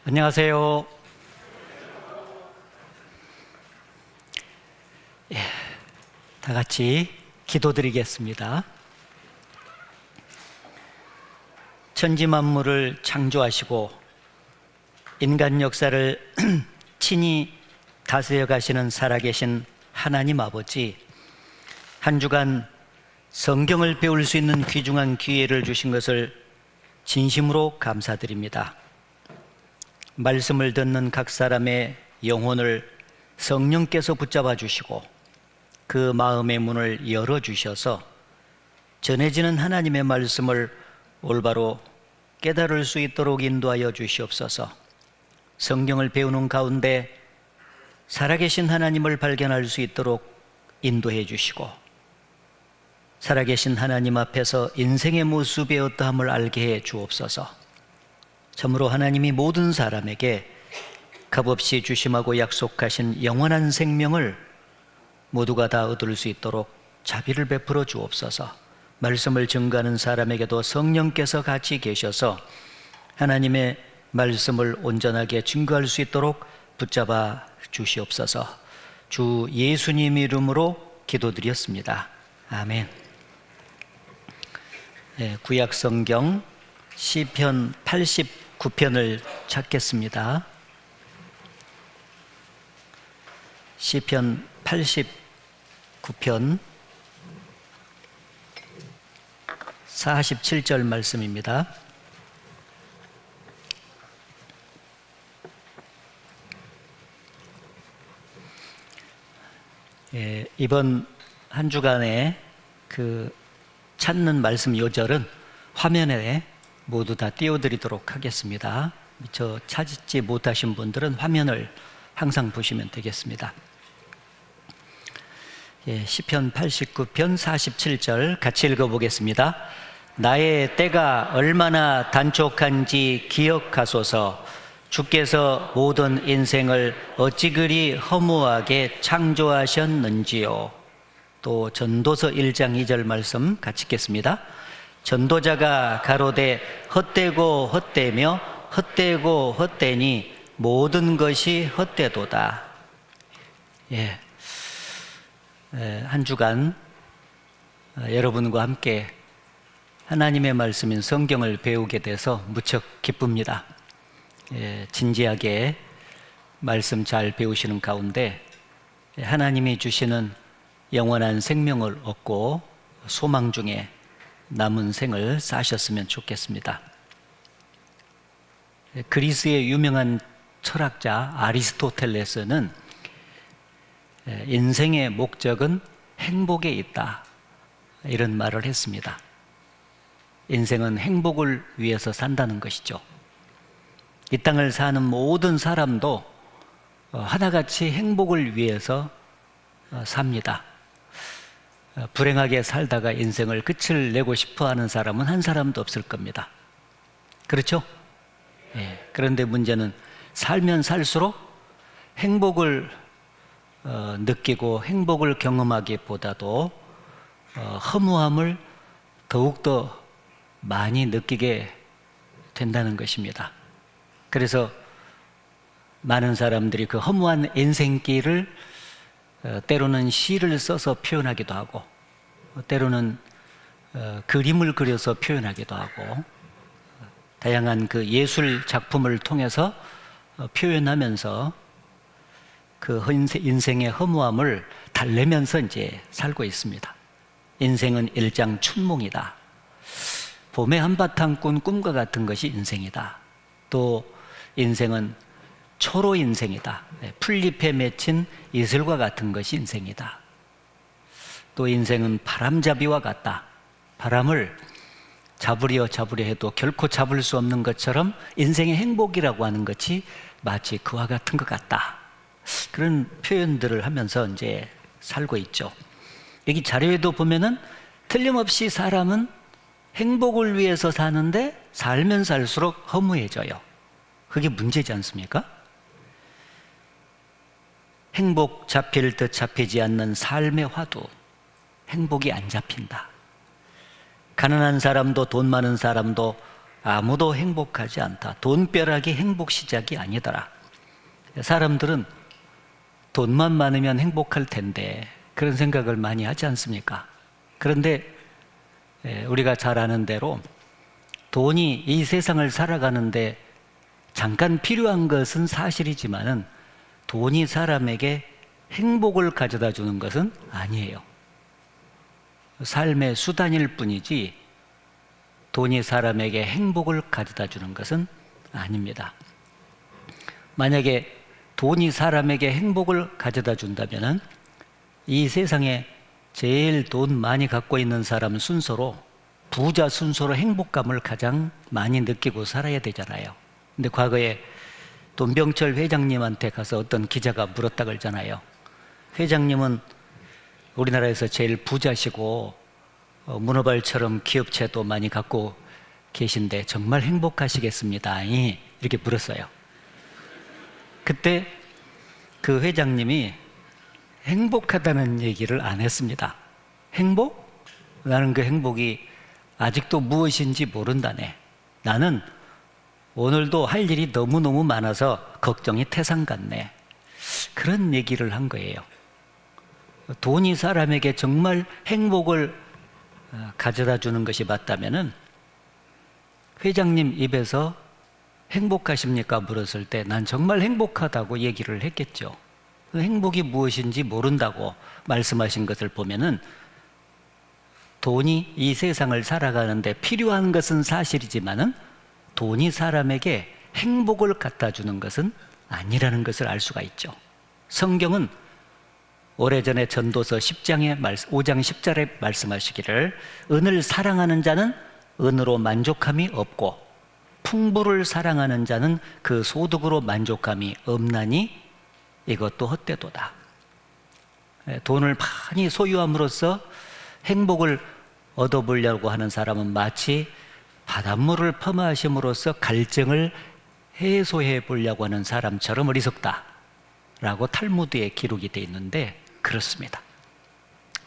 안녕하세요. 다 같이 기도드리겠습니다. 천지 만물을 창조하시고 인간 역사를 친히 다스려 가시는 살아계신 하나님 아버지, 한 주간 성경을 배울 수 있는 귀중한 기회를 주신 것을 진심으로 감사드립니다. 말씀을 듣는 각 사람의 영혼을 성령께서 붙잡아 주시고 그 마음의 문을 열어주셔서 전해지는 하나님의 말씀을 올바로 깨달을 수 있도록 인도하여 주시옵소서. 성경을 배우는 가운데 살아계신 하나님을 발견할 수 있도록 인도해 주시고, 살아계신 하나님 앞에서 인생의 모습이 어떠함을 알게 해 주옵소서. 참으로 하나님이 모든 사람에게 값없이 주심하고 약속하신 영원한 생명을 모두가 다 얻을 수 있도록 자비를 베풀어 주옵소서. 말씀을 증거하는 사람에게도 성령께서 같이 계셔서 하나님의 말씀을 온전하게 증거할 수 있도록 붙잡아 주시옵소서. 주 예수님 이름으로 기도드렸습니다. 아멘. 구약 성경 시편 89편을 찾겠습니다. 시편 89편 47절 말씀입니다. 이번 한 주간에 찾는 말씀 요절은 화면에 모두 다 띄워드리도록 하겠습니다. 미처 찾지 못하신 분들은 화면을 항상 보시면 되겠습니다. 시편 89편 47절 같이 읽어보겠습니다. 나의 때가 얼마나 단촉한지 기억하소서. 주께서 모든 인생을 어찌 그리 허무하게 창조하셨는지요. 또 전도서 1장 2절 말씀 같이 읽겠습니다. 전도자가 가로되 헛되고 헛되며 헛되고 헛되니 모든 것이 헛되도다. 한 주간 여러분과 함께 하나님의 말씀인 성경을 배우게 돼서 무척 기쁩니다. 진지하게 말씀 잘 배우시는 가운데 하나님이 주시는 영원한 생명을 얻고 소망 중에 남은 생을 사셨으면 좋겠습니다. 그리스의 유명한 철학자 아리스토텔레스는 인생의 목적은 행복에 있다, 이런 말을 했습니다. 인생은 행복을 위해서 산다는 것이죠. 이 땅을 사는 모든 사람도 하나같이 행복을 위해서 삽니다. 불행하게 살다가 인생을 끝을 내고 싶어 하는 사람은 한 사람도 없을 겁니다. 그렇죠? 그런데 문제는 살면 살수록 행복을 느끼고 행복을 경험하기보다도 허무함을 더욱더 많이 느끼게 된다는 것입니다. 그래서 많은 사람들이 그 허무한 인생길을 때로는 시를 써서 표현하기도 하고, 때로는 그림을 그려서 표현하기도 하고, 다양한 그 예술 작품을 통해서 표현하면서 그 인생의 허무함을 달래면서 이제 살고 있습니다. 인생은 일장춘몽이다. 봄에 한바탕 꾼 꿈과 같은 것이 인생이다. 또 인생은 초로 인생이다. 풀잎에 맺힌 이슬과 같은 것이 인생이다. 또 인생은 바람잡이와 같다. 바람을 잡으려 해도 결코 잡을 수 없는 것처럼 인생의 행복이라고 하는 것이 마치 그와 같은 것 같다. 그런 표현들을 하면서 이제 살고 있죠. 여기 자료에도 보면은 틀림없이 사람은 행복을 위해서 사는데 살면 살수록 허무해져요. 그게 문제지 않습니까? 행복 잡힐 듯 잡히지 않는 삶의 화두, 행복이 안 잡힌다. 가난한 사람도 돈 많은 사람도 아무도 행복하지 않다. 돈벼락이 행복 시작이 아니더라. 사람들은 돈만 많으면 행복할 텐데 그런 생각을 많이 하지 않습니까? 그런데 우리가 잘 아는 대로 돈이 이 세상을 살아가는데 잠깐 필요한 것은 사실이지만은 돈이 사람에게 행복을 가져다 주는 것은 아니에요. 삶의 수단일 뿐이지 돈이 사람에게 행복을 가져다 주는 것은 아닙니다. 만약에 돈이 사람에게 행복을 가져다 준다면은 이 세상에 제일 돈 많이 갖고 있는 사람 순서로, 부자 순서로 행복감을 가장 많이 느끼고 살아야 되잖아요. 근데 과거에 돈병철 회장님한테 가서 어떤 기자가 물었다 그러잖아요. 회장님은 우리나라에서 제일 부자시고 문어발처럼 기업체도 많이 갖고 계신데 정말 행복하시겠습니다, 이렇게 물었어요. 그때 그 회장님이 행복하다는 얘기를 안 했습니다. 행복? 나는 그 행복이 아직도 무엇인지 모른다네. 나는 오늘도 할 일이 너무너무 많아서 걱정이 태산 같네. 그런 얘기를 한 거예요. 돈이 사람에게 정말 행복을 가져다 주는 것이 맞다면은 회장님 입에서 행복하십니까? 물었을 때 난 정말 행복하다고 얘기를 했겠죠. 그 행복이 무엇인지 모른다고 말씀하신 것을 보면은 돈이 이 세상을 살아가는데 필요한 것은 사실이지만은 돈이 사람에게 행복을 갖다 주는 것은 아니라는 것을 알 수가 있죠. 성경은 오래전에 전도서 5장 10절에 말씀하시기를 은을 사랑하는 자는 은으로 만족함이 없고 풍부를 사랑하는 자는 그 소득으로 만족함이 없나니 이것도 헛되도다. 돈을 많이 소유함으로써 행복을 얻어보려고 하는 사람은 마치 바닷물을 펌하심으로써 갈증을 해소해 보려고 하는 사람처럼 어리석다라고 탈무드에 기록이 되어 있는데 그렇습니다.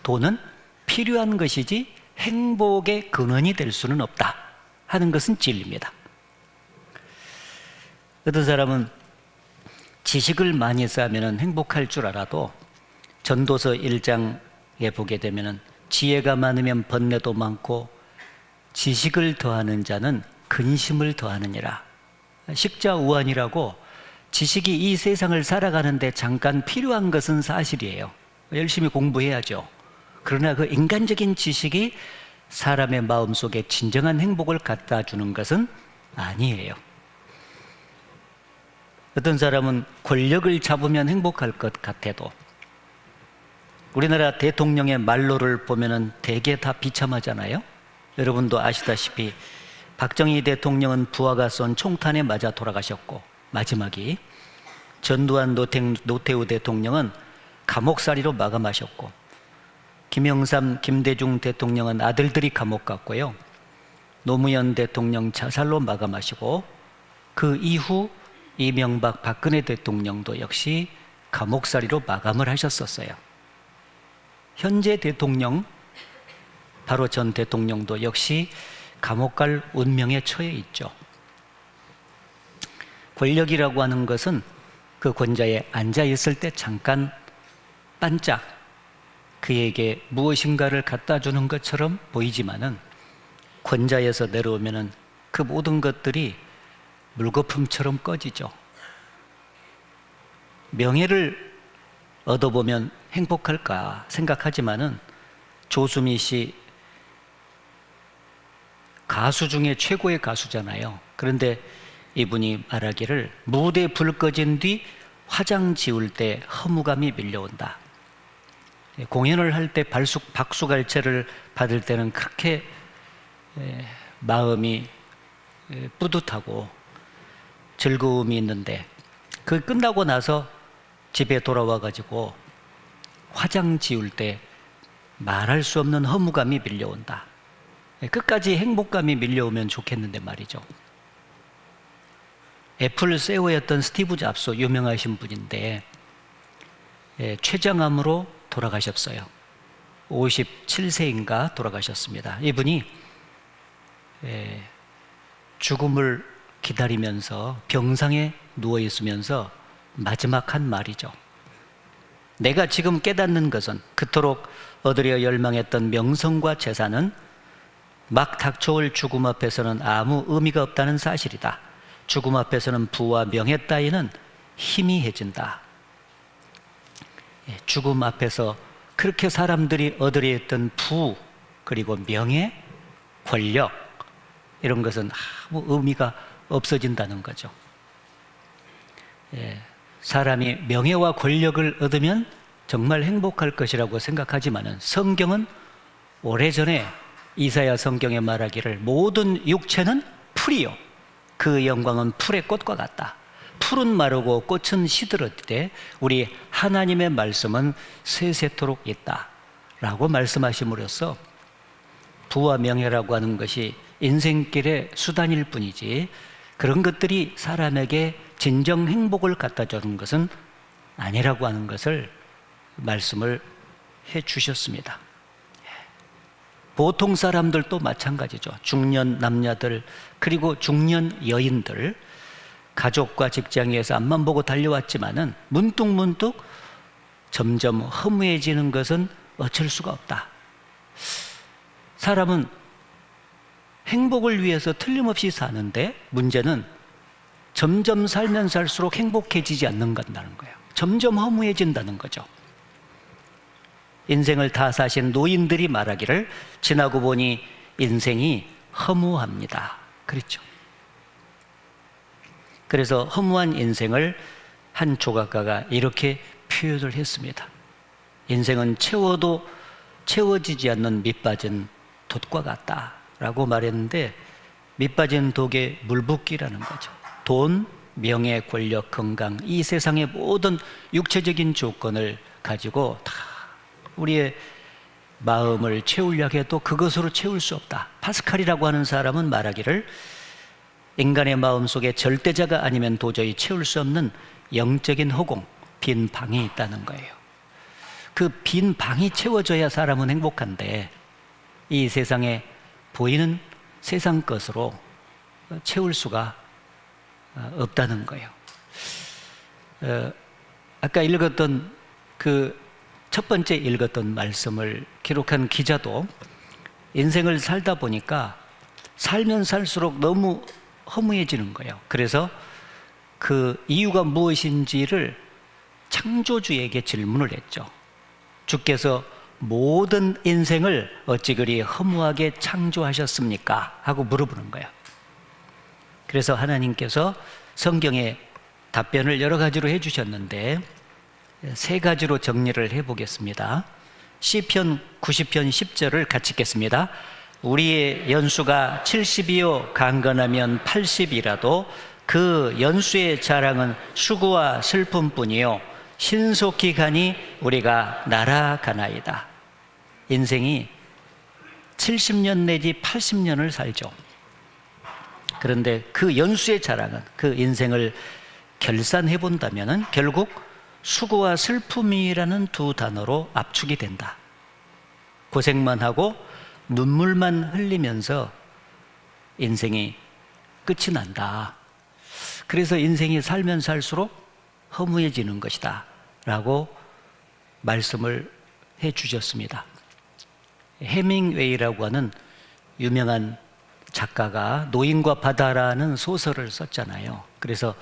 돈은 필요한 것이지 행복의 근원이 될 수는 없다 하는 것은 진리입니다. 어떤 사람은 지식을 많이 쌓으면 행복할 줄 알아도 전도서 1장에 보게 되면 지혜가 많으면 번뇌도 많고 지식을 더하는 자는 근심을 더하느니라. 식자우환이라고 지식이 이 세상을 살아가는데 잠깐 필요한 것은 사실이에요. 열심히 공부해야죠. 그러나 그 인간적인 지식이 사람의 마음속에 진정한 행복을 갖다 주는 것은 아니에요. 어떤 사람은 권력을 잡으면 행복할 것 같아도 우리나라 대통령의 말로를 보면은 대개 다 비참하잖아요. 여러분도 아시다시피 박정희 대통령은 부하가 쏜 총탄에 맞아 돌아가셨고 마지막이 전두환 노태우 대통령은 감옥살이로 마감하셨고 김영삼 김대중 대통령은 아들들이 감옥 갔고요. 노무현 대통령 자살로 마감하시고 그 이후 이명박 박근혜 대통령도 역시 감옥살이로 마감을 하셨었어요. 현재 대통령 바로 전 대통령도 역시 감옥 갈 운명에 처해 있죠. 권력이라고 하는 것은 그 권자에 앉아 있을 때 잠깐 반짝 그에게 무엇인가를 갖다 주는 것처럼 보이지만은 권자에서 내려오면은 그 모든 것들이 물거품처럼 꺼지죠. 명예를 얻어보면 행복할까 생각하지만은 조수미 씨 가수 중에 최고의 가수잖아요. 그런데 이분이 말하기를 무대 불 꺼진 뒤 화장 지울 때 허무감이 밀려온다. 공연을 할 때 박수갈채를 받을 때는 그렇게 마음이 뿌듯하고 즐거움이 있는데 그 끝나고 나서 집에 돌아와 가지고 화장 지울 때 말할 수 없는 허무감이 밀려온다. 끝까지 행복감이 밀려오면 좋겠는데 말이죠. 애플 CEO였던 스티브 잡스 유명하신 분인데 췌장암으로 돌아가셨어요. 57세인가 돌아가셨습니다. 이분이 죽음을 기다리면서 병상에 누워 있으면서 마지막 한 말이죠. 내가 지금 깨닫는 것은 그토록 얻으려 열망했던 명성과 재산은 막 닥쳐올 죽음 앞에서는 아무 의미가 없다는 사실이다. 죽음 앞에서는 부와 명예 따위는 희미해진다. 죽음 앞에서 그렇게 사람들이 얻으려 했던 부, 그리고 명예, 권력, 이런 것은 아무 의미가 없어진다는 거죠. 사람이 명예와 권력을 얻으면 정말 행복할 것이라고 생각하지만은 성경은 오래전에 이사야 성경에 말하기를 모든 육체는 풀이요 그 영광은 풀의 꽃과 같다. 풀은 마르고 꽃은 시들었되 우리 하나님의 말씀은 세세토록 있다 라고 말씀하심으로써 부와 명예라고 하는 것이 인생길의 수단일 뿐이지 그런 것들이 사람에게 진정 행복을 갖다 주는 것은 아니라고 하는 것을 말씀을 해 주셨습니다. 보통 사람들도 마찬가지죠. 중년 남녀들 그리고 중년 여인들 가족과 직장에서 앞만 보고 달려왔지만은 문득문득 점점 허무해지는 것은 어쩔 수가 없다. 사람은 행복을 위해서 틀림없이 사는데 문제는 점점 살면 살수록 행복해지지 않는다는 거예요. 점점 허무해진다는 거죠. 인생을 다 사신 노인들이 말하기를 지나고 보니 인생이 허무합니다. 그렇죠. 그래서 허무한 인생을 한 조각가가 이렇게 표현을 했습니다. 인생은 채워도 채워지지 않는 밑빠진 돛과 같다 라고 말했는데 밑빠진 독에 물 붓기라는 거죠. 돈, 명예, 권력, 건강 이 세상의 모든 육체적인 조건을 가지고 다 우리의 마음을 채우려고 해도 그것으로 채울 수 없다. 파스칼이라고 하는 사람은 말하기를 인간의 마음속에 절대자가 아니면 도저히 채울 수 없는 영적인 허공, 빈 방이 있다는 거예요. 그 빈 방이 채워져야 사람은 행복한데 이 세상에 보이는 세상 것으로 채울 수가 없다는 거예요. 아까 읽었던 그 첫 번째 읽었던 말씀을 기록한 기자도 인생을 살다 보니까 살면 살수록 너무 허무해지는 거예요. 그래서 그 이유가 무엇인지를 창조주에게 질문을 했죠. 주께서 모든 인생을 어찌 그리 허무하게 창조하셨습니까? 하고 물어보는 거예요. 그래서 하나님께서 성경에 답변을 여러 가지로 해주셨는데 세 가지로 정리를 해보겠습니다. 시편 90편 10절을 같이 읽겠습니다. 우리의 연수가 70이요 강건하면 80이라도 그 연수의 자랑은 수고와 슬픔뿐이요 신속히 가니 우리가 날아가나이다. 인생이 70년 내지 80년을 살죠. 그런데 그 연수의 자랑은 그 인생을 결산해 본다면 결국 수고와 슬픔이라는 두 단어로 압축이 된다. 고생만 하고 눈물만 흘리면서 인생이 끝이 난다. 그래서 인생이 살면 살수록 허무해지는 것이다 라고 말씀을 해 주셨습니다. 해밍웨이라고 하는 유명한 작가가 노인과 바다라는 소설을 썼잖아요. 그래서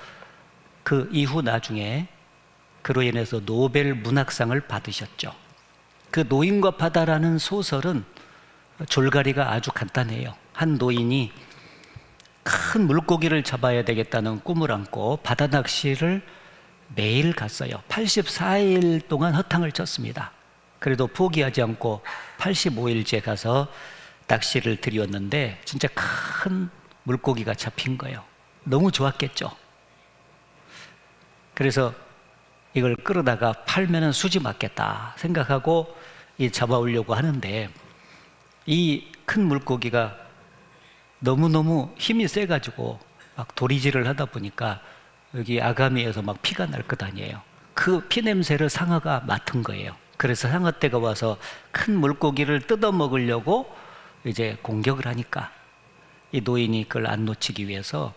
그 이후 나중에 그로 인해서 노벨 문학상을 받으셨죠. 그 노인과 바다라는 소설은 줄거리가 아주 간단해요. 한 노인이 큰 물고기를 잡아야 되겠다는 꿈을 안고 바다 낚시를 매일 갔어요. 84일 동안 허탕을 쳤습니다. 그래도 포기하지 않고 85일째 가서 낚시를 들이었는데 진짜 큰 물고기가 잡힌 거예요. 너무 좋았겠죠. 그래서 이걸 끌어다가 팔면은 수지 맞겠다 생각하고 잡아오려고 하는데 이 큰 물고기가 너무너무 힘이 세가지고 막 도리질을 하다 보니까 여기 아가미에서 막 피가 날 것 아니에요. 그 피 냄새를 상어가 맡은 거예요. 그래서 상어떼가 와서 큰 물고기를 뜯어 먹으려고 이제 공격을 하니까 이 노인이 그걸 안 놓치기 위해서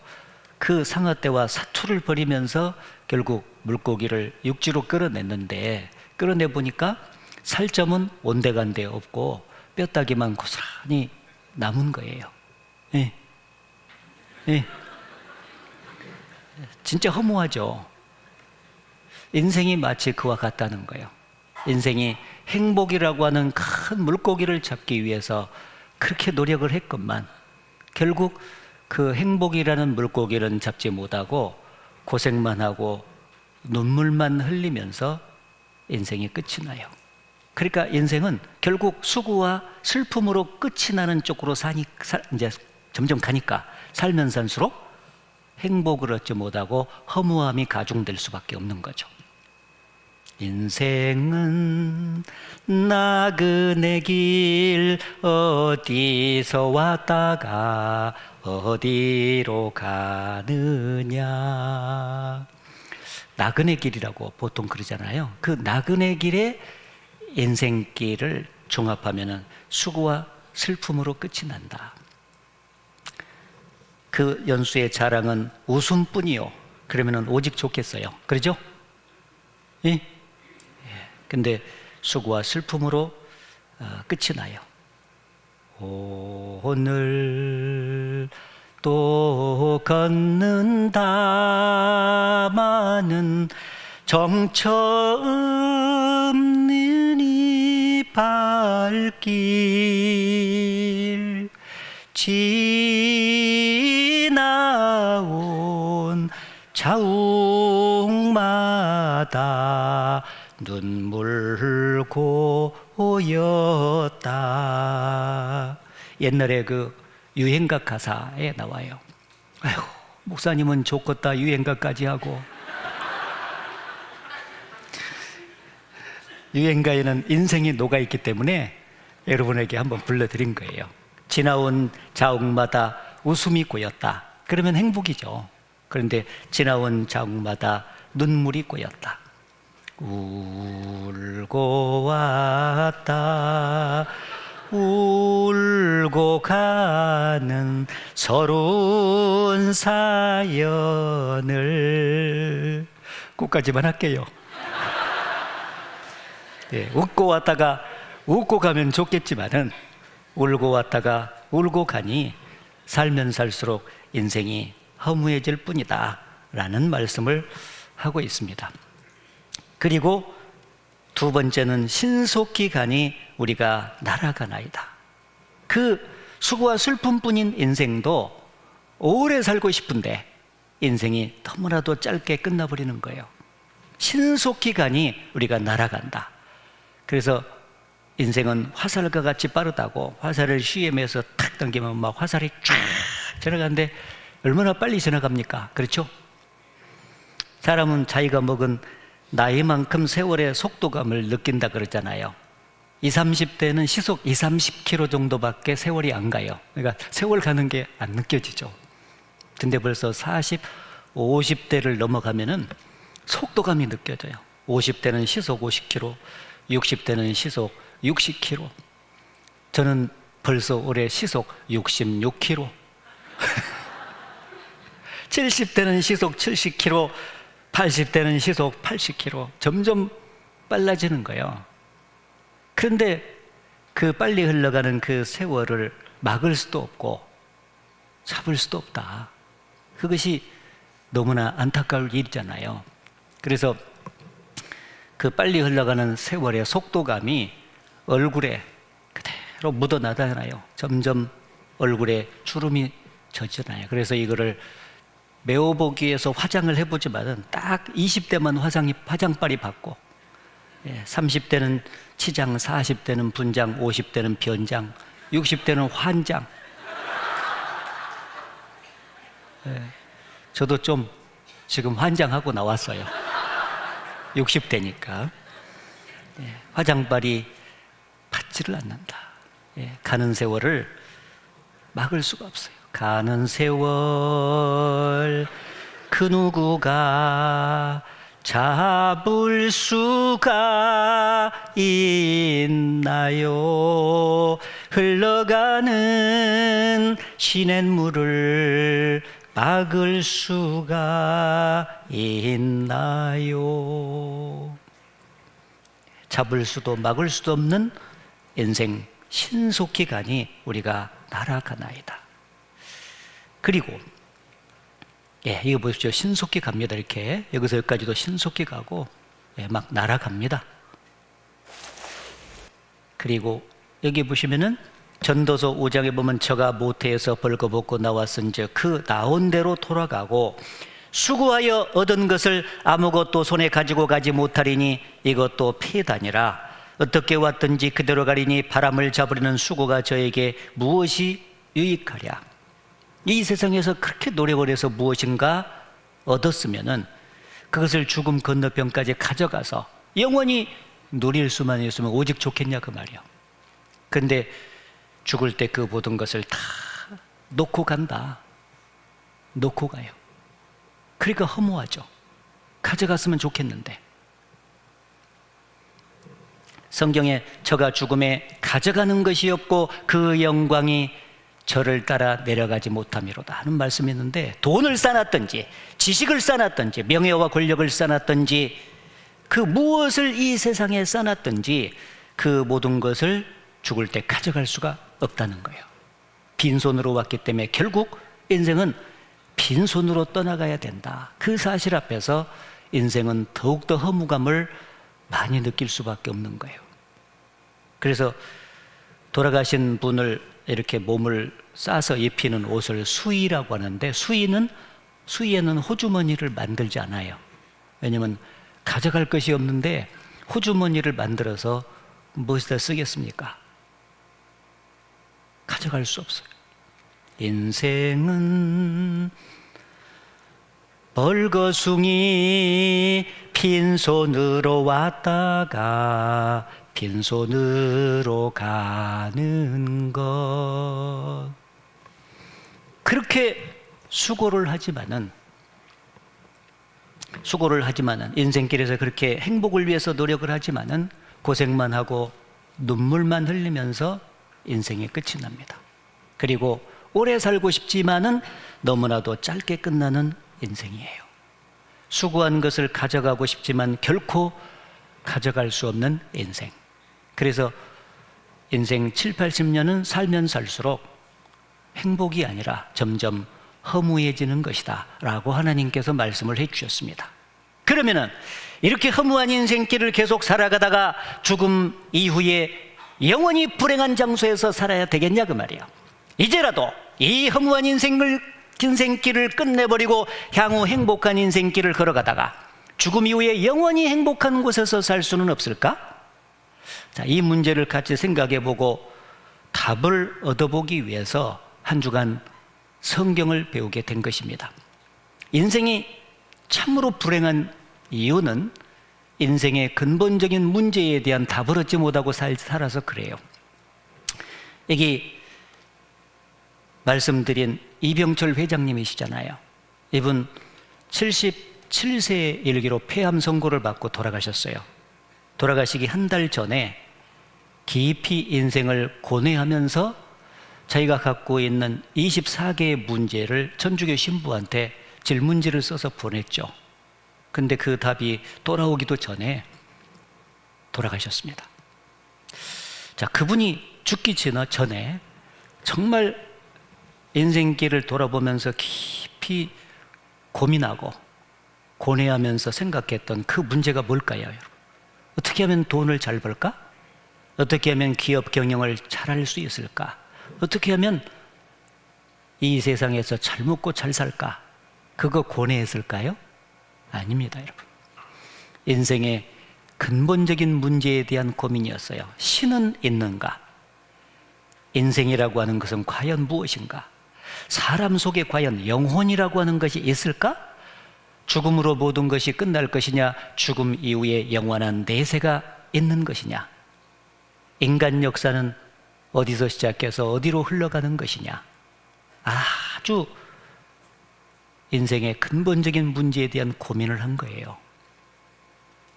그 상아떼와 사투를 벌이면서 결국 물고기를 육지로 끌어냈는데, 끌어내 보니까 살점은 온데간데 없고 뼈다귀만 고스란히 남은 거예요. 예. 예. 진짜 허무하죠. 인생이 마치 그와 같다는 거예요. 인생이 행복이라고 하는 큰 물고기를 잡기 위해서 그렇게 노력을 했건만 결국 그 행복이라는 물고기는 잡지 못하고 고생만 하고 눈물만 흘리면서 인생이 끝이 나요. 그러니까 인생은 결국 수고와 슬픔으로 끝이 나는 쪽으로 이제 점점 가니까 살면 살수록 행복을 얻지 못하고 허무함이 가중될 수밖에 없는 거죠. 인생은 나그네 길 어디서 왔다가 어디로 가느냐. 나그네 길이라고 보통 그러잖아요. 그 나그네 길의 인생길을 종합하면 수고와 슬픔으로 끝이 난다. 그 연수의 자랑은 웃음뿐이요. 그러면 오직 좋겠어요. 그러죠? 예? 근데 수고와 슬픔으로 끝이 나요. 오늘 또 걷는다마는 정처 없는 이 발길 지나온 자욱마다 눈물 고였다. 옛날에 그 유행가 가사에 나와요. 아이고, 목사님은 좋겠다 유행가까지 하고. 유행가에는 인생이 녹아있기 때문에 여러분에게 한번 불러드린 거예요. 지나온 자욱마다 웃음이 고였다. 그러면 행복이죠. 그런데 지나온 자욱마다 눈물이 고였다. 울고 왔다 울고 가는 서러운 사연을 끝까지만 할게요. 네, 웃고 왔다가 웃고 가면 좋겠지만은 울고 왔다가 울고 가니 살면 살수록 인생이 허무해질 뿐이다 라는 말씀을 하고 있습니다. 그리고 두 번째는 신속히 가니 우리가 날아가나이다. 그 수고와 슬픔뿐인 인생도 오래 살고 싶은데 인생이 너무나도 짧게 끝나버리는 거예요. 신속히 가니 우리가 날아간다. 그래서 인생은 화살과 같이 빠르다고, 화살을 CM에서 탁 당기면 막 화살이 쫙 지나가는데 얼마나 빨리 지나갑니까? 그렇죠? 사람은 자기가 먹은 나이만큼 세월의 속도감을 느낀다 그러잖아요. 20, 30대는 시속 20, 30km 정도밖에 세월이 안 가요. 그러니까 세월 가는 게 안 느껴지죠. 근데 벌써 40, 50대를 넘어가면은 속도감이 느껴져요. 50대는 시속 50km, 60대는 시속 60km. 저는 벌써 올해 시속 66km. 70대는 시속 70km, 80대는 시속 80km. 점점 빨라지는 거예요. 그런데 그 빨리 흘러가는 그 세월을 막을 수도 없고 잡을 수도 없다. 그것이 너무나 안타까울 일이잖아요. 그래서 그 빨리 흘러가는 세월의 속도감이 얼굴에 그대로 묻어나잖아요. 점점 얼굴에 주름이 젖잖아요. 그래서 이거를 메워보기 위해서 화장을 해보지만은 딱 20대만 화장빨이 받고, 30대는 치장, 40대는 분장, 50대는 변장, 60대는 환장. 저도 좀 지금 환장하고 나왔어요. 60대니까. 화장빨이 받지를 않는다. 가는 세월을 막을 수가 없어요. 가는 세월 그 누구가 잡을 수가 있나요? 흘러가는 시냇물을 막을 수가 있나요? 잡을 수도 막을 수도 없는 인생 신속히 가니 우리가 날아가나이다. 그리고 이거 보십시오. 신속히 갑니다. 이렇게 여기서 여기까지도 신속히 가고 막 날아갑니다. 그리고 여기 보시면은 전도서 5장에 보면 저가 모태에서 벌거벗고 나왔은즉 그 나온 대로 돌아가고 수고하여 얻은 것을 아무것도 손에 가지고 가지 못하리니 이것도 폐단이라. 어떻게 왔든지 그대로 가리니 바람을 잡으려는 수고가 저에게 무엇이 유익하랴. 이 세상에서 그렇게 노력을 해서 무엇인가 얻었으면은 그것을 죽음 건너편까지 가져가서 영원히 누릴 수만 있으면 오직 좋겠냐 그 말이야. 근데 죽을 때 그 모든 것을 다 놓고 간다. 놓고 가요. 그러니까 허무하죠. 가져갔으면 좋겠는데. 성경에 저가 죽음에 가져가는 것이 없고 그 영광이 저를 따라 내려가지 못함이로다 하는 말씀이 있는데, 돈을 쌓았든지 지식을 쌓았든지 명예와 권력을 쌓았든지 그 무엇을 이 세상에 쌓았든지 그 모든 것을 죽을 때 가져갈 수가 없다는 거예요. 빈손으로 왔기 때문에 결국 인생은 빈손으로 떠나가야 된다. 그 사실 앞에서 인생은 더욱더 허무감을 많이 느낄 수밖에 없는 거예요. 그래서 돌아가신 분을 이렇게 몸을 싸서 입히는 옷을 수의라고 하는데, 수의에는 호주머니를 만들지 않아요. 왜냐하면 가져갈 것이 없는데 호주머니를 만들어서 무엇에다 쓰겠습니까? 가져갈 수 없어요. 인생은 벌거숭이 빈손으로 왔다가 빈손으로 가는 것. 그렇게 수고를 하지만은 인생길에서 그렇게 행복을 위해서 노력을 하지만은 고생만 하고 눈물만 흘리면서 인생의 끝이 납니다. 그리고 오래 살고 싶지만은 너무나도 짧게 끝나는 인생이에요. 수고한 것을 가져가고 싶지만 결코 가져갈 수 없는 인생. 그래서 인생 7, 80년은 살면 살수록 행복이 아니라 점점 허무해지는 것이다 라고 하나님께서 말씀을 해주셨습니다. 그러면은 이렇게 허무한 인생길을 계속 살아가다가 죽음 이후에 영원히 불행한 장소에서 살아야 되겠냐 그 말이에요. 이제라도 이 허무한 인생길을 끝내버리고 향후 행복한 인생길을 걸어가다가 죽음 이후에 영원히 행복한 곳에서 살 수는 없을까? 자, 이 문제를 같이 생각해보고 답을 얻어보기 위해서 한 주간 성경을 배우게 된 것입니다. 인생이 참으로 불행한 이유는 인생의 근본적인 문제에 대한 답을 얻지 못하고 살아서 그래요. 여기 말씀드린 이병철 회장님이시잖아요. 이분 77세에 이르기로 폐암 선고를 받고 돌아가셨어요. 돌아가시기 한 달 전에 깊이 인생을 고뇌하면서 자기가 갖고 있는 24개의 문제를 천주교 신부한테 질문지를 써서 보냈죠. 근데 그 답이 돌아오기도 전에 돌아가셨습니다. 자, 그분이 죽기 전에 정말 인생길을 돌아보면서 깊이 고민하고 고뇌하면서 생각했던 그 문제가 뭘까요, 여러분? 어떻게 하면 돈을 잘 벌까? 어떻게 하면 기업 경영을 잘할 수 있을까? 어떻게 하면 이 세상에서 잘 먹고 잘 살까? 그거 고뇌했을까요? 아닙니다, 여러분. 인생의 근본적인 문제에 대한 고민이었어요. 신은 있는가? 인생이라고 하는 것은 과연 무엇인가? 사람 속에 과연 영혼이라고 하는 것이 있을까? 죽음으로 모든 것이 끝날 것이냐? 죽음 이후에 영원한 내세가 있는 것이냐? 인간 역사는 어디서 시작해서 어디로 흘러가는 것이냐? 아주 인생의 근본적인 문제에 대한 고민을 한 거예요.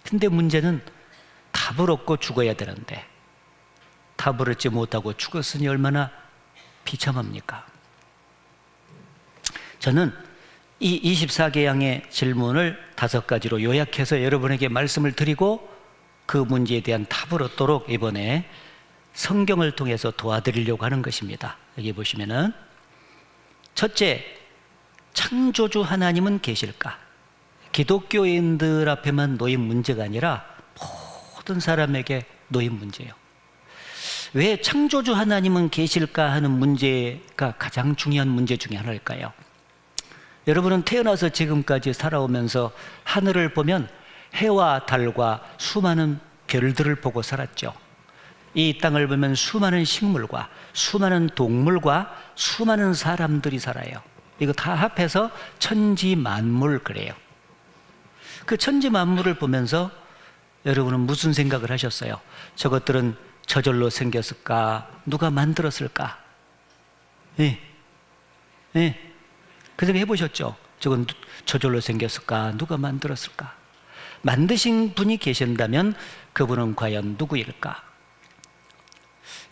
근데 문제는 답을 얻고 죽어야 되는데 답을 얻지 못하고 죽었으니 얼마나 비참합니까? 저는 이 24개양의 질문을 5가지로 요약해서 여러분에게 말씀을 드리고 그 문제에 대한 답을 얻도록 이번에 성경을 통해서 도와드리려고 하는 것입니다. 여기 보시면은 첫째, 창조주 하나님은 계실까? 기독교인들 앞에만 놓인 문제가 아니라 모든 사람에게 놓인 문제예요. 왜 창조주 하나님은 계실까 하는 문제가 가장 중요한 문제 중에 하나일까요? 여러분은 태어나서 지금까지 살아오면서 하늘을 보면 해와 달과 수많은 별들을 보고 살았죠. 이 땅을 보면 수많은 식물과 수많은 동물과 수많은 사람들이 살아요. 이거 다 합해서 천지 만물 그래요. 그 천지 만물을 보면서 여러분은 무슨 생각을 하셨어요? 저것들은 저절로 생겼을까? 누가 만들었을까? 예. 예. 그 생각 해보셨죠? 저건 저절로 생겼을까? 누가 만들었을까? 만드신 분이 계신다면 그분은 과연 누구일까?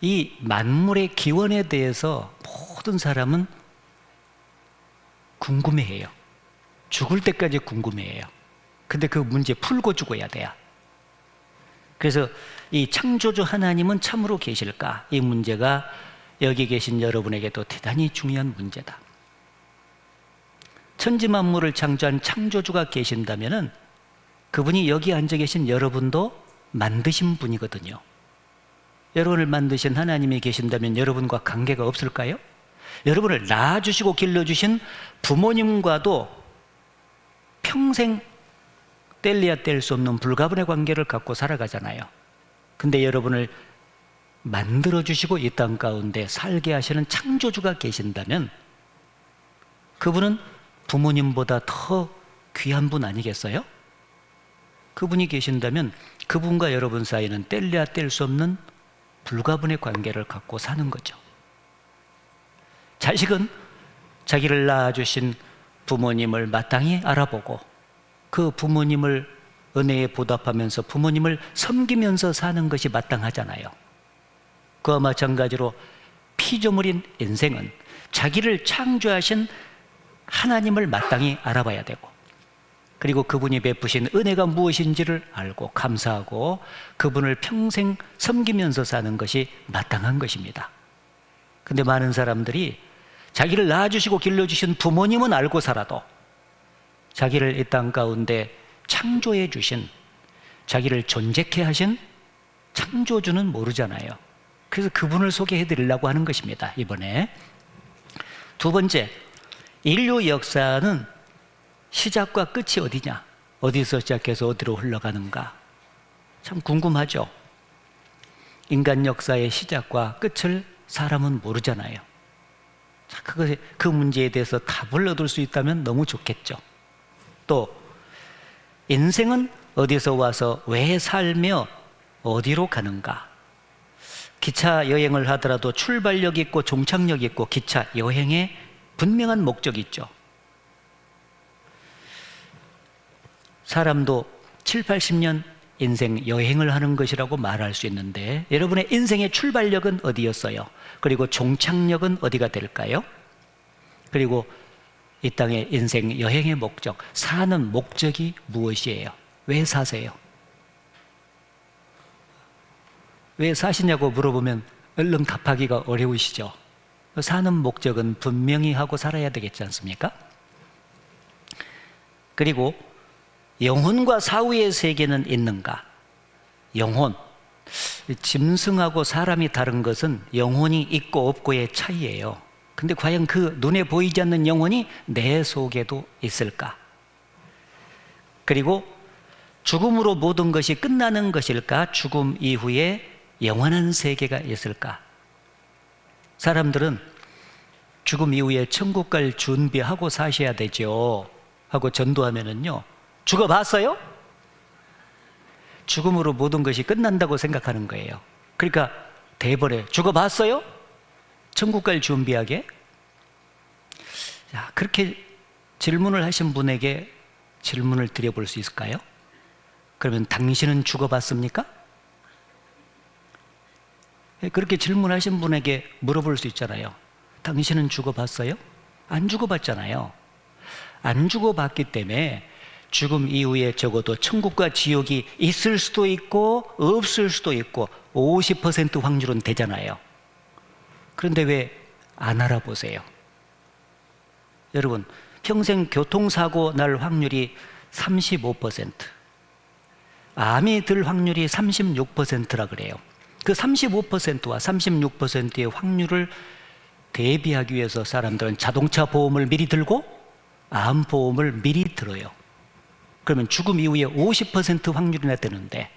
이 만물의 기원에 대해서 모든 사람은 궁금해해요. 죽을 때까지 궁금해해요. 근데 그 문제 풀고 죽어야 돼요. 그래서 이 창조주 하나님은 참으로 계실까? 이 문제가 여기 계신 여러분에게도 대단히 중요한 문제다. 천지 만물을 창조한 창조주가 계신다면은 그분이 여기 앉아 계신 여러분도 만드신 분이거든요. 여러분을 만드신 하나님이 계신다면 여러분과 관계가 없을까요? 여러분을 낳아주시고 길러주신 부모님과도 평생 뗄래야 뗄 수 없는 불가분의 관계를 갖고 살아가잖아요. 근데 여러분을 만들어주시고 이 땅 가운데 살게 하시는 창조주가 계신다면 그분은 부모님보다 더 귀한 분 아니겠어요? 그분이 계신다면 그분과 여러분 사이는 뗄래야 뗄 수 없는 불가분의 관계를 갖고 사는 거죠. 자식은 자기를 낳아주신 부모님을 마땅히 알아보고 그 부모님을 은혜에 보답하면서 부모님을 섬기면서 사는 것이 마땅하잖아요. 그와 마찬가지로 피조물인 인생은 자기를 창조하신 하나님을 마땅히 알아봐야 되고 그리고 그분이 베푸신 은혜가 무엇인지를 알고 감사하고 그분을 평생 섬기면서 사는 것이 마땅한 것입니다. 근데 많은 사람들이 자기를 낳아주시고 길러주신 부모님은 알고 살아도 자기를 이 땅 가운데 창조해 주신, 자기를 존재케 하신 창조주는 모르잖아요. 그래서 그분을 소개해 드리려고 하는 것입니다, 이번에. 두 번째, 인류 역사는 시작과 끝이 어디냐? 어디서 시작해서 어디로 흘러가는가? 참 궁금하죠? 인간 역사의 시작과 끝을 사람은 모르잖아요. 그 문제에 대해서 답을 얻을 수 있다면 너무 좋겠죠. 또 인생은 어디서 와서 왜 살며 어디로 가는가? 기차 여행을 하더라도 출발역이 있고 종착역이 있고 기차 여행에 분명한 목적이 있죠. 사람도 7, 80년 인생 여행을 하는 것이라고 말할 수 있는데 여러분의 인생의 출발역은 어디였어요? 그리고 종착역은 어디가 될까요? 그리고 이 땅의 인생 여행의 목적, 사는 목적이 무엇이에요? 왜 사세요? 왜 사시냐고 물어보면 얼른 답하기가 어려우시죠? 사는 목적은 분명히 하고 살아야 되겠지 않습니까? 그리고 영혼과 사후의 세계는 있는가? 영혼, 짐승하고 사람이 다른 것은 영혼이 있고 없고의 차이예요. 근데 과연 그 눈에 보이지 않는 영혼이 내 속에도 있을까? 그리고 죽음으로 모든 것이 끝나는 것일까? 죽음 이후에 영원한 세계가 있을까? 사람들은 죽음 이후에 천국 갈 준비하고 사셔야 되죠 하고 전도하면은요, 죽어봤어요? 죽음으로 모든 것이 끝난다고 생각하는 거예요. 그러니까 대벌에 죽어봤어요? 천국 갈 준비하게? 자, 그렇게 질문을 하신 분에게 질문을 드려볼 수 있을까요? 그러면 당신은 죽어봤습니까? 그렇게 질문하신 분에게 물어볼 수 있잖아요. 당신은 죽어봤어요? 안 죽어봤잖아요. 안 주고받기 때문에 죽음 이후에 적어도 천국과 지옥이 있을 수도 있고 없을 수도 있고 50% 확률은 되잖아요. 그런데 왜 안 알아보세요? 여러분, 평생 교통사고 날 확률이 35%, 암이 들 확률이 36%라 그래요. 그 35%와 36%의 확률을 대비하기 위해서 사람들은 자동차 보험을 미리 들고 암 보험을 미리 들어요. 그러면 죽음 이후에 50% 확률이나 되는데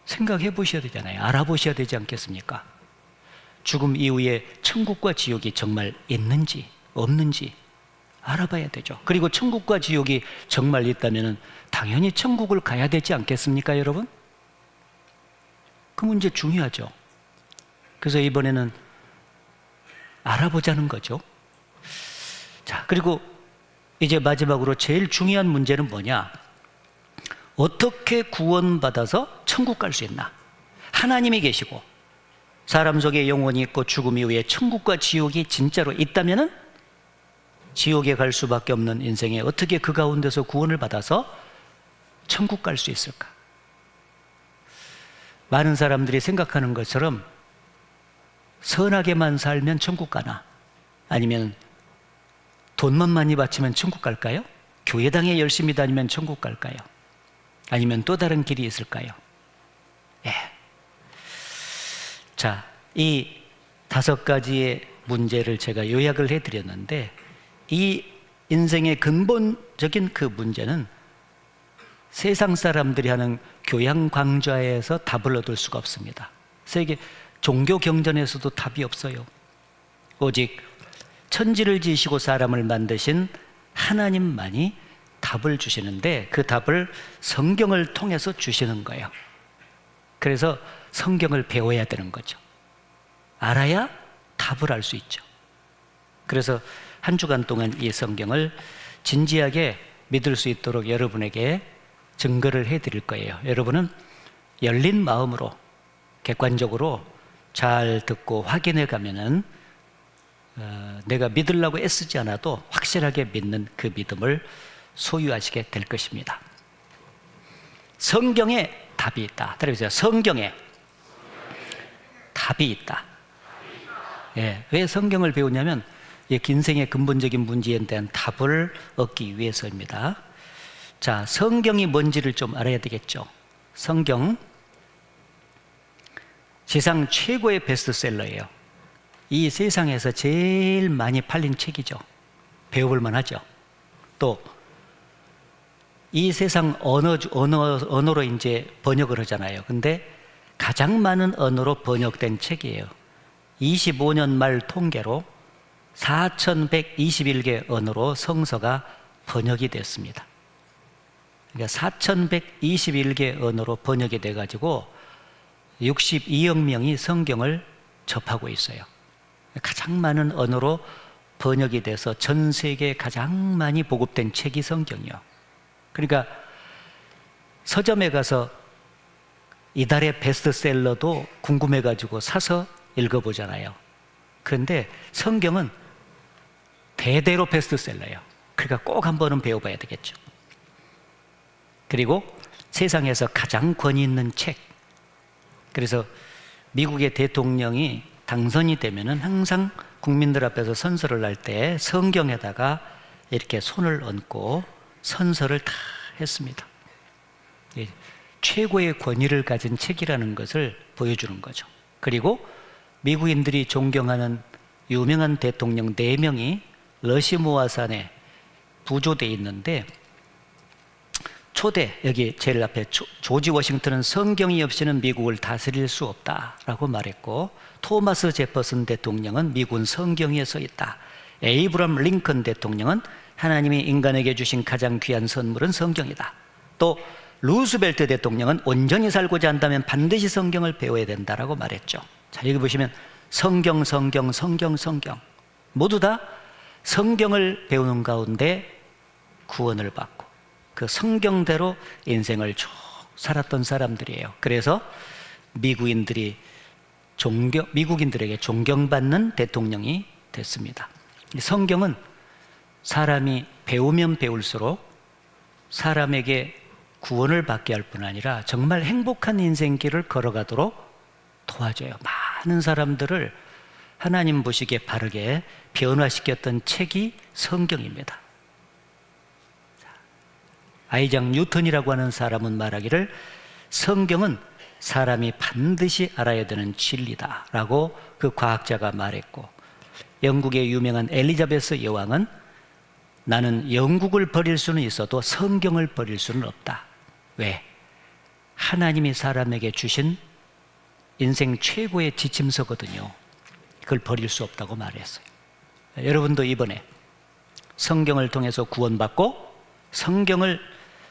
생각해 보셔야 되잖아요. 알아보셔야 되지 않겠습니까? 죽음 이후에 천국과 지옥이 정말 있는지 없는지 알아봐야 되죠. 그리고 천국과 지옥이 정말 있다면 당연히 천국을 가야 되지 않겠습니까, 여러분? 그 문제 중요하죠. 그래서 이번에는 알아보자는 거죠. 자, 그리고 이제 마지막으로 제일 중요한 문제는 뭐냐? 어떻게 구원받아서 천국 갈 수 있나? 하나님이 계시고 사람 속에 영혼이 있고 죽음 이후에 천국과 지옥이 진짜로 있다면은 지옥에 갈 수밖에 없는 인생에 어떻게 그 가운데서 구원을 받아서 천국 갈 수 있을까? 많은 사람들이 생각하는 것처럼 선하게만 살면 천국 가나? 아니면 돈만 많이 바치면 천국 갈까요? 교회당에 열심히 다니면 천국 갈까요? 아니면 또 다른 길이 있을까요? 예. 자, 이 5가지의 문제를 제가 요약을 해드렸는데 이 인생의 근본적인 그 문제는 세상 사람들이 하는 교양 강좌에서 답을 얻을 수가 없습니다. 세계 종교 경전에서도 답이 없어요. 오직 천지를 지으시고 사람을 만드신 하나님만이 답을 주시는데 그 답을 성경을 통해서 주시는 거예요. 그래서 성경을 배워야 되는 거죠. 알아야 답을 알 수 있죠. 그래서 한 주간 동안 이 성경을 진지하게 믿을 수 있도록 여러분에게 증거를 해드릴 거예요. 여러분은 열린 마음으로 객관적으로 잘 듣고 확인해 가면은 내가 믿으려고 애쓰지 않아도 확실하게 믿는 그 믿음을 소유하시게 될 것입니다. 성경에 답이 있다. 따라해보세요. 성경에 답이 있다. 예, 왜 성경을 배우냐면 인생의 근본적인 문제에 대한 답을 얻기 위해서입니다. 자, 성경이 뭔지를 좀 알아야 되겠죠. 성경 세상 최고의 베스트셀러예요. 이 세상에서 제일 많이 팔린 책이죠. 배워볼 만하죠. 또 이 세상 언어로 이제 번역을 하잖아요. 근데 가장 많은 언어로 번역된 책이에요. 25년 말 통계로 4,121개 언어로 성서가 번역이 됐습니다. 그러니까 4,121개 언어로 번역이 돼가지고 62억 명이 성경을 접하고 있어요. 가장 많은 언어로 번역이 돼서 전 세계에 가장 많이 보급된 책이 성경이요. 그러니까 서점에 가서 이달의 베스트셀러도 궁금해가지고 사서 읽어보잖아요. 그런데 성경은 대대로 베스트셀러예요. 그러니까 꼭 한 번은 배워봐야 되겠죠. 그리고 세상에서 가장 권위 있는 책. 그래서 미국의 대통령이 당선이 되면은 항상 국민들 앞에서 선서를 할 때 성경에다가 이렇게 손을 얹고 선서를 다 했습니다. 최고의 권위를 가진 책이라는 것을 보여주는 거죠. 그리고 미국인들이 존경하는 유명한 대통령 4명이 러시모아 산에 부조되어 있는데 초대, 여기 제일 앞에 조지 워싱턴은 성경이 없이는 미국을 다스릴 수 없다라고 말했고, 토마스 제퍼슨 대통령은 미국은 성경에 서 있다. 에이브람 링컨 대통령은 하나님이 인간에게 주신 가장 귀한 선물은 성경이다. 또 루스벨트 대통령은 온전히 살고자 한다면 반드시 성경을 배워야 된다라고 말했죠. 자, 여기 보시면 성경 모두 다 성경을 배우는 가운데 구원을 받고 그 성경대로 인생을 쭉 살았던 사람들이에요. 그래서 미국인들에게 존경받는 대통령이 됐습니다. 성경은 사람이 배우면 배울수록 사람에게 구원을 받게 할 뿐 아니라 정말 행복한 인생길을 걸어가도록 도와줘요. 많은 사람들을 하나님 보시기에 바르게 변화시켰던 책이 성경입니다. 아이작 뉴턴이라고 하는 사람은 말하기를 성경은 사람이 반드시 알아야 되는 진리다라고 그 과학자가 말했고, 영국의 유명한 엘리자베스 여왕은 나는 영국을 버릴 수는 있어도 성경을 버릴 수는 없다. 왜? 하나님이 사람에게 주신 인생 최고의 지침서거든요. 그걸 버릴 수 없다고 말했어요. 여러분도 이번에 성경을 통해서 구원받고 성경을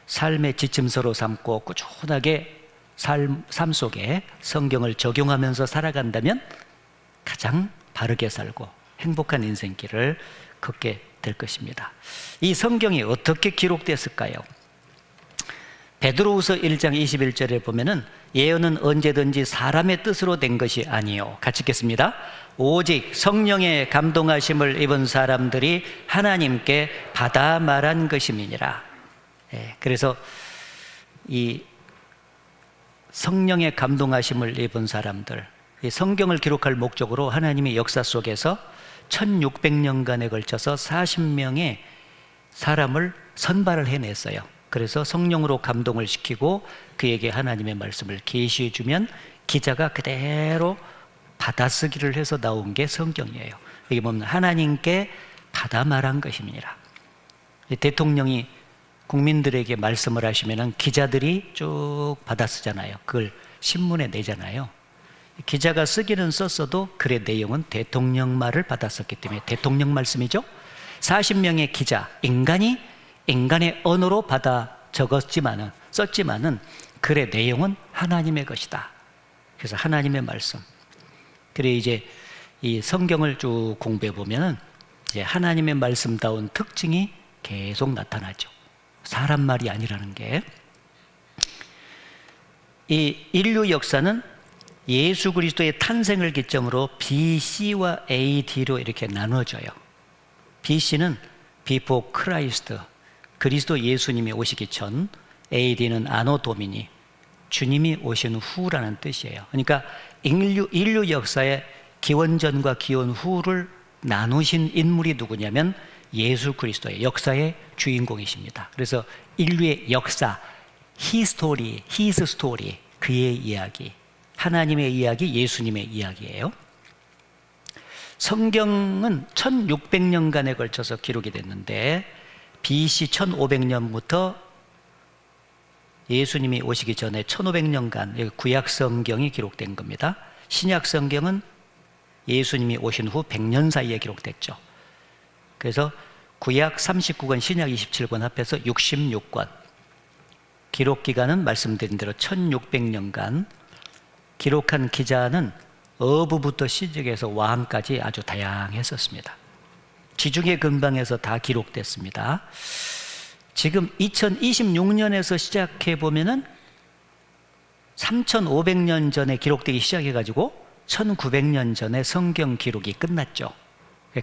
삶의 지침서로 삼고 꾸준하게 삶 속에 성경을 적용하면서 살아간다면 가장 바르게 살고 행복한 인생길을 걷게 될 것입니다. 이 성경이 어떻게 기록됐을까요? 베드로후서 1장 21절에 보면은 예언은 언제든지 사람의 뜻으로 된 것이 아니요. 같이 읽겠습니다. 오직 성령의 감동하심을 입은 사람들이 하나님께 받아 말한 것임이니라. 그래서 이 성령의 감동하심을 입은 사람들, 이 성경을 기록할 목적으로 하나님이 역사 속에서 1600년간에 걸쳐서 40명의 사람을 선발을 해냈어요. 그래서 성령으로 감동을 시키고 그에게 하나님의 말씀을 계시해 주면 기자가 그대로 받아쓰기를 해서 나온 게 성경이에요. 여기 보면 하나님께 받아 말한 것입니다. 대통령이 국민들에게 말씀을 하시면 기자들이 쭉 받아쓰잖아요. 그걸 신문에 내잖아요. 기자가 쓰기는 썼어도 글의 내용은 대통령 말을 받았었기 때문에 대통령 말씀이죠. 40명의 기자, 인간의 언어로 받아 썼지만은 글의 내용은 하나님의 것이다. 그래서 하나님의 말씀. 그래 이제 이 성경을 쭉 공부해 보면은 이제 하나님의 말씀다운 특징이 계속 나타나죠. 사람 말이 아니라는 게. 이 인류 역사는 예수 그리스도의 탄생을 기점으로 BC와 AD로 이렇게 나눠져요. BC는 Before Christ, 그리스도 예수님이 오시기 전, AD는 아노 도미니, 주님이 오신 후라는 뜻이에요. 그러니까 인류 역사의 기원전과 기원 후를 나누신 인물이 누구냐면 예수 그리스도의 역사의 주인공이십니다. 그래서 인류의 역사, His story, 그의 이야기, 하나님의 이야기, 예수님의 이야기예요. 성경은 1600년간에 걸쳐서 기록이 됐는데 BC 1500년부터 예수님이 오시기 전에 1500년간 구약 성경이 기록된 겁니다. 신약 성경은 예수님이 오신 후 100년 사이에 기록됐죠. 그래서 구약 39권, 신약 27권 합해서 66권. 기록 기간은 말씀드린 대로 1600년간. 기록한 기자는 어부부터 시직에서 왕까지 아주 다양했었습니다. 지중해 근방에서 다 기록됐습니다. 지금 2026년에서 시작해 보면은 3500년 전에 기록되기 시작해가지고 1900년 전에 성경 기록이 끝났죠.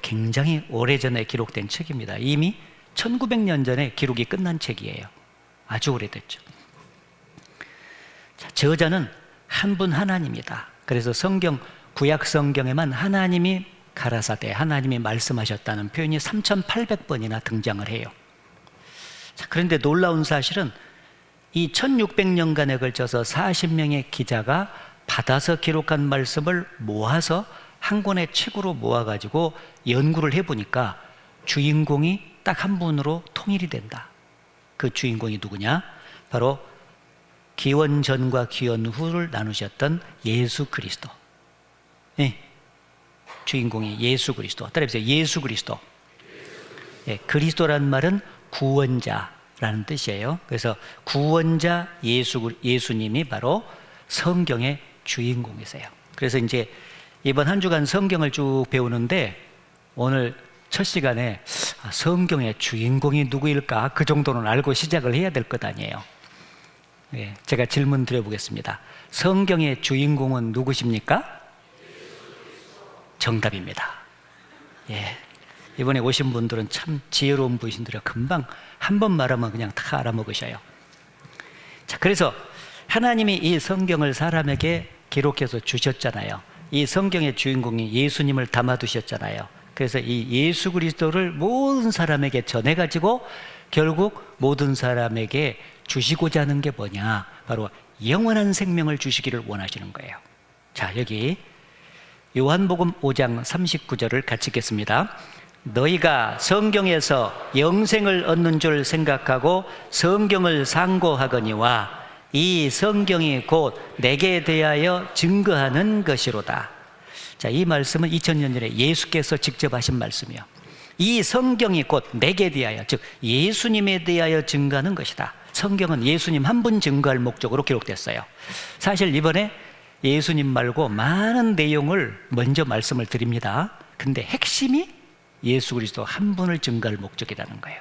굉장히 오래전에 기록된 책입니다. 이미 1900년 전에 기록이 끝난 책이에요. 아주 오래됐죠. 자, 저자는 한 분 하나님이다. 그래서 성경, 구약 성경에만 하나님이 가라사대, 하나님이 말씀하셨다는 표현이 3800번이나 등장을 해요. 자, 그런데 놀라운 사실은 이 1600년간에 걸쳐서 40명의 기자가 받아서 기록한 말씀을 모아서 한 권의 책으로 모아가지고 연구를 해보니까 주인공이 딱 한 분으로 통일이 된다. 그 주인공이 누구냐? 바로 기원 전과 기원 후를 나누셨던 예수 그리스도. 네. 주인공이 예수 그리스도. 따라해보세요. 예수 그리스도. 네. 그리스도란 말은 구원자라는 뜻이에요. 그래서 구원자 예수님이 바로 성경의 주인공이세요. 그래서 이제 이번 한 주간 성경을 쭉 배우는데 오늘 첫 시간에 성경의 주인공이 누구일까? 그 정도는 알고 시작을 해야 될 것 아니에요. 예, 제가 질문 드려보겠습니다. 성경의 주인공은 누구십니까? 정답입니다. 예, 이번에 오신 분들은 참 지혜로운 분이신들이라 금방 한 번 말하면 그냥 다 알아먹으셔요. 자, 그래서 하나님이 이 성경을 사람에게 기록해서 주셨잖아요. 이 성경의 주인공이 예수님을 담아두셨잖아요. 그래서 이 예수 그리스도를 모든 사람에게 전해가지고 결국 모든 사람에게 주시고자 하는 게 뭐냐? 바로 영원한 생명을 주시기를 원하시는 거예요. 자, 여기 요한복음 5장 39절을 같이 읽겠습니다. 너희가 성경에서 영생을 얻는 줄 생각하고 성경을 상고하거니와 이 성경이 곧 내게 대하여 증거하는 것이로다. 자, 이 말씀은 2000년 전에 예수께서 직접 하신 말씀이요. 이 성경이 곧 내게 대하여, 즉 예수님에 대하여 증거하는 것이다. 성경은 예수님 한 분 증거할 목적으로 기록됐어요. 사실 이번에 예수님 말고 많은 내용을 먼저 말씀을 드립니다. 근데 핵심이 예수 그리스도 한 분을 증거할 목적이라는 거예요.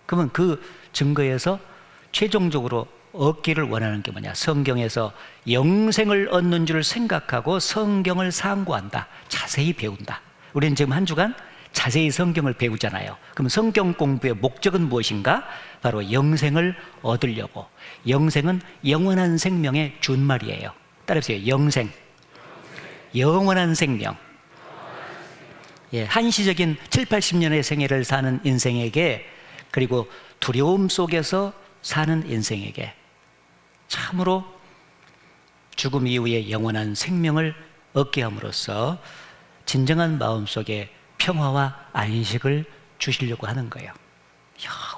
그러면 그 증거에서 최종적으로 얻기를 원하는 게 뭐냐? 성경에서 영생을 얻는 줄 생각하고 성경을 상고한다. 자세히 배운다. 우리는 지금 한 주간 자세히 성경을 배우잖아요. 그럼 성경 공부의 목적은 무엇인가? 바로 영생을 얻으려고. 영생은 영원한 생명의 준말이에요. 따라해보세요. 영생, 영원한 생명. 예, 한시적인 7, 80년의 생애를 사는 인생에게, 그리고 두려움 속에서 사는 인생에게 참으로 죽음 이후에 영원한 생명을 얻게 함으로써 진정한 마음속에 평화와 안식을 주시려고 하는 거예요.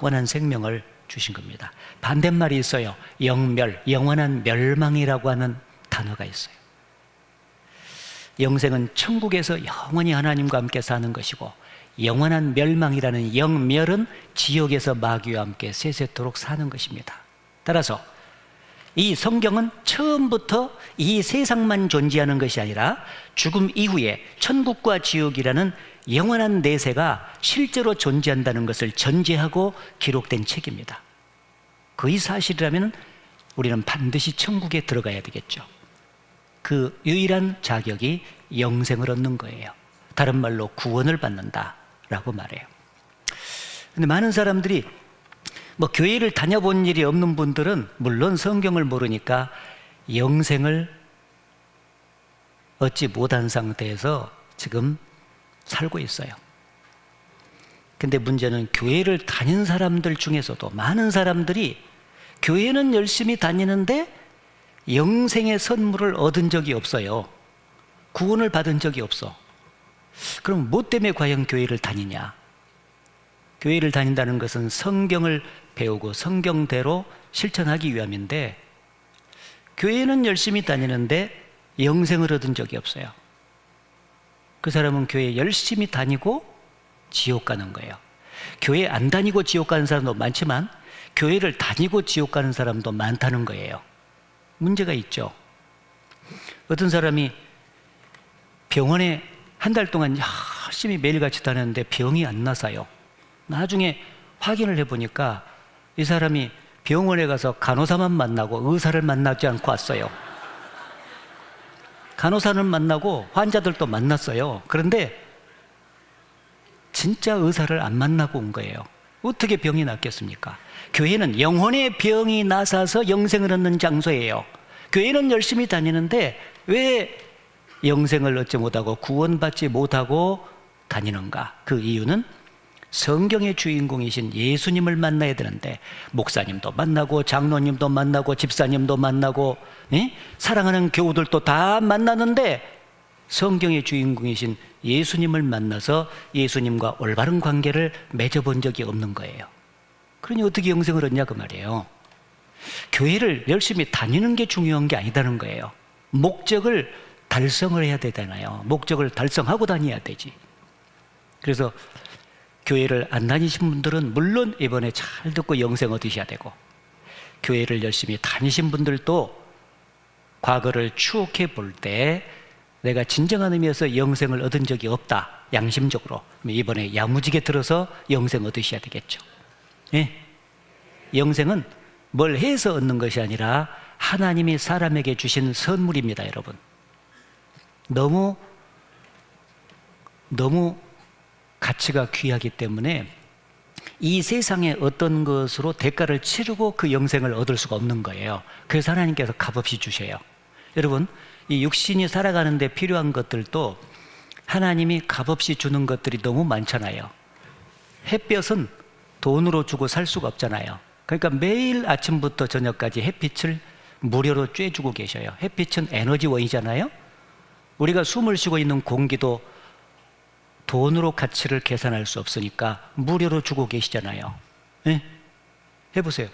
영원한 생명을 주신 겁니다. 반대말이 있어요. 영멸, 영원한 멸망이라고 하는 단어가 있어요. 영생은 천국에서 영원히 하나님과 함께 사는 것이고, 영원한 멸망이라는 영멸은 지옥에서 마귀와 함께 세세토록 사는 것입니다. 따라서 이 성경은 처음부터 이 세상만 존재하는 것이 아니라 죽음 이후에 천국과 지옥이라는 영원한 내세가 실제로 존재한다는 것을 전제하고 기록된 책입니다. 그의 사실이라면 우리는 반드시 천국에 들어가야 되겠죠. 그 유일한 자격이 영생을 얻는 거예요. 다른 말로 구원을 받는다라고 말해요. 근데 많은 사람들이 교회를 다녀본 일이 없는 분들은 물론 성경을 모르니까 영생을 얻지 못한 상태에서 지금 살고 있어요. 근데 문제는 교회를 다닌 사람들 중에서도 많은 사람들이 교회는 열심히 다니는데 영생의 선물을 얻은 적이 없어요. 구원을 받은 적이 없어. 그럼 뭐 때문에 과연 교회를 다니냐? 교회를 다닌다는 것은 성경을 배우고 성경대로 실천하기 위함인데, 교회는 열심히 다니는데 영생을 얻은 적이 없어요. 그 사람은 교회 열심히 다니고 지옥 가는 거예요. 교회 안 다니고 지옥 가는 사람도 많지만 교회를 다니고 지옥 가는 사람도 많다는 거예요. 문제가 있죠. 어떤 사람이 병원에 한 달 동안 열심히 매일같이 다녔는데 병이 안 나서요. 나중에 확인을 해보니까 이 사람이 병원에 가서 간호사만 만나고 의사를 만나지 않고 왔어요. 간호사는 만나고 환자들도 만났어요. 그런데 진짜 의사를 안 만나고 온 거예요. 어떻게 병이 낫겠습니까? 교회는 영혼의 병이 나서서 영생을 얻는 장소예요. 교회는 열심히 다니는데 왜 영생을 얻지 못하고 구원받지 못하고 다니는가? 그 이유는 성경의 주인공이신 예수님을 만나야 되는데, 목사님도 만나고 장로님도 만나고 집사님도 만나고 사랑하는 교우들도 다 만나는데 성경의 주인공이신 예수님을 만나서 예수님과 올바른 관계를 맺어본 적이 없는 거예요. 그러니 어떻게 영생을 얻냐 그 말이에요. 교회를 열심히 다니는 게 중요한 게 아니다는 거예요. 목적을 달성을 해야 되잖아요. 목적을 달성하고 다녀야 되지. 그래서 교회를 안 다니신 분들은 물론 이번에 잘 듣고 영생 얻으셔야 되고, 교회를 열심히 다니신 분들도 과거를 추억해 볼 때 내가 진정한 의미에서 영생을 얻은 적이 없다, 양심적으로, 이번에 야무지게 들어서 영생 얻으셔야 되겠죠. 예? 영생은 뭘 해서 얻는 것이 아니라 하나님이 사람에게 주신 선물입니다, 여러분. 너무 가치가 귀하기 때문에 이 세상의 어떤 것으로 대가를 치르고 그 영생을 얻을 수가 없는 거예요. 그래서 하나님께서 값없이 주셔요. 여러분, 이 육신이 살아가는 데 필요한 것들도 하나님이 값없이 주는 것들이 너무 많잖아요. 햇볕은 돈으로 주고 살 수가 없잖아요. 그러니까 매일 아침부터 저녁까지 햇빛을 무료로 쬐주고 계셔요. 햇빛은 에너지원이잖아요. 우리가 숨을 쉬고 있는 공기도 돈으로 가치를 계산할 수 없으니까 무료로 주고 계시잖아요. 네? 해보세요.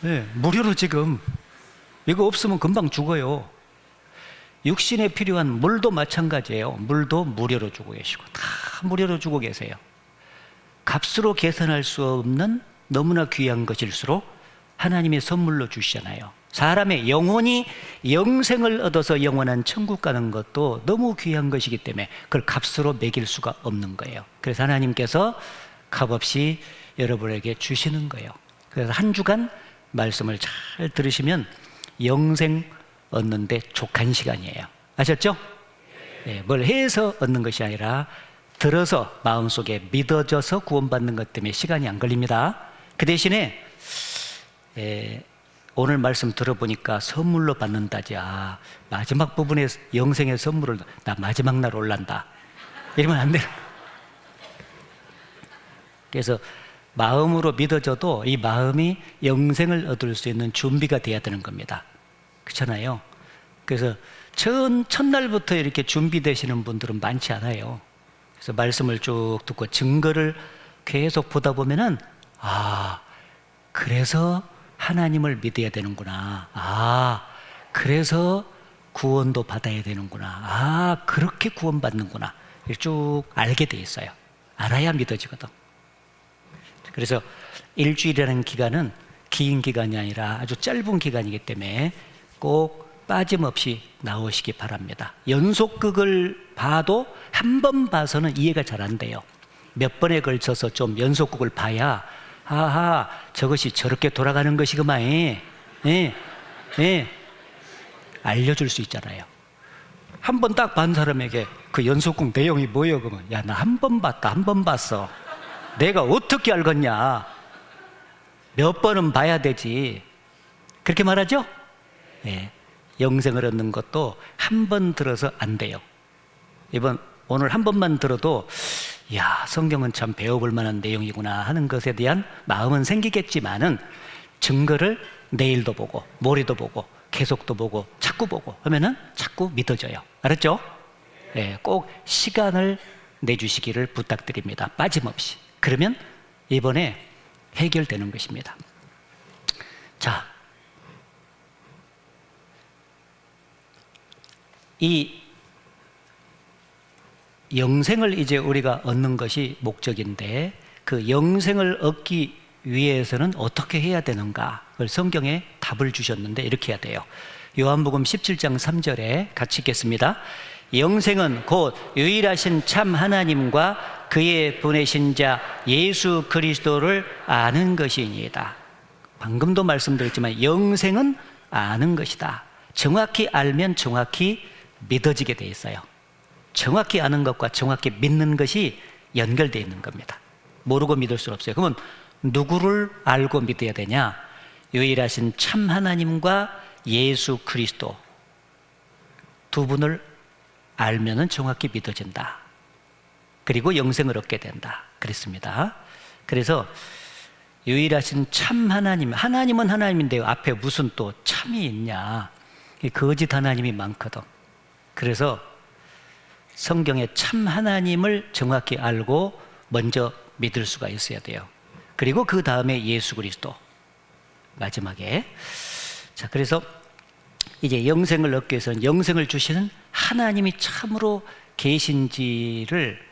네, 무료로 지금 이거 없으면 금방 죽어요. 육신에 필요한 물도 마찬가지예요. 물도 무료로 주고 계시고 다 무료로 주고 계세요. 값으로 계산할 수 없는 너무나 귀한 것일수록 하나님의 선물로 주시잖아요. 사람의 영혼이 영생을 얻어서 영원한 천국 가는 것도 너무 귀한 것이기 때문에 그걸 값으로 매길 수가 없는 거예요. 그래서 하나님께서 값없이 여러분에게 주시는 거예요. 그래서 한 주간 말씀을 잘 들으시면 영생 얻는데 족한 시간이에요. 아셨죠? 네, 뭘 해서 얻는 것이 아니라 들어서 마음속에 믿어져서 구원받는 것 때문에 시간이 안 걸립니다. 그 대신에 오늘 말씀 들어보니까 선물로 받는다지. 마지막 부분에 영생의 선물을 나 마지막 날 올란다 이러면 안 돼요. 그래서 마음으로 믿어져도 이 마음이 영생을 얻을 수 있는 준비가 돼야 되는 겁니다. 그렇잖아요. 그래서 첫날부터 이렇게 준비되시는 분들은 많지 않아요. 그래서 말씀을 쭉 듣고 증거를 계속 보다 보면은 그래서 하나님을 믿어야 되는구나. 그래서 구원도 받아야 되는구나. 그렇게 구원받는구나. 이렇게 쭉 알게 돼 있어요. 알아야 믿어지거든. 그래서 일주일이라는 기간은 긴 기간이 아니라 아주 짧은 기간이기 때문에 꼭 빠짐없이 나오시기 바랍니다. 연속극을 봐도 한 번 봐서는 이해가 잘 안 돼요. 몇 번에 걸쳐서 좀 연속극을 봐야 저것이 저렇게 돌아가는 것이구만. 알려줄 수 있잖아요. 한 번 딱 본 사람에게 그 연속극 내용이 뭐예요? 그러면 나 한 번 봤다, 한 번 봤어. 내가 어떻게 알겠냐? 몇 번은 봐야 되지. 그렇게 말하죠? 영생을 얻는 것도 한 번 들어서 안 돼요. 오늘 한 번만 들어도 성경은 참 배워볼 만한 내용이구나 하는 것에 대한 마음은 생기겠지만은 증거를 내일도 보고 모레도 보고 계속도 보고 자꾸 보고 하면은 자꾸 믿어져요. 알았죠? 꼭 시간을 내주시기를 부탁드립니다. 빠짐없이. 그러면 이번에 해결되는 것입니다. 자, 이 영생을 이제 우리가 얻는 것이 목적인데 그 영생을 얻기 위해서는 어떻게 해야 되는가? 그걸 성경에 답을 주셨는데 이렇게 해야 돼요. 요한복음 17장 3절에 같이 읽겠습니다. 영생은 곧 유일하신 참 하나님과 그의 보내신 자 예수 그리스도를 아는 것이니이다. 방금도 말씀드렸지만 영생은 아는 것이다. 정확히 알면 정확히 믿어지게 돼 있어요. 정확히 아는 것과 정확히 믿는 것이 연결되어 있는 겁니다. 모르고 믿을 수 없어요. 그러면 누구를 알고 믿어야 되냐? 유일하신 참 하나님과 예수 그리스도 두 분을 알면은 정확히 믿어진다. 그리고 영생을 얻게 된다. 그랬습니다. 그래서 유일하신 참 하나님은 하나님인데요. 앞에 무슨 또 참이 있냐? 거짓 하나님이 많거든. 그래서 성경의 참 하나님을 정확히 알고 먼저 믿을 수가 있어야 돼요. 그리고 그 다음에 예수 그리스도 마지막에. 자, 그래서 이제 영생을 얻기 위해서는 영생을 주시는 하나님이 참으로 계신지를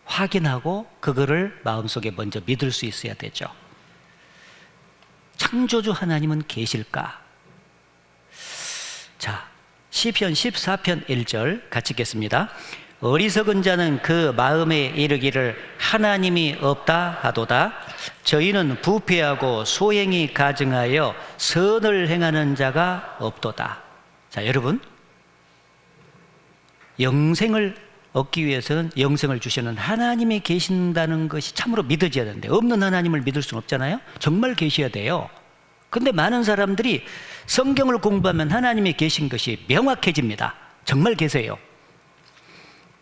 확인하고 그거를 마음속에 먼저 믿을 수 있어야 되죠. 창조주 하나님은 계실까? 자, 시편 14편 1절 같이 읽겠습니다. 어리석은 자는 그 마음에 이르기를 하나님이 없다 하도다. 저희는 부패하고 소행이 가증하여 선을 행하는 자가 없도다. 자, 여러분, 영생을 얻기 위해서는 영생을 주시는 하나님이 계신다는 것이 참으로 믿어져야 되는데, 없는 하나님을 믿을 수는 없잖아요. 정말 계셔야 돼요. 근데 많은 사람들이 성경을 공부하면 하나님이 계신 것이 명확해집니다. 정말 계세요.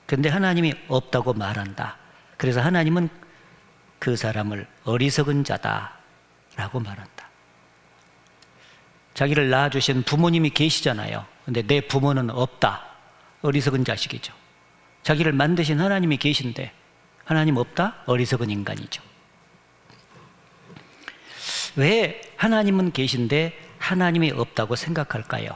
근데 하나님이 없다고 말한다. 그래서 하나님은 그 사람을 어리석은 자다라고 말한다. 자기를 낳아주신 부모님이 계시잖아요. 근데 내 부모는 없다. 어리석은 자식이죠. 자기를 만드신 하나님이 계신데 하나님 없다? 어리석은 인간이죠. 왜 하나님은 계신데 하나님이 없다고 생각할까요?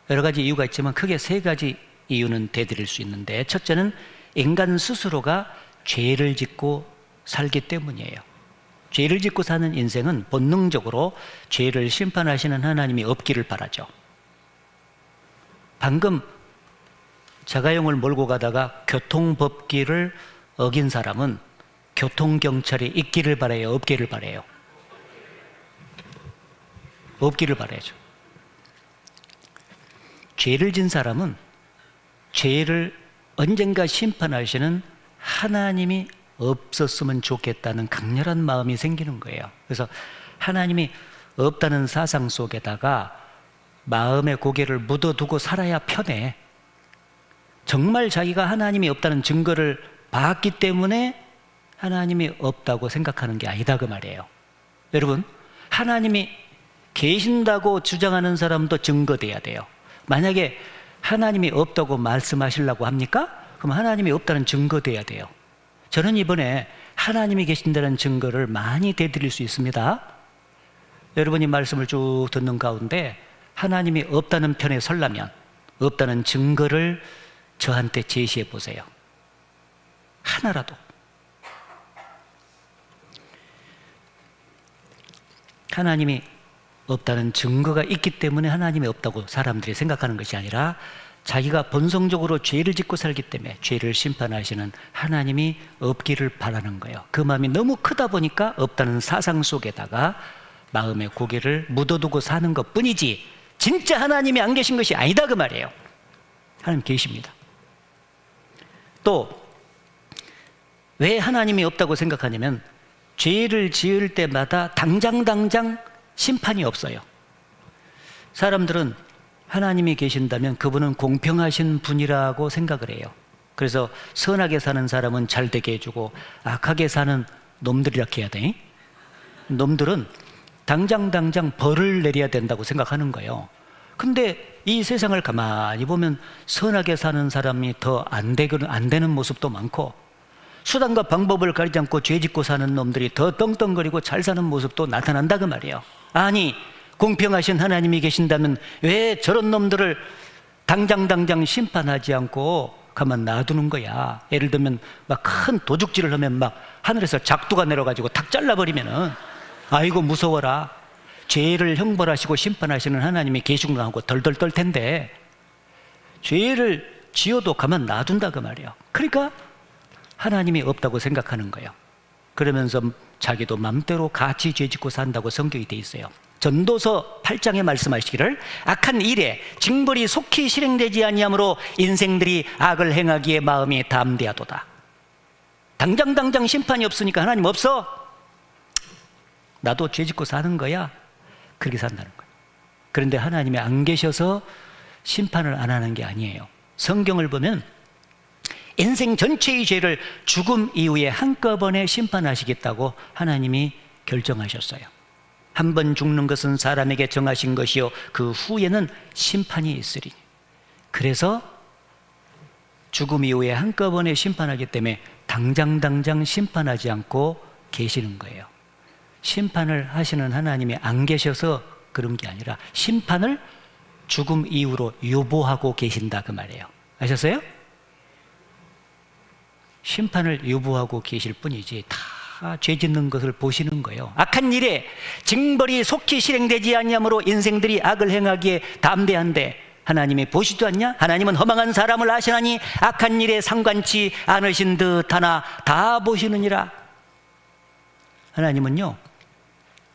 여러 가지 이유가 있지만 크게 세 가지 이유는 대드릴 수 있는데, 첫째는 인간 스스로가 죄를 짓고 살기 때문이에요. 죄를 짓고 사는 인생은 본능적으로 죄를 심판하시는 하나님이 없기를 바라죠. 방금 자가용을 몰고 가다가 교통법규를 어긴 사람은 교통경찰이 있기를 바라요, 없기를 바라요? 없기를 바라야죠. 죄를 진 사람은 죄를 언젠가 심판하시는 하나님이 없었으면 좋겠다는 강렬한 마음이 생기는 거예요. 그래서 하나님이 없다는 사상 속에다가 마음의 고개를 묻어두고 살아야 편해. 정말 자기가 하나님이 없다는 증거를 봤기 때문에 하나님이 없다고 생각하는 게 아니다 그 말이에요. 여러분, 하나님이 계신다고 주장하는 사람도 증거돼야 돼요. 만약에 하나님이 없다고 말씀하시려고 합니까? 그럼 하나님이 없다는 증거돼야 돼요. 저는 이번에 하나님이 계신다는 증거를 많이 대드릴 수 있습니다. 여러분이 말씀을 쭉 듣는 가운데 하나님이 없다는 편에 서려면 없다는 증거를 저한테 제시해 보세요. 하나라도. 하나님이 없다는 증거가 있기 때문에 하나님이 없다고 사람들이 생각하는 것이 아니라 자기가 본성적으로 죄를 짓고 살기 때문에 죄를 심판하시는 하나님이 없기를 바라는 거예요. 그 마음이 너무 크다 보니까 없다는 사상 속에다가 마음의 고개를 묻어두고 사는 것 뿐이지 진짜 하나님이 안 계신 것이 아니다 그 말이에요. 하나님 계십니다. 또 왜 하나님이 없다고 생각하냐면 죄를 지을 때마다 당장 심판이 없어요. 사람들은 하나님이 계신다면 그분은 공평하신 분이라고 생각을 해요. 그래서 선하게 사는 사람은 잘 되게 해주고 악하게 사는 놈들이라 해야 돼. 놈들은 당장 벌을 내려야 된다고 생각하는 거예요. 근데 이 세상을 가만히 보면 선하게 사는 사람이 더 안 되는 모습도 많고 수단과 방법을 가리지 않고 죄 짓고 사는 놈들이 더 떵떵거리고 잘 사는 모습도 나타난다 그 말이에요. 아니 공평하신 하나님이 계신다면 왜 저런 놈들을 당장 심판하지 않고 가만 놔두는 거야. 예를 들면 막 큰 도둑질을 하면 막 하늘에서 작두가 내려가지고 탁 잘라버리면은 아이고 무서워라. 죄를 형벌하시고 심판하시는 하나님이 계시구나 하고 덜덜 떨 텐데 죄를 지어도 가만 놔둔다 그 말이에요. 그러니까 하나님이 없다고 생각하는 거예요. 그러면서 자기도 맘대로 같이 죄 짓고 산다고 성경이 돼 있어요. 전도서 8장에 말씀하시기를 악한 일에 징벌이 속히 실행되지 아니하므로 인생들이 악을 행하기에 마음이 담대하도다. 당장 심판이 없으니까 하나님 없어? 나도 죄 짓고 사는 거야. 그렇게 산다는 거예요. 그런데 하나님이 안 계셔서 심판을 안 하는 게 아니에요. 성경을 보면 인생 전체의 죄를 죽음 이후에 한꺼번에 심판하시겠다고 하나님이 결정하셨어요. 한 번 죽는 것은 사람에게 정하신 것이요 그 후에는 심판이 있으리니. 그래서 죽음 이후에 한꺼번에 심판하기 때문에 당장 심판하지 않고 계시는 거예요. 심판을 하시는 하나님이 안 계셔서 그런 게 아니라 심판을 죽음 이후로 유보하고 계신다 그 말이에요. 아셨어요? 심판을 유보하고 계실 뿐이지 다 죄 짓는 것을 보시는 거예요. 악한 일에 징벌이 속히 실행되지 아니하므로 인생들이 악을 행하기에 담대한데 하나님이 보시지도 않냐? 하나님은 허망한 사람을 아시나니 악한 일에 상관치 않으신 듯하나 다 보시느니라. 하나님은요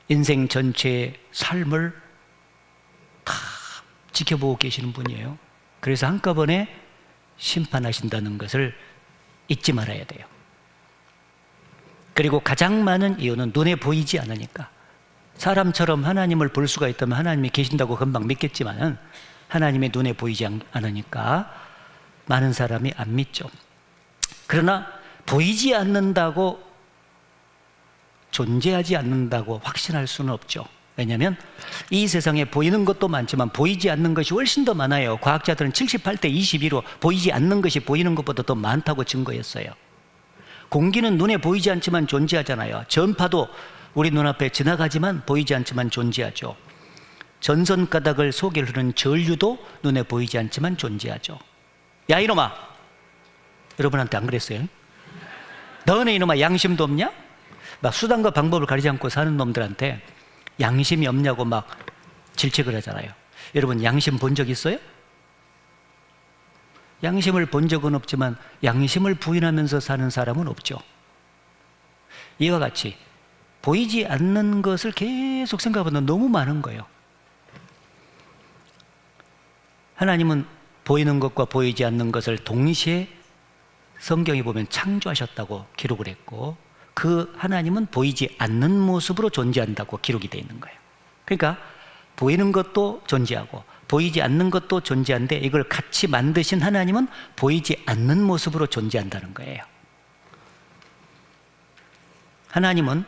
인생 전체의 삶을 다 지켜보고 계시는 분이에요. 그래서 한꺼번에 심판하신다는 것을 잊지 말아야 돼요. 그리고 가장 많은 이유는 눈에 보이지 않으니까. 사람처럼 하나님을 볼 수가 있다면 하나님이 계신다고 금방 믿겠지만 하나님의 눈에 보이지 않으니까 많은 사람이 안 믿죠. 그러나 보이지 않는다고 존재하지 않는다고 확신할 수는 없죠. 왜냐하면 이 세상에 보이는 것도 많지만 보이지 않는 것이 훨씬 더 많아요. 과학자들은 78대 22로 보이지 않는 것이 보이는 것보다 더 많다고 증거했어요. 공기는 눈에 보이지 않지만 존재하잖아요. 전파도 우리 눈앞에 지나가지만 보이지 않지만 존재하죠. 전선 가닥을 속에 흐르는 전류도 눈에 보이지 않지만 존재하죠. 야 이놈아, 여러분한테 안 그랬어요? 너네 이놈아 양심도 없냐? 막 수단과 방법을 가리지 않고 사는 놈들한테 양심이 없냐고 막 질책을 하잖아요. 여러분 양심 본 적 있어요? 양심을 본 적은 없지만 양심을 부인하면서 사는 사람은 없죠. 이와 같이 보이지 않는 것을 계속 생각하면 너무 많은 거예요. 하나님은 보이는 것과 보이지 않는 것을 동시에 성경에 보면 창조하셨다고 기록을 했고 그 하나님은 보이지 않는 모습으로 존재한다고 기록이 되어 있는 거예요. 그러니까 보이는 것도 존재하고 보이지 않는 것도 존재한데 이걸 같이 만드신 하나님은 보이지 않는 모습으로 존재한다는 거예요. 하나님은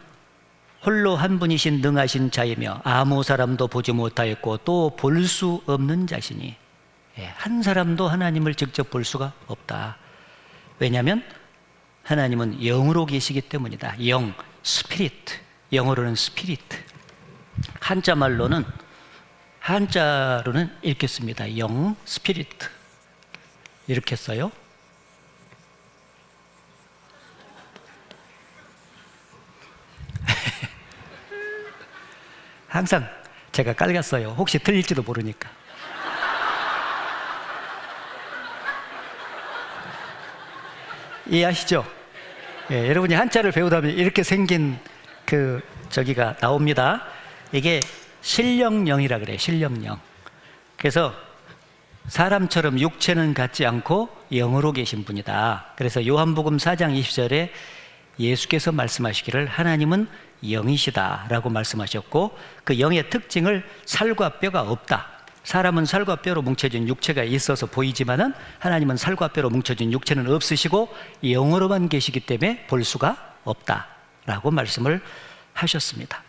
홀로 한 분이신 능하신 자이며 아무 사람도 보지 못하였고 또 볼 수 없는 자시니 한 사람도 하나님을 직접 볼 수가 없다. 왜냐하면 하나님은 영으로 계시기 때문이다. 영, 스피리트, 영어로는 스피리트. 한자로는 이렇게 씁니다. 영, 스피리트 이렇게 써요. 항상 제가 깔갔어요. 혹시 틀릴지도 모르니까. 이해하시죠? 예, 여러분이 한자를 배우다면 이렇게 생긴 저기가 나옵니다. 이게 신령영이라 그래요. 신령영. 그래서 사람처럼 육체는 갖지 않고 영으로 계신 분이다. 그래서 요한복음 4장 20절에 예수께서 말씀하시기를 하나님은 영이시다라고 말씀하셨고 그 영의 특징을 살과 뼈가 없다. 사람은 살과 뼈로 뭉쳐진 육체가 있어서 보이지만은 하나님은 살과 뼈로 뭉쳐진 육체는 없으시고 영으로만 계시기 때문에 볼 수가 없다라고 말씀을 하셨습니다.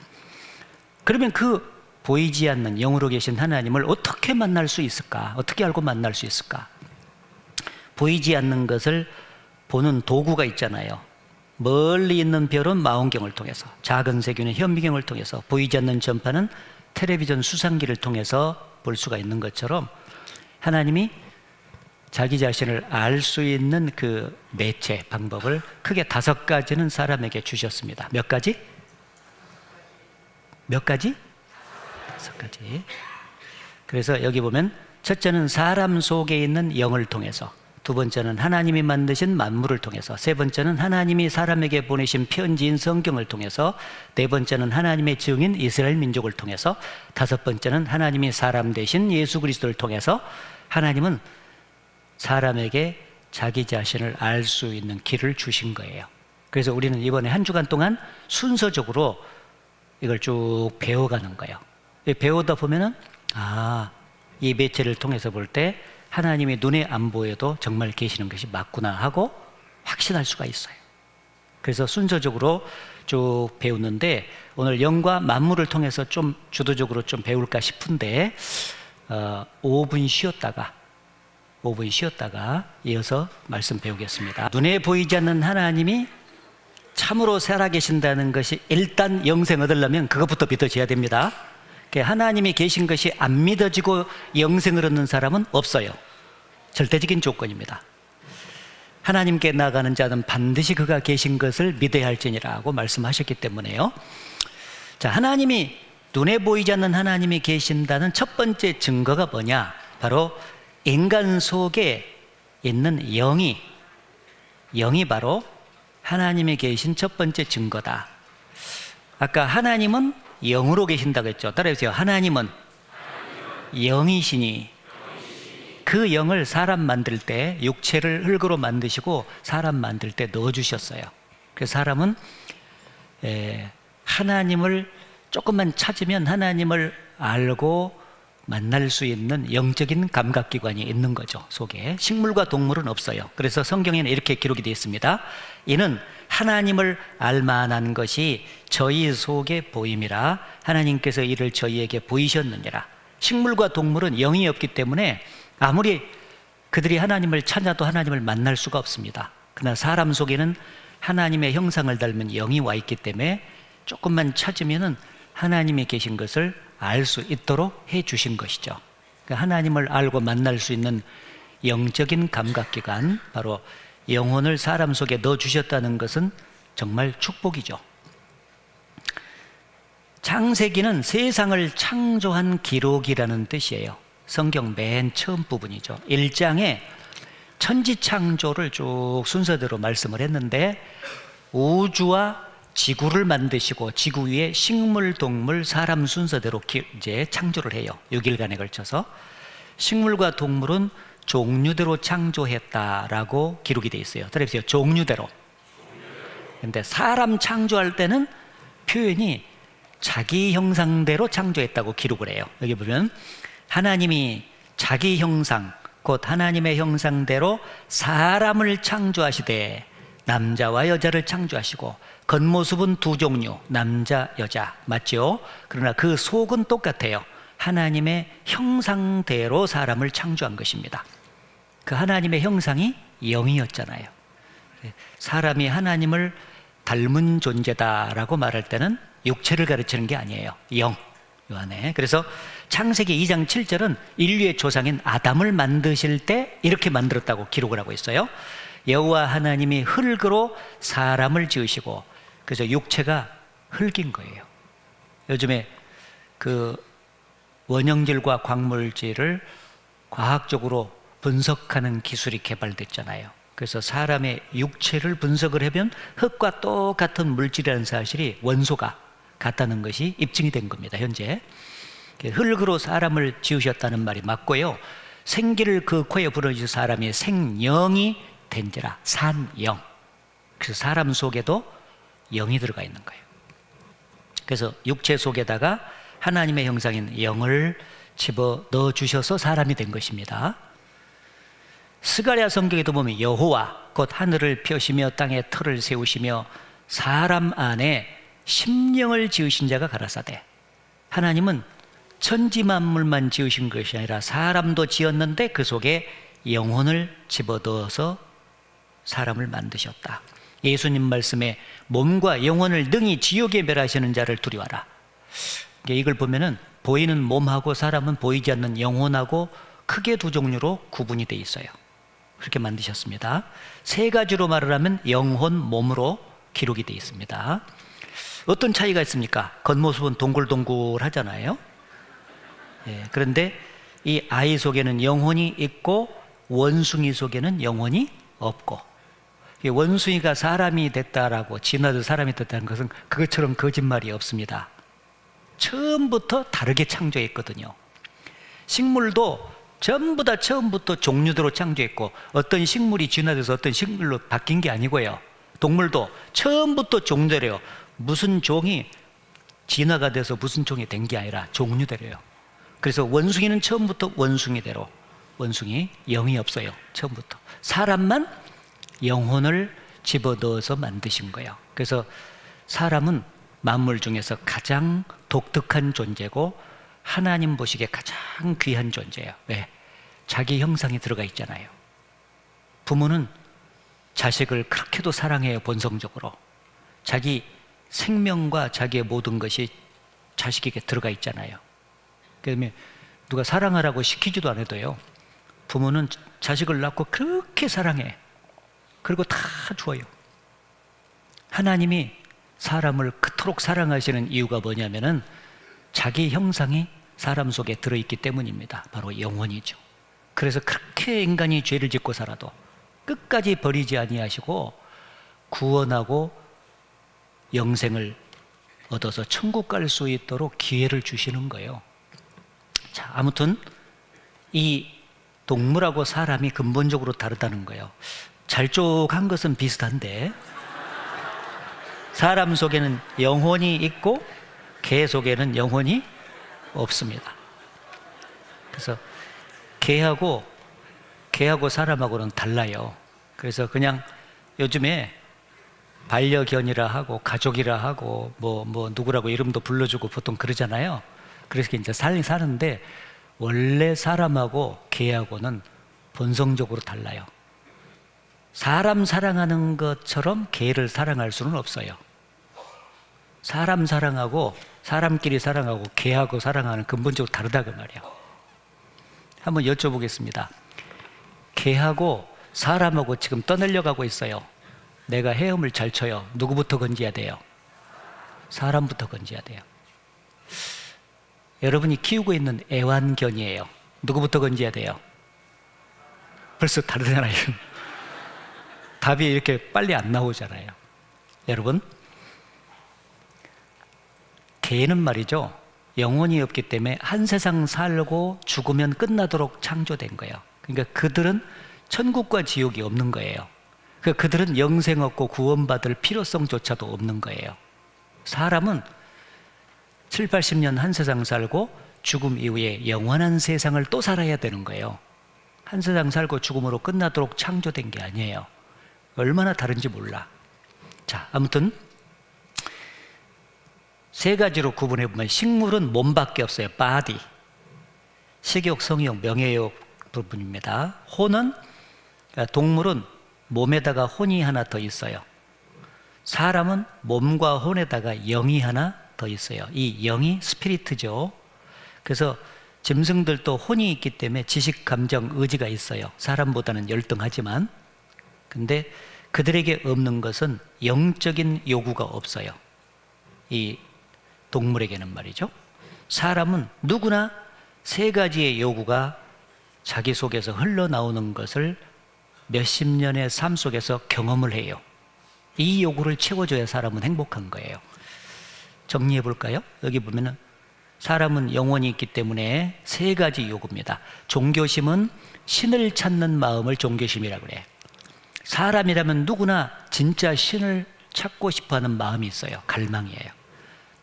그러면 그 보이지 않는 영으로 계신 하나님을 어떻게 만날 수 있을까? 어떻게 알고 만날 수 있을까? 보이지 않는 것을 보는 도구가 있잖아요. 멀리 있는 별은 망원경을 통해서, 작은 세균은 현미경을 통해서, 보이지 않는 전파는 텔레비전 수상기를 통해서 볼 수가 있는 것처럼 하나님이 자기 자신을 알 수 있는 그 매체 방법을 크게 5가지는 사람에게 주셨습니다. 몇 가지? 몇 가지? 5가지. 그래서 여기 보면 첫째는 사람 속에 있는 영을 통해서, 두 번째는 하나님이 만드신 만물을 통해서, 세 번째는 하나님이 사람에게 보내신 편지인 성경을 통해서, 네 번째는 하나님의 증인 이스라엘 민족을 통해서, 다섯 번째는 하나님이 사람 되신 예수 그리스도를 통해서 하나님은 사람에게 자기 자신을 알 수 있는 길을 주신 거예요. 그래서 우리는 이번에 한 주간 동안 순서적으로 이걸 쭉 배워가는 거예요. 배우다 보면은 이 매체를 통해서 볼 때 하나님이 눈에 안 보여도 정말 계시는 것이 맞구나 하고 확신할 수가 있어요. 그래서 순서적으로 쭉 배우는데 오늘 영과 만물을 통해서 좀 주도적으로 좀 배울까 싶은데 5분 쉬었다가 이어서 말씀 배우겠습니다. 눈에 보이지 않는 하나님이 참으로 살아계신다는 것이 일단 영생 얻으려면 그것부터 믿어져야 됩니다. 하나님이 계신 것이 안 믿어지고 영생을 얻는 사람은 없어요. 절대적인 조건입니다. 하나님께 나아가는 자는 반드시 그가 계신 것을 믿어야 할지니라고 말씀하셨기 때문에요. 자, 하나님이 눈에 보이지 않는 하나님이 계신다는 첫 번째 증거가 뭐냐? 바로 인간 속에 있는 영이 바로 하나님이 계신 첫 번째 증거다. 아까 하나님은 영으로 계신다고 했죠. 따라해보세요. 하나님은 영이시니 그 영을 사람 만들 때 육체를 흙으로 만드시고 사람 만들 때 넣어주셨어요. 그래서 사람은 하나님을 조금만 찾으면 하나님을 알고 만날 수 있는 영적인 감각기관이 있는 거죠. 속에 식물과 동물은 없어요. 그래서 성경에는 이렇게 기록이 되어 있습니다. 이는 하나님을 알만한 것이 저희 속에 보임이라 하나님께서 이를 저희에게 보이셨느니라. 식물과 동물은 영이 없기 때문에 아무리 그들이 하나님을 찾아도 하나님을 만날 수가 없습니다. 그러나 사람 속에는 하나님의 형상을 닮은 영이 와 있기 때문에 조금만 찾으면은 하나님이 계신 것을 알 수 있도록 해 주신 것이죠. 그러니까 하나님을 알고 만날 수 있는 영적인 감각기관, 바로 영혼을 사람 속에 넣어 주셨다는 것은 정말 축복이죠. 창세기는 세상을 창조한 기록이라는 뜻이에요. 성경 맨 처음 부분이죠. 1장에 천지창조를 쭉 순서대로 말씀을 했는데 우주와 지구를 만드시고 지구 위에 식물, 동물, 사람 순서대로 이제 창조를 해요. 6일간에 걸쳐서. 식물과 동물은 종류대로 창조했다라고 기록이 되어 있어요. 들어보세요. 종류대로. 근데 사람 창조할 때는 표현이 자기 형상대로 창조했다고 기록을 해요. 여기 보면 하나님이 자기 형상, 곧 하나님의 형상대로 사람을 창조하시되 남자와 여자를 창조하시고 겉모습은 두 종류, 남자, 여자, 맞죠? 그러나 그 속은 똑같아요. 하나님의 형상대로 사람을 창조한 것입니다. 그 하나님의 형상이 영이었잖아요. 사람이 하나님을 닮은 존재다라고 말할 때는 육체를 가르치는 게 아니에요. 영, 요 안에. 그래서 창세기 2장 7절은 인류의 조상인 아담을 만드실 때 이렇게 만들었다고 기록을 하고 있어요. 여호와 하나님이 흙으로 사람을 지으시고, 그래서 육체가 흙인 거예요. 요즘에 그 원형질과 광물질을 과학적으로 분석하는 기술이 개발됐잖아요. 그래서 사람의 육체를 분석을 하면 흙과 똑같은 물질이라는 사실이 원소가 같다는 것이 입증이 된 겁니다. 현재 흙으로 사람을 지으셨다는 말이 맞고요. 생기를 그 코에 불어주신 사람이 생영이 된지라, 산영. 그래서 사람 속에도 영이 들어가 있는 거예요. 그래서 육체 속에다가 하나님의 형상인 영을 집어 넣어 주셔서 사람이 된 것입니다. 스가랴 성경에도 보면 여호와 곧 하늘을 펴시며 땅에 터를 세우시며 사람 안에 심령을 지으신 자가 가라사대. 하나님은 천지 만물만 지으신 것이 아니라 사람도 지었는데 그 속에 영혼을 집어넣어서 사람을 만드셨다. 예수님 말씀에 몸과 영혼을 능히 지옥에 멸하시는 자를 두려워하라. 이걸 보면은 보이는 몸하고 사람은 보이지 않는 영혼하고 크게 두 종류로 구분이 되어 있어요. 그렇게 만드셨습니다. 세 가지로 말을 하면 영혼, 몸으로 기록이 되어 있습니다. 어떤 차이가 있습니까? 겉모습은 동글동글하잖아요. 그런데 이 아이 속에는 영혼이 있고 원숭이 속에는 영혼이 없고, 원숭이가 사람이 됐다라고 진화도 사람이 됐다는 것은 그것처럼 거짓말이 없습니다. 처음부터 다르게 창조했거든요. 식물도 전부 다 처음부터 종류대로 창조했고, 어떤 식물이 진화돼서 어떤 식물로 바뀐 게 아니고요. 동물도 처음부터 종대로요. 무슨 종이 진화가 돼서 무슨 종이 된 게 아니라 종류대로요. 그래서 원숭이는 처음부터 원숭이대로, 원숭이 영이 없어요. 처음부터. 사람만 영혼을 집어넣어서 만드신 거예요. 그래서 사람은 만물 중에서 가장 독특한 존재고 하나님 보시기에 가장 귀한 존재예요. 왜? 자기 형상이 들어가 있잖아요. 부모는 자식을 그렇게도 사랑해요. 본성적으로. 자기 생명과 자기의 모든 것이 자식에게 들어가 있잖아요. 그다음에 누가 사랑하라고 시키지도 않아도요, 부모는 자식을 낳고 그렇게 사랑해. 그리고 다 줘요. 하나님이 사람을 그토록 사랑하시는 이유가 뭐냐면은 자기 형상이 사람 속에 들어있기 때문입니다. 바로 영혼이죠. 그래서 그렇게 인간이 죄를 짓고 살아도 끝까지 버리지 아니하시고 구원하고 영생을 얻어서 천국 갈 수 있도록 기회를 주시는 거예요. 자, 아무튼 이 동물하고 사람이 근본적으로 다르다는 거예요. 잘쪽한 것은 비슷한데 사람 속에는 영혼이 있고 개 속에는 영혼이 없습니다. 그래서 개하고 사람하고는 달라요. 그래서 그냥 요즘에 반려견이라 하고 가족이라 하고 뭐 누구라고 이름도 불러주고 보통 그러잖아요. 그래서 이제 살긴 사는데 원래 사람하고 개하고는 본성적으로 달라요. 사람 사랑하는 것처럼 개를 사랑할 수는 없어요. 사람 사랑하고 사람끼리 사랑하고 개하고 사랑하는 근본적으로 다르다 그 말이에요. 한번 여쭤보겠습니다. 개하고 사람하고 지금 떠내려 가고 있어요. 내가 헤엄을 잘 쳐요. 누구부터 건져야 돼요? 사람부터 건져야 돼요. 여러분이 키우고 있는 애완견이에요. 누구부터 건져야 돼요? 벌써 다르잖아요. 답이 이렇게 빨리 안 나오잖아요. 여러분, 개는 말이죠, 영혼이 없기 때문에 한 세상 살고 죽으면 끝나도록 창조된 거예요. 그러니까 그들은 천국과 지옥이 없는 거예요. 그러니까 그들은 영생 없고 구원받을 필요성조차도 없는 거예요. 사람은 7, 80년 한 세상 살고 죽음 이후에 영원한 세상을 또 살아야 되는 거예요. 한 세상 살고 죽음으로 끝나도록 창조된 게 아니에요. 얼마나 다른지 몰라. 자, 아무튼 세 가지로 구분해 보면 식물은 몸밖에 없어요. body. 식욕, 성욕, 명예욕 부분입니다. 혼은, 동물은 몸에다가 혼이 하나 더 있어요. 사람은 몸과 혼에다가 영이 하나 더 있어요. 이 영이 스피리트죠. 그래서 짐승들도 혼이 있기 때문에 지식, 감정, 의지가 있어요. 사람보다는 열등하지만. 근데 그들에게 없는 것은 영적인 요구가 없어요. 이 동물에게는 말이죠. 사람은 누구나 세 가지의 요구가 자기 속에서 흘러나오는 것을 몇십 년의 삶 속에서 경험을 해요. 이 요구를 채워줘야 사람은 행복한 거예요. 정리해 볼까요? 여기 보면은 사람은 영혼이 있기 때문에 세 가지 요구입니다. 종교심은 신을 찾는 마음을 종교심이라고 그래요. 사람이라면 누구나 진짜 신을 찾고 싶어하는 마음이 있어요. 갈망이에요.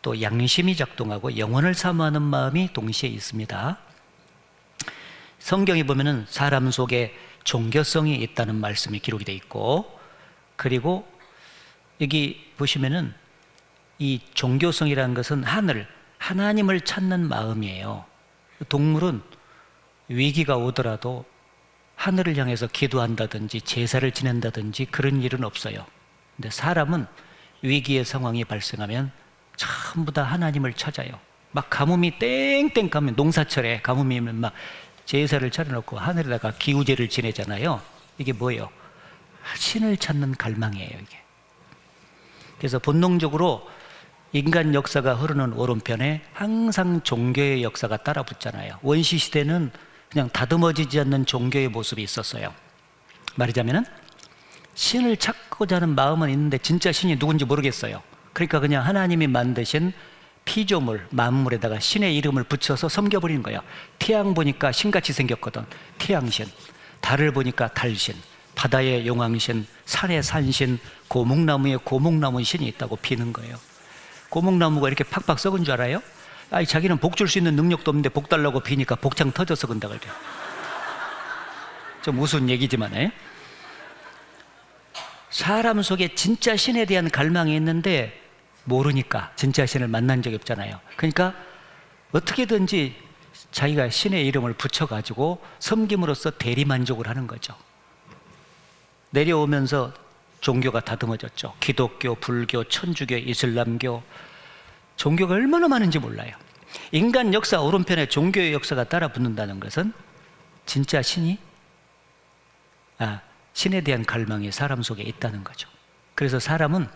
또 양심이 작동하고 영혼을 사모하는 마음이 동시에 있습니다. 성경에 보면은 사람 속에 종교성이 있다는 말씀이 기록이 되어 있고, 그리고 여기 보시면은 이 종교성이라는 것은 하나님을 찾는 마음이에요. 동물은 위기가 오더라도 하늘을 향해서 기도한다든지 제사를 지낸다든지 그런 일은 없어요. 근데 사람은 위기의 상황이 발생하면 전부 다 하나님을 찾아요. 막 가뭄이 땡땡 가면, 농사철에 가뭄이 오면 막 제사를 차려놓고 하늘에다가 기우제를 지내잖아요. 이게 뭐예요? 신을 찾는 갈망이에요, 이게. 그래서 본능적으로 인간 역사가 흐르는 오른편에 항상 종교의 역사가 따라 붙잖아요. 원시 시대는 그냥 다듬어지지 않는 종교의 모습이 있었어요. 말하자면은 신을 찾고자 하는 마음은 있는데 진짜 신이 누군지 모르겠어요. 그러니까 그냥 하나님이 만드신 피조물, 만물에다가 신의 이름을 붙여서 섬겨버리는 거예요. 태양 보니까 신같이 생겼거든. 태양신. 달을 보니까 달신. 바다의 용왕신, 산의 산신, 고목나무에 고목나무 신이 있다고 비는 거예요. 고목나무가 이렇게 팍팍 썩은 줄 알아요? 아니, 자기는 복 줄 수 있는 능력도 없는데 복 달라고 비니까 복창 터져서 근다 그래요. 좀 우스운 얘기지만, 사람 속에 진짜 신에 대한 갈망이 있는데 모르니까 진짜 신을 만난 적이 없잖아요. 그러니까 어떻게든지 자기가 신의 이름을 붙여가지고 섬김으로써 대리만족을 하는 거죠. 내려오면서 종교가 다듬어졌죠. 기독교, 불교, 천주교, 이슬람교, 종교가 얼마나 많은지 몰라요. 인간 역사 오른편에 종교의 역사가 따라 붙는다는 것은 진짜 신에 대한 갈망이 사람 속에 있다는 거죠. 그래서 사람은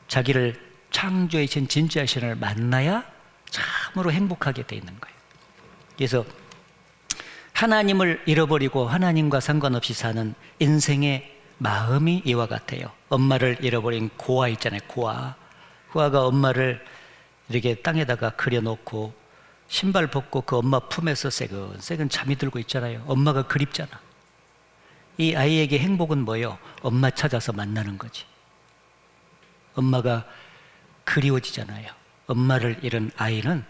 자기를 창조해 주신 진짜 신을 만나야 참으로 행복하게 돼 있는 거예요. 그래서 하나님을 잃어버리고 하나님과 상관없이 사는 인생의 마음이 이와 같아요. 엄마를 잃어버린 고아 있잖아요. 고아가 엄마를 이렇게 땅에다가 그려놓고 신발 벗고 그 엄마 품에서 새근새근 잠이 들고 있잖아요. 엄마가 그립잖아. 이 아이에게 행복은 뭐예요? 엄마 찾아서 만나는 거지. 엄마가 그리워지잖아요. 엄마를 잃은 아이는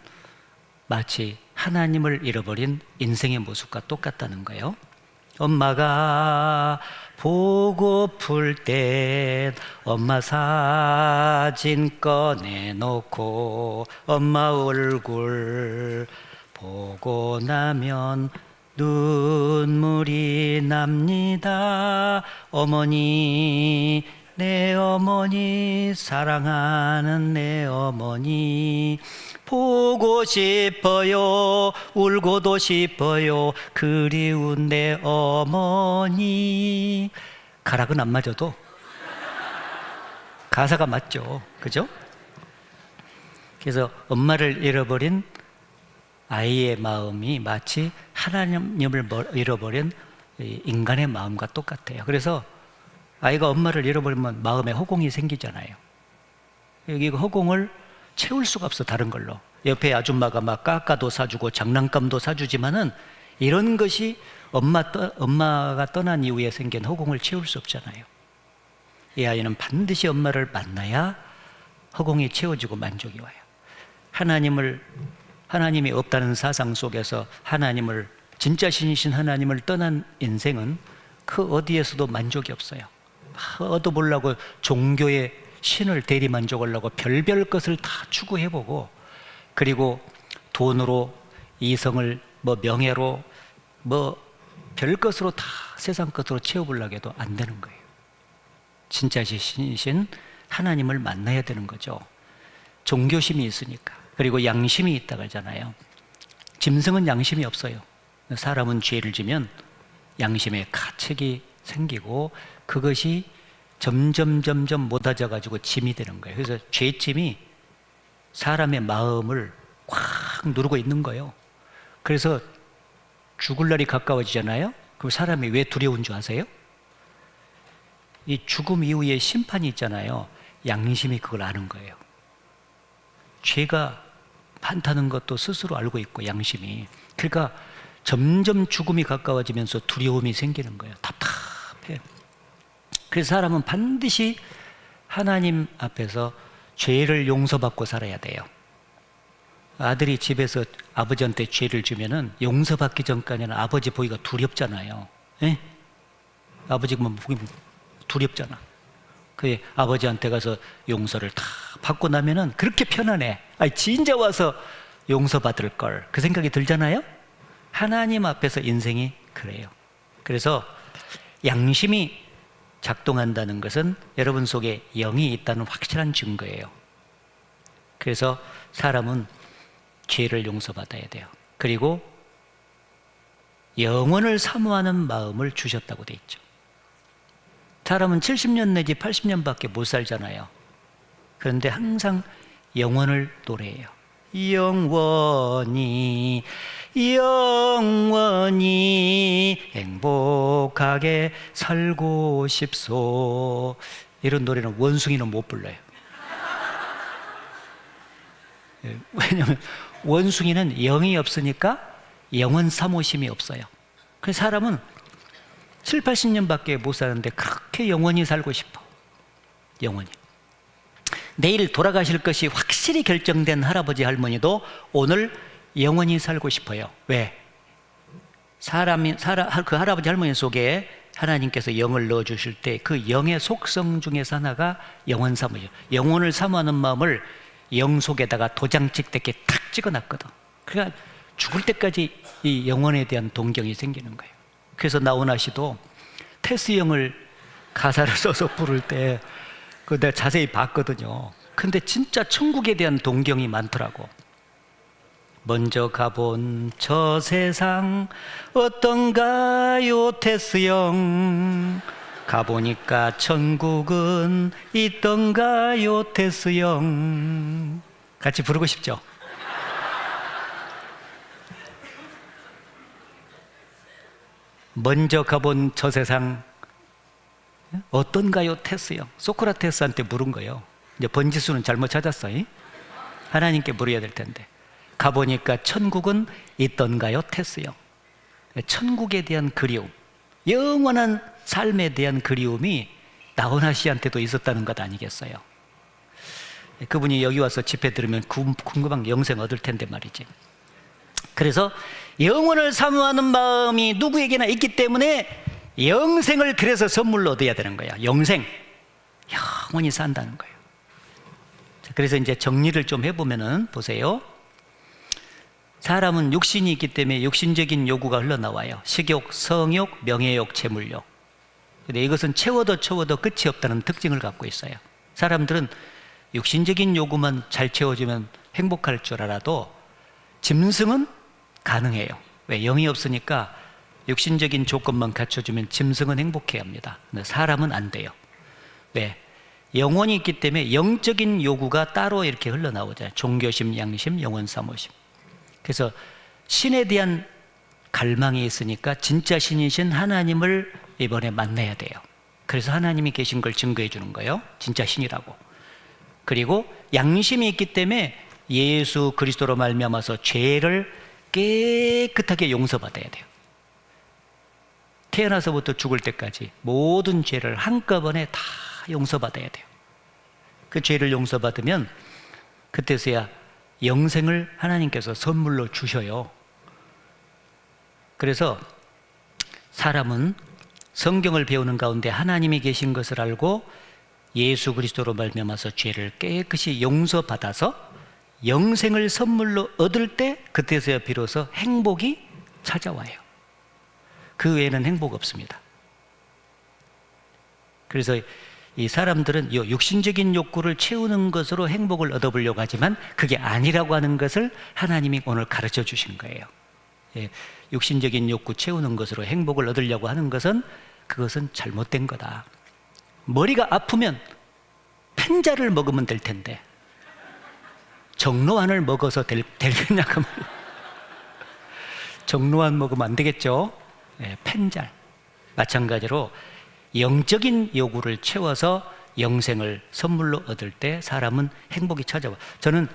마치 하나님을 잃어버린 인생의 모습과 똑같다는 거예요. 엄마가 보고플 땐 엄마 사진 꺼내놓고 엄마 얼굴 보고 나면 눈물이 납니다. 어머니, 내 어머니, 사랑하는 내 어머니, 보고 싶어요, 울고도 싶어요, 그리운 내 어머니. 가락은 안 맞아도 가사가 맞죠, 그죠? 그래서 엄마를 잃어버린 아이의 마음이 마치 하나님을 잃어버린 인간의 마음과 똑같아요. 그래서 아이가 엄마를 잃어버리면 마음에 허공이 생기잖아요. 여기 허공을 채울 수가 없어, 다른 걸로. 옆에 아줌마가 막 까까도 사주고 장난감도 사주지만은 이런 것이 엄마가 떠난 이후에 생긴 허공을 채울 수 없잖아요. 이 아이는 반드시 엄마를 만나야 허공이 채워지고 만족이 와요. 하나님이 없다는 사상 속에서 진짜 신이신 하나님을 떠난 인생은 그 어디에서도 만족이 없어요. 얻어보려고 종교의 신을 대리만족하려고 별별 것을 다 추구해보고, 그리고 돈으로, 이성을, 명예로, 별것으로 다 세상 것으로 채워보려고 해도 안 되는 거예요. 진짜 신이신 하나님을 만나야 되는 거죠. 종교심이 있으니까. 그리고 양심이 있다고 하잖아요. 짐승은 양심이 없어요. 사람은 죄를 지면 양심에 가책이 생기고 그것이 점점 못아져 가지고 짐이 되는 거예요. 그래서 죄짐이 사람의 마음을 꽉 누르고 있는 거예요. 그래서 죽을 날이 가까워지잖아요. 그럼 사람이 왜 두려운 줄 아세요? 이 죽음 이후에 심판이 있잖아요. 양심이 그걸 아는 거예요. 죄가 많다는 것도 스스로 알고 있고, 양심이. 그러니까 점점 죽음이 가까워지면서 두려움이 생기는 거예요. 답답해. 그래서 사람은 반드시 하나님 앞에서 죄를 용서받고 살아야 돼요. 아들이 집에서 아버지한테 죄를 주면은 용서받기 전까지는 아버지 보기가 두렵잖아요. 에? 아버지가 보기 두렵잖아. 그 아버지한테 가서 용서를 다 받고 나면은 그렇게 편안해. 진짜 와서 용서받을 걸, 그 생각이 들잖아요. 하나님 앞에서 인생이 그래요. 그래서 양심이 작동한다는 것은 여러분 속에 영이 있다는 확실한 증거예요. 그래서 사람은 죄를 용서받아야 돼요. 그리고 영원을 사모하는 마음을 주셨다고 돼 있죠. 사람은 70년 내지 80년밖에 못 살잖아요. 그런데 항상 영원을 노래해요. 영원히 행복하게 살고 싶소. 이런 노래는 원숭이는 못 불러요. 왜냐하면 원숭이는 영이 없으니까 영원 사모심이 없어요. 그래서 사람은 7, 80년밖에 못 사는데 그렇게 영원히 살고 싶어. 영원히. 내일 돌아가실 것이 확실히 결정된 할아버지 할머니도 오늘 영원히 살고 싶어요. 왜? 그 할아버지 할머니 속에 하나님께서 영을 넣어주실 때 그 영의 속성 중에서 하나가 영원 사모죠. 영혼을 사모하는 마음을 영 속에다가 도장 찍듯이 탁 찍어놨거든. 그러니까 죽을 때까지 이 영혼에 대한 동경이 생기는 거예요. 그래서 나훈아 씨도 테스 형을 가사를 써서 부를 때 그거 내가 자세히 봤거든요. 근데 진짜 천국에 대한 동경이 많더라고. 먼저 가본 저 세상 어떤가요 테스 형, 가보니까 천국은 있던가요 테스 형. 같이 부르고 싶죠? 먼저 가본 저 세상 어떤가요 테스 형. 소크라테스한테 물은 거예요. 이제 번지수는 잘못 찾았어. 하나님께 물어야 될 텐데 가보니까 천국은 있던가요? 테스요. 천국에 대한 그리움, 영원한 삶에 대한 그리움이 나훈아 씨한테도 있었다는 것 아니겠어요? 그분이 여기 와서 집회 들으면 궁금한 게 영생 얻을 텐데 말이지. 그래서 영원을 사모하는 마음이 누구에게나 있기 때문에 영생을 그래서 선물로 얻어야 되는 거야. 영생, 영원히 산다는 거예요. 그래서 이제 정리를 좀 해보면은 보세요. 사람은 육신이 있기 때문에 육신적인 요구가 흘러나와요. 식욕, 성욕, 명예욕, 재물욕. 근데 이것은 채워도 끝이 없다는 특징을 갖고 있어요. 사람들은 육신적인 요구만 잘 채워주면 행복할 줄 알아도 짐승은 가능해요. 왜? 영이 없으니까 육신적인 조건만 갖춰주면 짐승은 행복해야 합니다. 근데 사람은 안 돼요. 왜? 영혼이 있기 때문에 영적인 요구가 따로 이렇게 흘러나오잖아요. 종교심, 양심, 영혼 사모심. 그래서 신에 대한 갈망이 있으니까 진짜 신이신 하나님을 이번에 만나야 돼요. 그래서 하나님이 계신 걸 증거해 주는 거예요. 진짜 신이라고. 그리고 양심이 있기 때문에 예수 그리스도로 말미암아서 죄를 깨끗하게 용서받아야 돼요. 태어나서부터 죽을 때까지 모든 죄를 한꺼번에 다 용서받아야 돼요. 그 죄를 용서받으면 그때서야 영생을 하나님께서 선물로 주셔요. 그래서 사람은 성경을 배우는 가운데 하나님이 계신 것을 알고 예수 그리스도로 말미암아서 죄를 깨끗이 용서받아서 영생을 선물로 얻을 때 그때서야 비로소 행복이 찾아와요. 그 외에는 행복 없습니다. 그래서 이 사람들은 이 육신적인 욕구를 채우는 것으로 행복을 얻어보려고 하지만 그게 아니라고 하는 것을 하나님이 오늘 가르쳐 주신 거예요. 예, 육신적인 욕구 채우는 것으로 행복을 얻으려고 하는 것은 그것은 잘못된 거다. 머리가 아프면 펜자를 먹으면 될 텐데 정로환을 먹어서 되겠냐고. 정로환 먹으면 안 되겠죠. 예, 펜잘. 마찬가지로 영적인 요구를 채워서 영생을 선물로 얻을 때 사람은 행복이 찾아와. 저는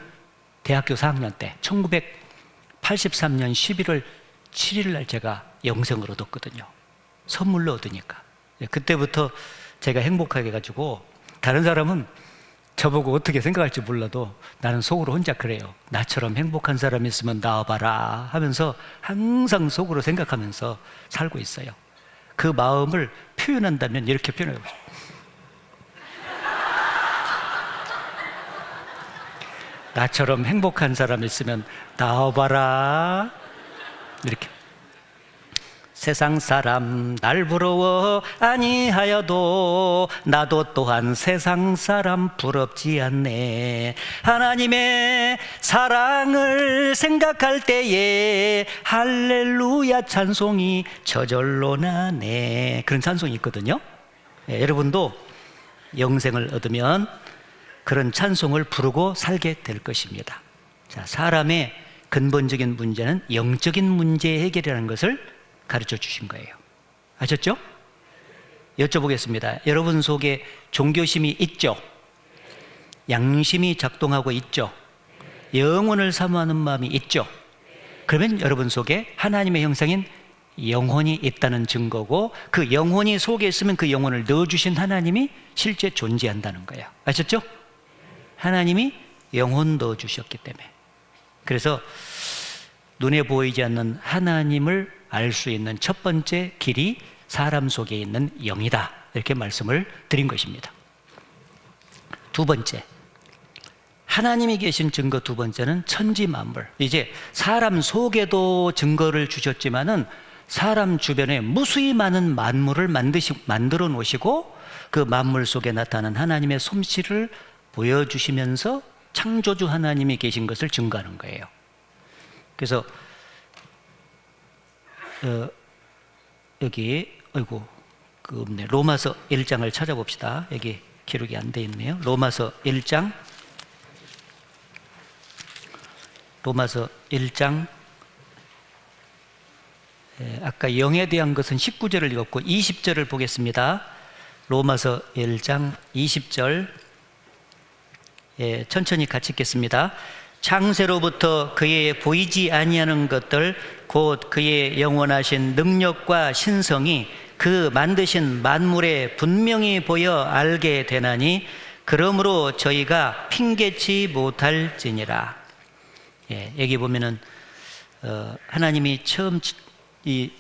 대학교 4학년 때 1983년 11월 7일 날 제가 영생을 얻었거든요. 선물로 얻으니까. 그때부터 제가 행복하게 해가지고 다른 사람은 저보고 어떻게 생각할지 몰라도 나는 속으로 혼자 그래요. 나처럼 행복한 사람이 있으면 나와봐라 하면서 항상 속으로 생각하면서 살고 있어요. 그 마음을 표현한다면 이렇게 표현해보세요. 나처럼 행복한 사람이 있으면 나와봐라. 이렇게. 세상 사람 날 부러워 아니하여도 나도 또한 세상 사람 부럽지 않네. 하나님의 사랑을 생각할 때에 할렐루야 찬송이 저절로 나네. 그런 찬송이 있거든요. 여러분도 영생을 얻으면 그런 찬송을 부르고 살게 될 것입니다. 자, 사람의 근본적인 문제는 영적인 문제 해결이라는 것을 가르쳐 주신 거예요. 아셨죠? 여쭤보겠습니다. 여러분 속에 종교심이 있죠? 양심이 작동하고 있죠? 영혼을 사모하는 마음이 있죠? 그러면 여러분 속에 하나님의 형상인 영혼이 있다는 증거고, 그 영혼이 속에 있으면 그 영혼을 넣어주신 하나님이 실제 존재한다는 거예요. 아셨죠? 하나님이 영혼 넣어주셨기 때문에. 그래서 눈에 보이지 않는 하나님을 알 수 있는 첫 번째 길이 사람 속에 있는 영이다, 이렇게 말씀을 드린 것입니다. 두 번째, 하나님이 계신 증거 두 번째는 천지 만물. 이제 사람 속에도 증거를 주셨지만은 사람 주변에 무수히 많은 만물을 만들어 놓으시고 그 만물 속에 나타난 하나님의 솜씨를 보여주시면서 창조주 하나님이 계신 것을 증거하는 거예요. 그래서 여기 없네. 로마서 1장을 찾아봅시다. 여기 기록이 안 돼 있네요. 로마서 1장 아까 영에 대한 것은 19절을 읽었고 20절을 보겠습니다. 로마서 1장 20절, 천천히 같이 읽겠습니다. 창세로부터 그의 보이지 아니하는 것들 곧 그의 영원하신 능력과 신성이 그 만드신 만물에 분명히 보여 알게 되나니 그러므로 저희가 핑계치 못할지니라. 여기 보면은 하나님이 처음 이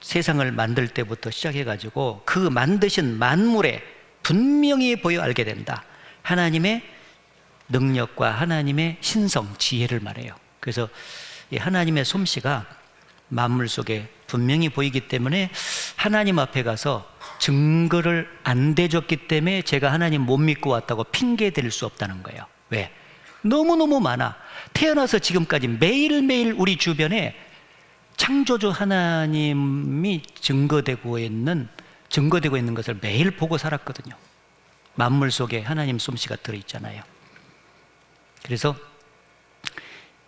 세상을 만들 때부터 시작해가지고 그 만드신 만물에 분명히 보여 알게 된다. 하나님의 능력과 하나님의 신성, 지혜를 말해요. 그래서 이 하나님의 솜씨가 만물 속에 분명히 보이기 때문에 하나님 앞에 가서 증거를 안 대줬기 때문에 제가 하나님 못 믿고 왔다고 핑계 댈 수 없다는 거예요. 왜? 너무너무 많아. 태어나서 지금까지 매일매일 우리 주변에 창조주 하나님이 증거되고 있는 것을 매일 보고 살았거든요. 만물 속에 하나님 솜씨가 들어있잖아요. 그래서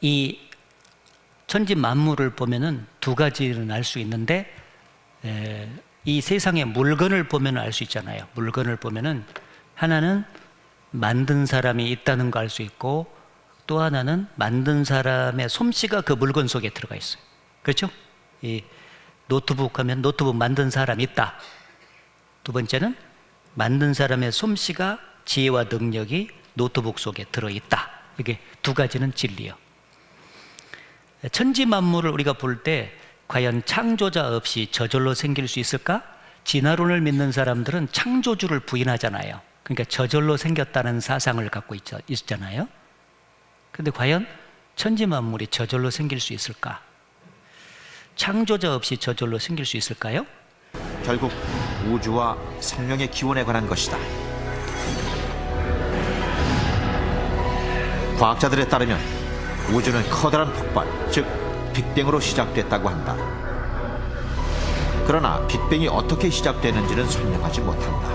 이 천지 만물을 보면은 두 가지는 알 수 있는데, 이 세상의 물건을 보면 알 수 있잖아요. 물건을 보면은 하나는 만든 사람이 있다는 거 알 수 있고, 또 하나는 만든 사람의 솜씨가 그 물건 속에 들어가 있어요. 그렇죠? 이 노트북 하면 노트북 만든 사람이 있다. 두 번째는 만든 사람의 솜씨가, 지혜와 능력이 노트북 속에 들어있다. 이게 두 가지는 진리예요. 천지 만물을 우리가 볼 때 과연 창조자 없이 저절로 생길 수 있을까? 진화론을 믿는 사람들은 창조주를 부인하잖아요. 그러니까 저절로 생겼다는 사상을 갖고 있잖아요. 근데 과연 천지 만물이 저절로 생길 수 있을까? 창조자 없이 저절로 생길 수 있을까요? 결국 우주와 생명의 기원에 관한 것이다. 과학자들에 따르면 우주는 커다란 폭발, 즉 빅뱅으로 시작됐다고 한다. 그러나 빅뱅이 어떻게 시작되는지는 설명하지 못한다.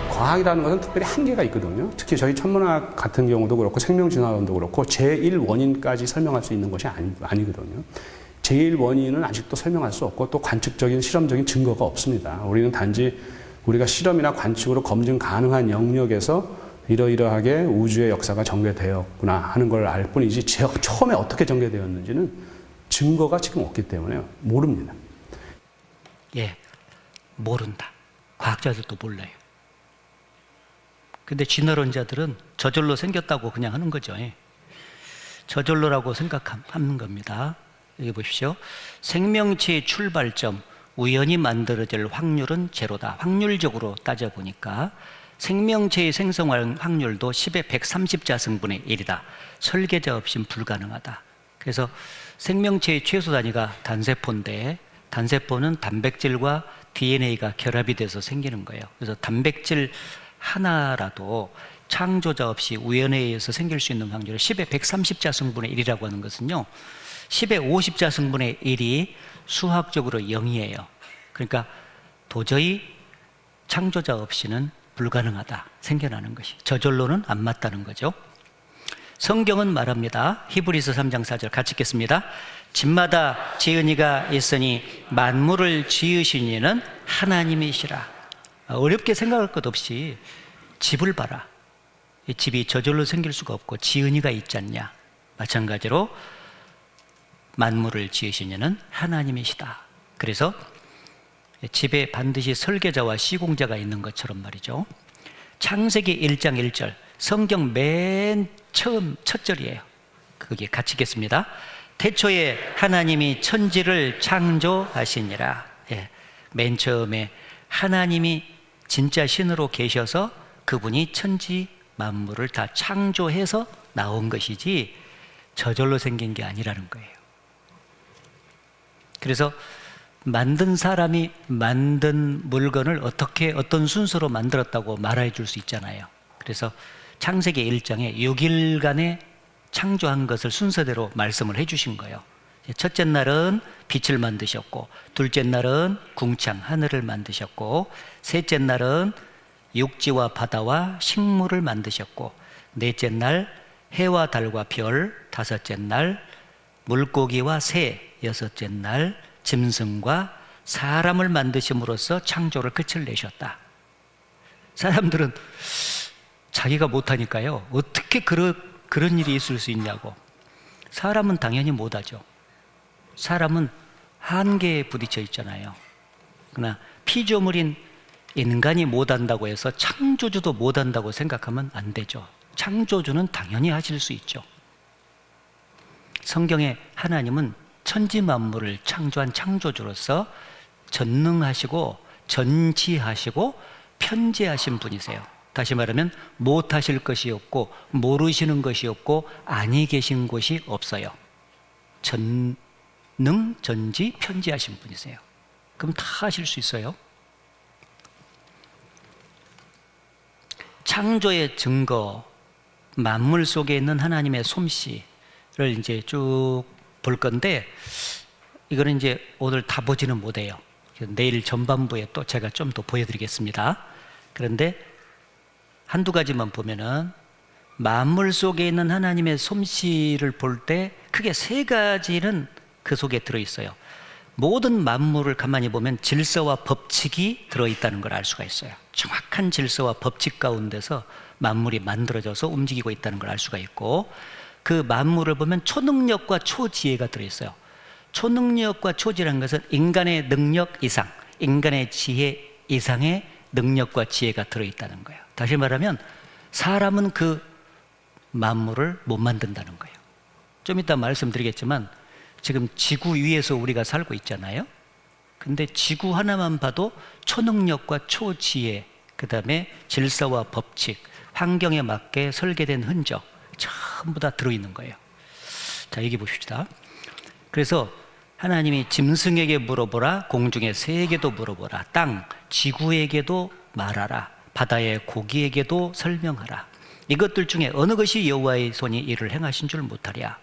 과학이라는 것은 특별히 한계가 있거든요. 특히 저희 천문학 같은 경우도 그렇고 생명진화론도 그렇고 제1원인까지 설명할 수 있는 것이 아니거든요. 제1원인은 아직도 설명할 수 없고 또 관측적인 실험적인 증거가 없습니다. 우리는 단지 우리가 실험이나 관측으로 검증 가능한 영역에서 이러이러하게 우주의 역사가 전개되었구나 하는 걸 알 뿐이지 처음에 어떻게 전개되었는지는 증거가 지금 없기 때문에 모릅니다. 모른다. 과학자들도 몰라요. 근데 진화론자들은 저절로 생겼다고 그냥 하는 거죠. 저절로라고 생각하는 겁니다. 여기 보십시오. 생명체의 출발점, 우연히 만들어질 확률은 제로다. 확률적으로 따져보니까 생명체의 생성할 확률도 10의 130자승분의 1이다. 설계자 없이는 불가능하다. 그래서 생명체의 최소 단위가 단세포인데, 단세포는 단백질과 DNA가 결합이 돼서 생기는 거예요. 그래서 단백질 하나라도 창조자 없이 우연에 의해서 생길 수 있는 확률을 10의 130자승분의 1이라고 하는 것은요, 10의 50자승분의 1이 수학적으로 0이에요. 그러니까 도저히 창조자 없이는 불가능하다. 생겨나는 것이. 저절로는 안 맞다는 거죠. 성경은 말합니다. 히브리서 3장 4절 같이 읽겠습니다. 집마다 지은 이가 있으니 만물을 지으신 이는 하나님이시라. 어렵게 생각할 것 없이 집을 봐라. 이 집이 저절로 생길 수가 없고 지은 이가 있지 않냐. 마찬가지로 만물을 지으신 이는 하나님이시다. 그래서 집에 반드시 설계자와 시공자가 있는 것처럼 말이죠. 창세기 1장 1절, 성경 맨 처음 첫 절이에요. 거기에 같이 읽겠습니다. 태초에 하나님이 천지를 창조하시니라. 맨 처음에 하나님이 진짜 신으로 계셔서 그분이 천지 만물을 다 창조해서 나온 것이지 저절로 생긴 게 아니라는 거예요. 그래서 만든 사람이 만든 물건을 어떻게 어떤 순서로 만들었다고 말해 줄 수 있잖아요. 그래서 창세기 1장에 6일간에 창조한 것을 순서대로 말씀을 해 주신 거예요. 첫째 날은 빛을 만드셨고, 둘째 날은 궁창 하늘을 만드셨고, 셋째 날은 육지와 바다와 식물을 만드셨고, 넷째 날 해와 달과 별, 다섯째 날 물고기와 새, 여섯째 날 짐승과 사람을 만드심으로써 창조를 끝을 내셨다. 사람들은 자기가 못하니까요, 어떻게 그런 일이 있을 수 있냐고. 사람은 당연히 못하죠. 사람은 한계에 부딪혀 있잖아요. 그러나 피조물인 인간이 못한다고 해서 창조주도 못한다고 생각하면 안 되죠. 창조주는 당연히 하실 수 있죠. 성경에 하나님은 천지 만물을 창조한 창조주로서 전능하시고 전지하시고 편재하신 분이세요. 다시 말하면 못하실 것이 없고 모르시는 것이 없고 아니 계신 곳이 없어요. 전능, 전지, 편재하신 분이세요. 그럼 다 하실 수 있어요. 창조의 증거, 만물 속에 있는 하나님의 솜씨를 이제 쭉 볼 건데, 이거는 이제 오늘 다 보지는 못해요. 내일 전반부에 또 제가 좀 더 보여드리겠습니다. 그런데 한두 가지만 보면은 만물 속에 있는 하나님의 솜씨를 볼 때 크게 세 가지는 그 속에 들어있어요. 모든 만물을 가만히 보면 질서와 법칙이 들어있다는 걸 알 수가 있어요. 정확한 질서와 법칙 가운데서 만물이 만들어져서 움직이고 있다는 걸 알 수가 있고, 그 만물을 보면 초능력과 초지혜가 들어있어요. 초능력과 초지라는 것은 인간의 능력 이상, 인간의 지혜 이상의 능력과 지혜가 들어있다는 거예요. 다시 말하면 사람은 그 만물을 못 만든다는 거예요. 좀 이따 말씀드리겠지만 지금 지구 위에서 우리가 살고 있잖아요. 근데 지구 하나만 봐도 초능력과 초지혜, 그 다음에 질서와 법칙, 환경에 맞게 설계된 흔적 전부 다 들어있는 거예요. 자, 여기 보십시다. 그래서 하나님이 짐승에게 물어보라, 공중의 새에게도 물어보라, 땅, 지구에게도 말하라, 바다의 고기에게도 설명하라. 이것들 중에 어느 것이 여호와의 손이 이를 행하신 줄 못하랴.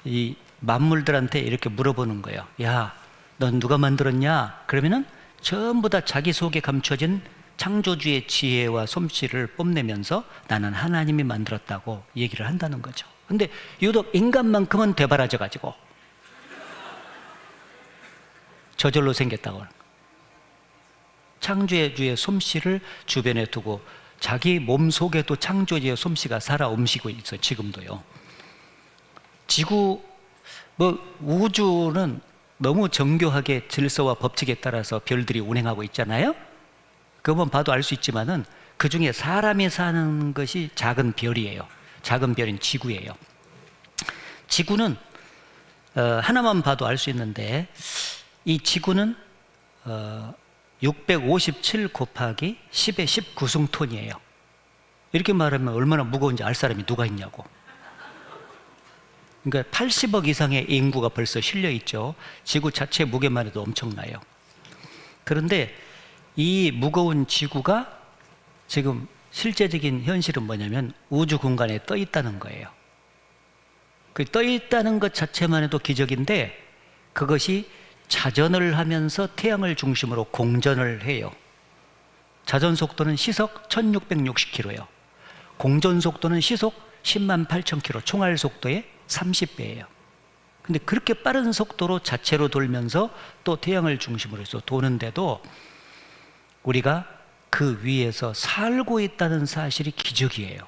이 만물들한테 이렇게 물어보는 거예요. 야, 넌 누가 만들었냐? 그러면은 전부 다 자기 속에 감춰진 창조주의 지혜와 솜씨를 뽐내면서 나는 하나님이 만들었다고 얘기를 한다는 거죠. 근데 유독 인간만큼은 되바라져 가지고 저절로 생겼다고 하는 거예요. 창조주의 솜씨를 주변에 두고 자기 몸 속에도 창조주의 솜씨가 살아 움직이고 있어요. 지금도요. 지구, 우주는 너무 정교하게 질서와 법칙에 따라서 별들이 운행하고 있잖아요. 그것만 봐도 알 수 있지만은 그 중에 사람이 사는 것이 작은 별이에요. 작은 별인 지구예요. 지구는 하나만 봐도 알 수 있는데, 이 지구는 657 곱하기 10의 19승톤이에요. 이렇게 말하면 얼마나 무거운지 알 사람이 누가 있냐고. 그러니까 80억 이상의 인구가 벌써 실려 있죠. 지구 자체 무게만 해도 엄청나요. 그런데 이 무거운 지구가 지금 실제적인 현실은 뭐냐면 우주 공간에 떠 있다는 거예요. 그 떠 있다는 것 자체만 해도 기적인데, 그것이 자전을 하면서 태양을 중심으로 공전을 해요. 자전 속도는 시속 1660km예요. 공전 속도는 시속 10만 8000km, 총알 속도의 30배예요. 근데 그렇게 빠른 속도로 자체로 돌면서 또 태양을 중심으로 해서 도는데도 우리가 그 위에서 살고 있다는 사실이 기적이에요.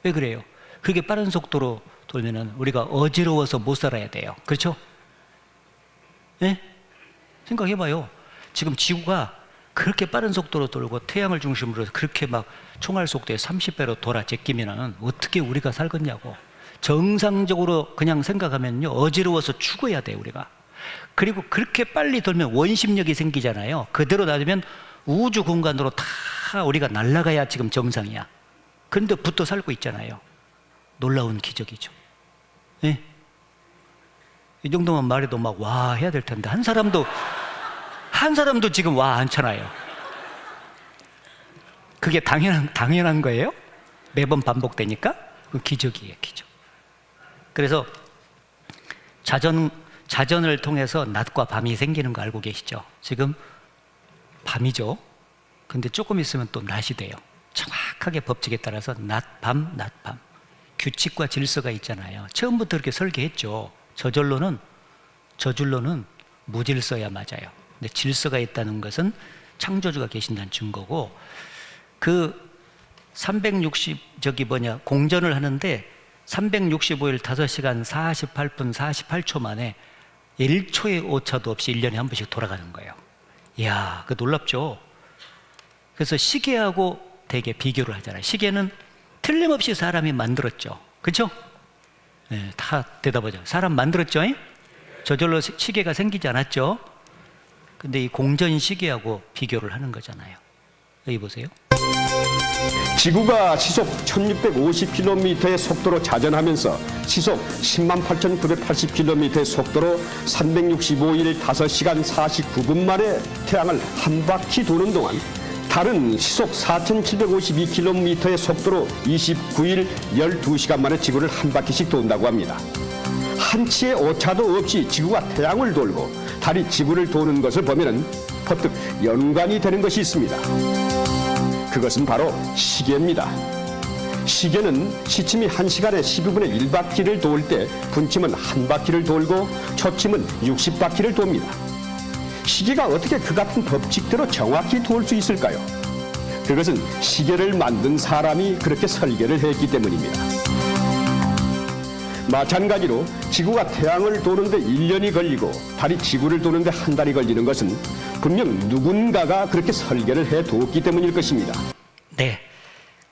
왜 그래요? 그렇게 빠른 속도로 돌면은 우리가 어지러워서 못 살아야 돼요. 그렇죠? 네? 생각해봐요. 지금 지구가 그렇게 빠른 속도로 돌고 태양을 중심으로 해서 그렇게 막 총알 속도의 30배로 돌아 제끼면은 어떻게 우리가 살겠냐고. 정상적으로 그냥 생각하면요, 어지러워서 죽어야 돼요, 우리가. 그리고 그렇게 빨리 돌면 원심력이 생기잖아요. 그대로 놔두면 우주 공간으로 다 우리가 날아가야 지금 정상이야. 그런데 붙어 살고 있잖아요. 놀라운 기적이죠. 네? 이 정도만 말해도 막 와 해야 될 텐데 한 사람도 지금 와 않잖아요. 그게 당연한 거예요? 매번 반복되니까? 그 기적이에요, 기적. 그래서 자전을 통해서 낮과 밤이 생기는 거 알고 계시죠? 지금 밤이죠. 근데 조금 있으면 또 낮이 돼요. 정확하게 법칙에 따라서 낮, 밤. 규칙과 질서가 있잖아요. 처음부터 그렇게 설계했죠. 저절로는 무질서야 맞아요. 근데 질서가 있다는 것은 창조주가 계신다는 증거고, 그 360 공전을 하는데 365일 5시간 48분 48초 만에 1초의 오차도 없이 1년에 한 번씩 돌아가는 거예요. 이야, 그 놀랍죠? 그래서 시계하고 되게 비교를 하잖아요. 시계는 틀림없이 사람이 만들었죠. 그렇죠? 네, 다 대답하죠. 사람 만들었죠? 저절로 시계가 생기지 않았죠? 근데 이 공전 시계하고 비교를 하는 거잖아요. 여기 보세요. 지구가 시속 1650km의 속도로 자전하면서 시속 108,980km의 속도로 365일 5시간 49분 만에 태양을 한 바퀴 도는 동안 달은 시속 4,752km의 속도로 29일 12시간 만에 지구를 한 바퀴씩 돈다고 합니다. 한치의 오차도 없이 지구가 태양을 돌고 달이 지구를 도는 것을 보면 퍼뜩 연관이 되는 것이 있습니다. 그것은 바로 시계입니다. 시계는 시침이 1시간에 12분의 1바퀴를 돌 때 분침은 한 바퀴를 돌고 초침은 60바퀴를 돕니다. 시계가 어떻게 그 같은 법칙대로 정확히 돌 수 있을까요? 그것은 시계를 만든 사람이 그렇게 설계를 했기 때문입니다. 마찬가지로 지구가 태양을 도는데 1년이 걸리고 달이 지구를 도는데 한 달이 걸리는 것은 분명 누군가가 그렇게 설계를 해두었기 때문일 것입니다. 네,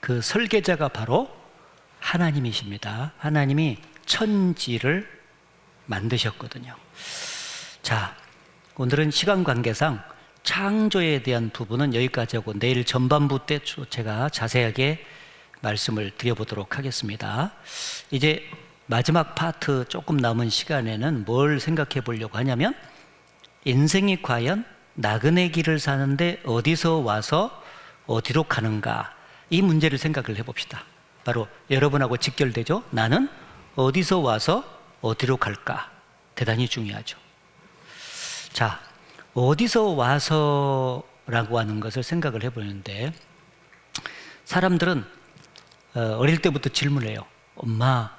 그 설계자가 바로 하나님이십니다. 하나님이 천지를 만드셨거든요. 자, 오늘은 시간 관계상 창조에 대한 부분은 여기까지 하고 내일 전반부 때 제가 자세하게 말씀을 드려보도록 하겠습니다. 이제 마지막 파트 조금 남은 시간에는 뭘 생각해 보려고 하냐면 인생이 과연 나그네 길을 사는데 어디서 와서 어디로 가는가, 이 문제를 생각을 해봅시다. 바로 여러분하고 직결되죠. 나는 어디서 와서 어디로 갈까? 대단히 중요하죠. 자, 어디서 와서라고 하는 것을 생각을 해보는데 사람들은 어릴 때부터 질문을 해요. 엄마,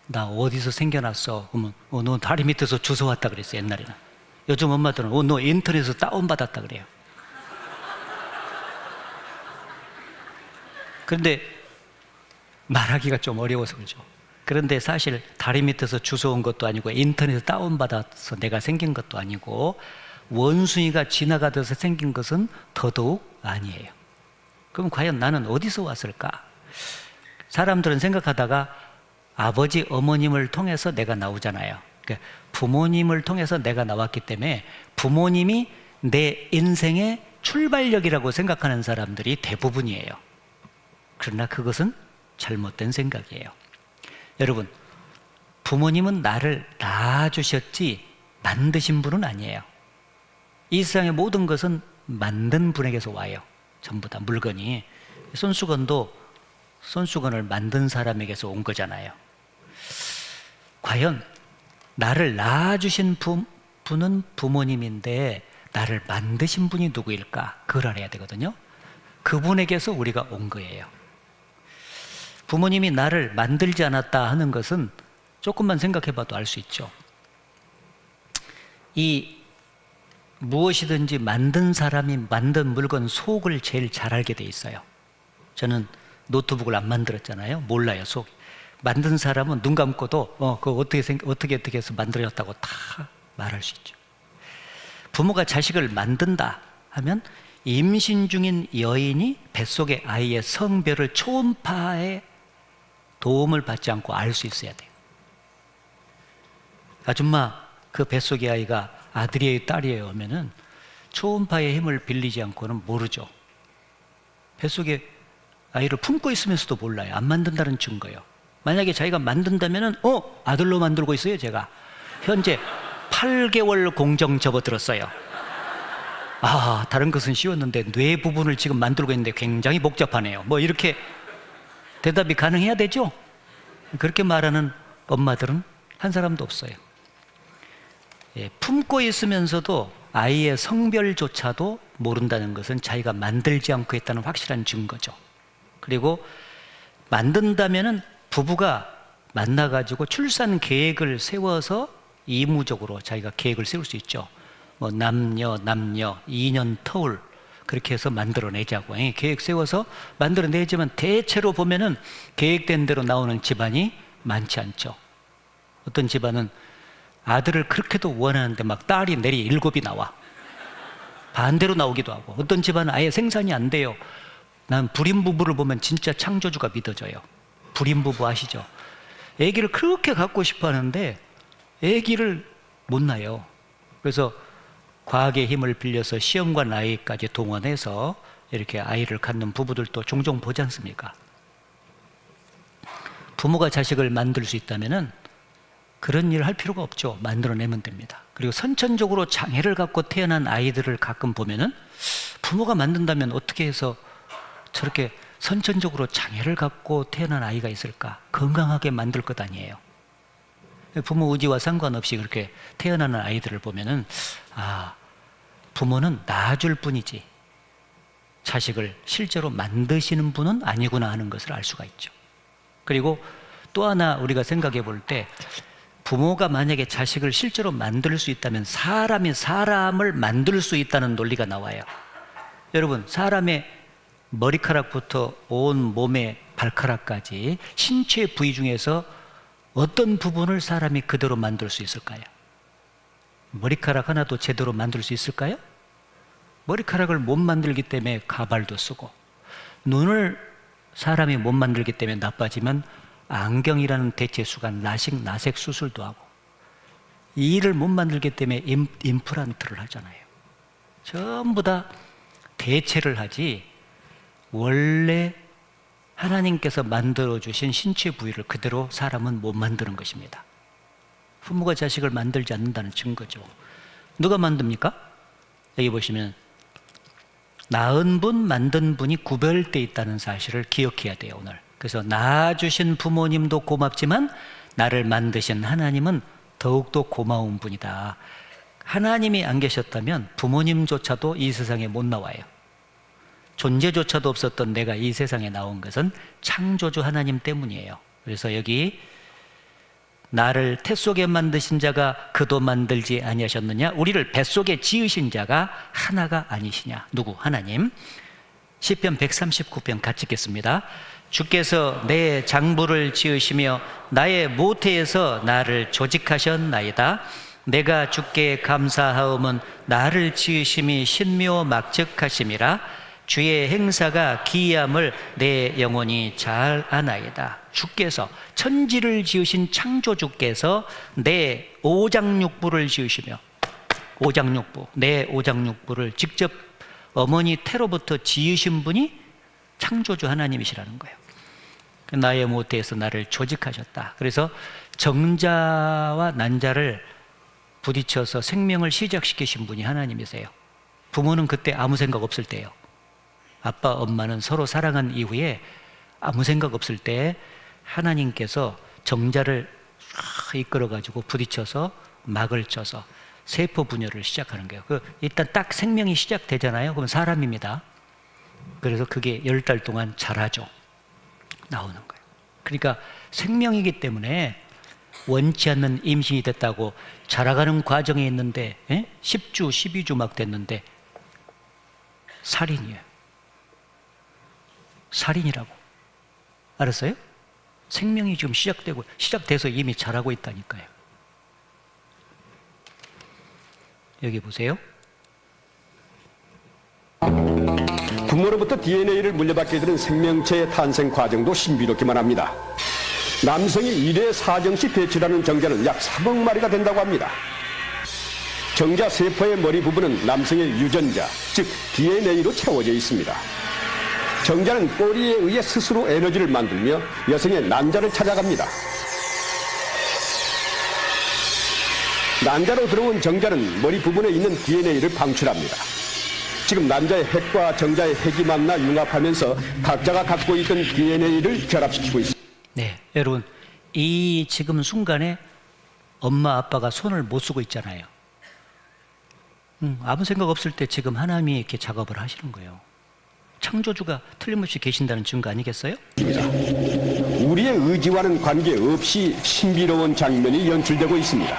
나 어디서 생겨났어? 그러면 너 다리 밑에서 주워왔다 그랬어, 옛날에는. 요즘 엄마들은 너 인터넷에서 다운받았다 그래요. 그런데 말하기가 좀 어려워서 그러죠. 그런데 사실 다리 밑에서 주워온 것도 아니고 인터넷에서 다운받아서 내가 생긴 것도 아니고 원숭이가 지나가듯이 생긴 것은 더더욱 아니에요. 그럼 과연 나는 어디서 왔을까? 사람들은 생각하다가 아버지, 어머님을 통해서 내가 나오잖아요. 그러니까 부모님을 통해서 내가 나왔기 때문에 부모님이 내 인생의 출발력이라고 생각하는 사람들이 대부분이에요. 그러나 그것은 잘못된 생각이에요. 여러분, 부모님은 나를 낳아주셨지 만드신 분은 아니에요. 이 세상의 모든 것은 만든 분에게서 와요. 전부 다 물건이. 손수건을 만든 사람에게서 온 거잖아요. 과연 나를 낳아주신 분은 부모님인데 나를 만드신 분이 누구일까? 그걸 알아야 되거든요. 그분에게서 우리가 온 거예요. 부모님이 나를 만들지 않았다 하는 것은 조금만 생각해 봐도 알 수 있죠. 이 무엇이든지 만든 사람이 만든 물건 속을 제일 잘 알게 돼 있어요. 저는 노트북을 안 만들었잖아요. 몰라요, 속. 만든 사람은 눈 감고도 그거 어떻게 해서 만들어졌다고 다 말할 수 있죠. 부모가 자식을 만든다 하면 임신 중인 여인이 뱃속의 아이의 성별을 초음파의 도움을 받지 않고 알 수 있어야 돼요. 아줌마, 그 뱃속의 아이가 아들이에요, 딸이에요 하면은 초음파의 힘을 빌리지 않고는 모르죠. 뱃속에 아이를 품고 있으면서도 몰라요. 안 만든다는 증거예요. 만약에 자기가 만든다면은 아들로 만들고 있어요. 제가 현재 8개월 공정 접어들었어요. 다른 것은 쉬웠는데 뇌 부분을 지금 만들고 있는데 굉장히 복잡하네요. 뭐 이렇게 대답이 가능해야 되죠. 그렇게 말하는 엄마들은 한 사람도 없어요. 품고 있으면서도 아이의 성별조차도 모른다는 것은 자기가 만들지 않고 있다는 확실한 증거죠. 그리고 만든다면은 부부가 만나가지고 출산 계획을 세워서 이무적으로 자기가 계획을 세울 수 있죠. 뭐 남녀 2년 터울 그렇게 해서 만들어내자고 계획 세워서 만들어내지만 대체로 보면은 계획된 대로 나오는 집안이 많지 않죠. 어떤 집안은 아들을 그렇게도 원하는데 막 딸이 내리 7이 나와. 반대로 나오기도 하고, 어떤 집안은 아예 생산이 안 돼요. 난 불임 부부를 보면 진짜 창조주가 믿어져요. 불임 부부 아시죠? 아기를 그렇게 갖고 싶어 하는데 아기를 못 낳아요. 그래서 과학의 힘을 빌려서 시험과 나이까지 동원해서 이렇게 아이를 갖는 부부들도 종종 보지 않습니까? 부모가 자식을 만들 수 있다면은 그런 일을 할 필요가 없죠. 만들어내면 됩니다. 그리고 선천적으로 장애를 갖고 태어난 아이들을 가끔 보면은 부모가 만든다면 어떻게 해서 저렇게 선천적으로 장애를 갖고 태어난 아이가 있을까? 건강하게 만들 것 아니에요. 부모 의지와 상관없이 그렇게 태어나는 아이들을 보면은 아, 부모는 낳아줄 뿐이지 자식을 실제로 만드시는 분은 아니구나 하는 것을 알 수가 있죠. 그리고 또 하나 우리가 생각해 볼 때 부모가 만약에 자식을 실제로 만들 수 있다면 사람이 사람을 만들 수 있다는 논리가 나와요. 여러분, 사람의 머리카락부터 온 몸의 발가락까지 신체 부위 중에서 어떤 부분을 사람이 그대로 만들 수 있을까요? 머리카락 하나도 제대로 만들 수 있을까요? 머리카락을 못 만들기 때문에 가발도 쓰고, 눈을 사람이 못 만들기 때문에 나빠지면 안경이라는 대체수가 라식 수술도 하고, 이 일을 못 만들기 때문에 임플란트를 하잖아요. 전부 다 대체를 하지 원래 하나님께서 만들어주신 신체 부위를 그대로 사람은 못 만드는 것입니다. 부모가 자식을 만들지 않는다는 증거죠. 누가 만듭니까? 여기 보시면 낳은 분, 만든 분이 구별되어 있다는 사실을 기억해야 돼요, 오늘. 그래서 낳아주신 부모님도 고맙지만 나를 만드신 하나님은 더욱더 고마운 분이다. 하나님이 안 계셨다면 부모님조차도 이 세상에 못 나와요. 존재조차도 없었던 내가 이 세상에 나온 것은 창조주 하나님 때문이에요. 그래서 여기 나를 태 속에 만드신 자가 그도 만들지 아니하셨느냐? 우리를 뱃속에 지으신 자가 하나가 아니시냐? 누구? 하나님. 시편 139편 같이 읽겠습니다. 주께서 내 장부를 지으시며 나의 모태에서 나를 조직하셨나이다. 내가 주께 감사하음은 나를 지으심이 신묘막측하심이라. 주의 행사가 기이함을 내 영혼이 잘 아나이다. 주께서, 천지를 지으신 창조주께서 내 오장육부를 지으시며, 오장육부, 내 오장육부를 직접 어머니 태로부터 지으신 분이 창조주 하나님이시라는 거예요. 나의 모태에서 나를 조직하셨다. 그래서 정자와 난자를 부딪혀서 생명을 시작시키신 분이 하나님이세요. 부모는 그때 아무 생각 없을 때예요. 아빠, 엄마는 서로 사랑한 이후에 아무 생각 없을 때 하나님께서 정자를 이끌어가지고 부딪혀서 막을 쳐서 세포 분열을 시작하는 거예요. 일단 딱 생명이 시작되잖아요. 그럼 사람입니다. 그래서 그게 10달 동안 자라죠. 나오는 거예요. 그러니까 생명이기 때문에 원치 않는 임신이 됐다고 자라가는 과정에 있는데 10주, 12주 막 됐는데 살인이에요. 살인이라고. 알았어요? 생명이 지금 시작돼서 이미 자라고 있다니까요. 여기 보세요. 부모로부터 DNA를 물려받게 되는 생명체의 탄생 과정도 신비롭기만 합니다. 남성이 1회 사정시 배출하는 정자는 약 3억 마리가 된다고 합니다. 정자 세포의 머리 부분은 남성의 유전자, 즉 DNA로 채워져 있습니다. 정자는 꼬리에 의해 스스로 에너지를 만들며 여성의 난자를 찾아갑니다. 난자로 들어온 정자는 머리 부분에 있는 DNA를 방출합니다. 지금 난자의 핵과 정자의 핵이 만나 융합하면서 각자가 갖고 있던 DNA를 결합시키고 있습니다. 네, 여러분, 이 지금 순간에 엄마 아빠가 손을 못 쓰고 있잖아요. 아무 생각 없을 때 지금 하나님이 이렇게 작업을 하시는 거예요. 창조주가 틀림없이 계신다는 증거 아니겠어요? 우리의 의지와는 관계없이 신비로운 장면이 연출되고 있습니다.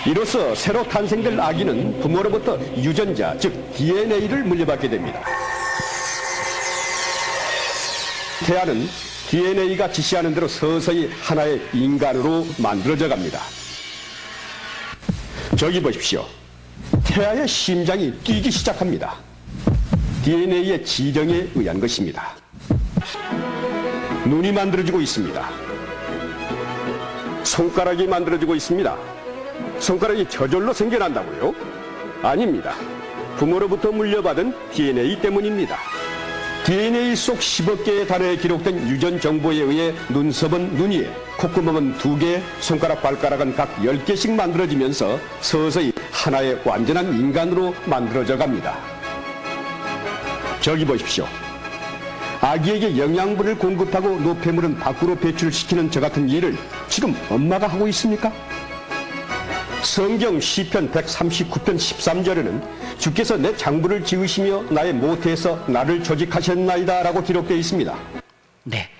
이로써 새로 탄생될 아기는 부모로부터 유전자, 즉 DNA를 물려받게 됩니다. 태아는 DNA가 지시하는 대로 서서히 하나의 인간으로 만들어져 갑니다. 저기 보십시오. 태아의 심장이 뛰기 시작합니다. DNA의 지정에 의한 것입니다. 눈이 만들어지고 있습니다. 손가락이 만들어지고 있습니다. 손가락이 저절로 생겨난다고요? 아닙니다. 부모로부터 물려받은 DNA 때문입니다. DNA 속 10억 개의 단어에 기록된 유전 정보에 의해 눈썹은 눈 위에, 콧구멍은 2개, 손가락, 발가락은 각 10개씩 만들어지면서 서서히 하나의 완전한 인간으로 만들어져 갑니다. 저기 보십시오. 아기에게 영양분을 공급하고 노폐물은 밖으로 배출시키는 저 같은 일을 지금 엄마가 하고 있습니까? 성경 시편 139편 13절에는 주께서 내 장부를 지으시며 나의 모태에서 나를 조직하셨나이다 라고 기록되어 있습니다. 네.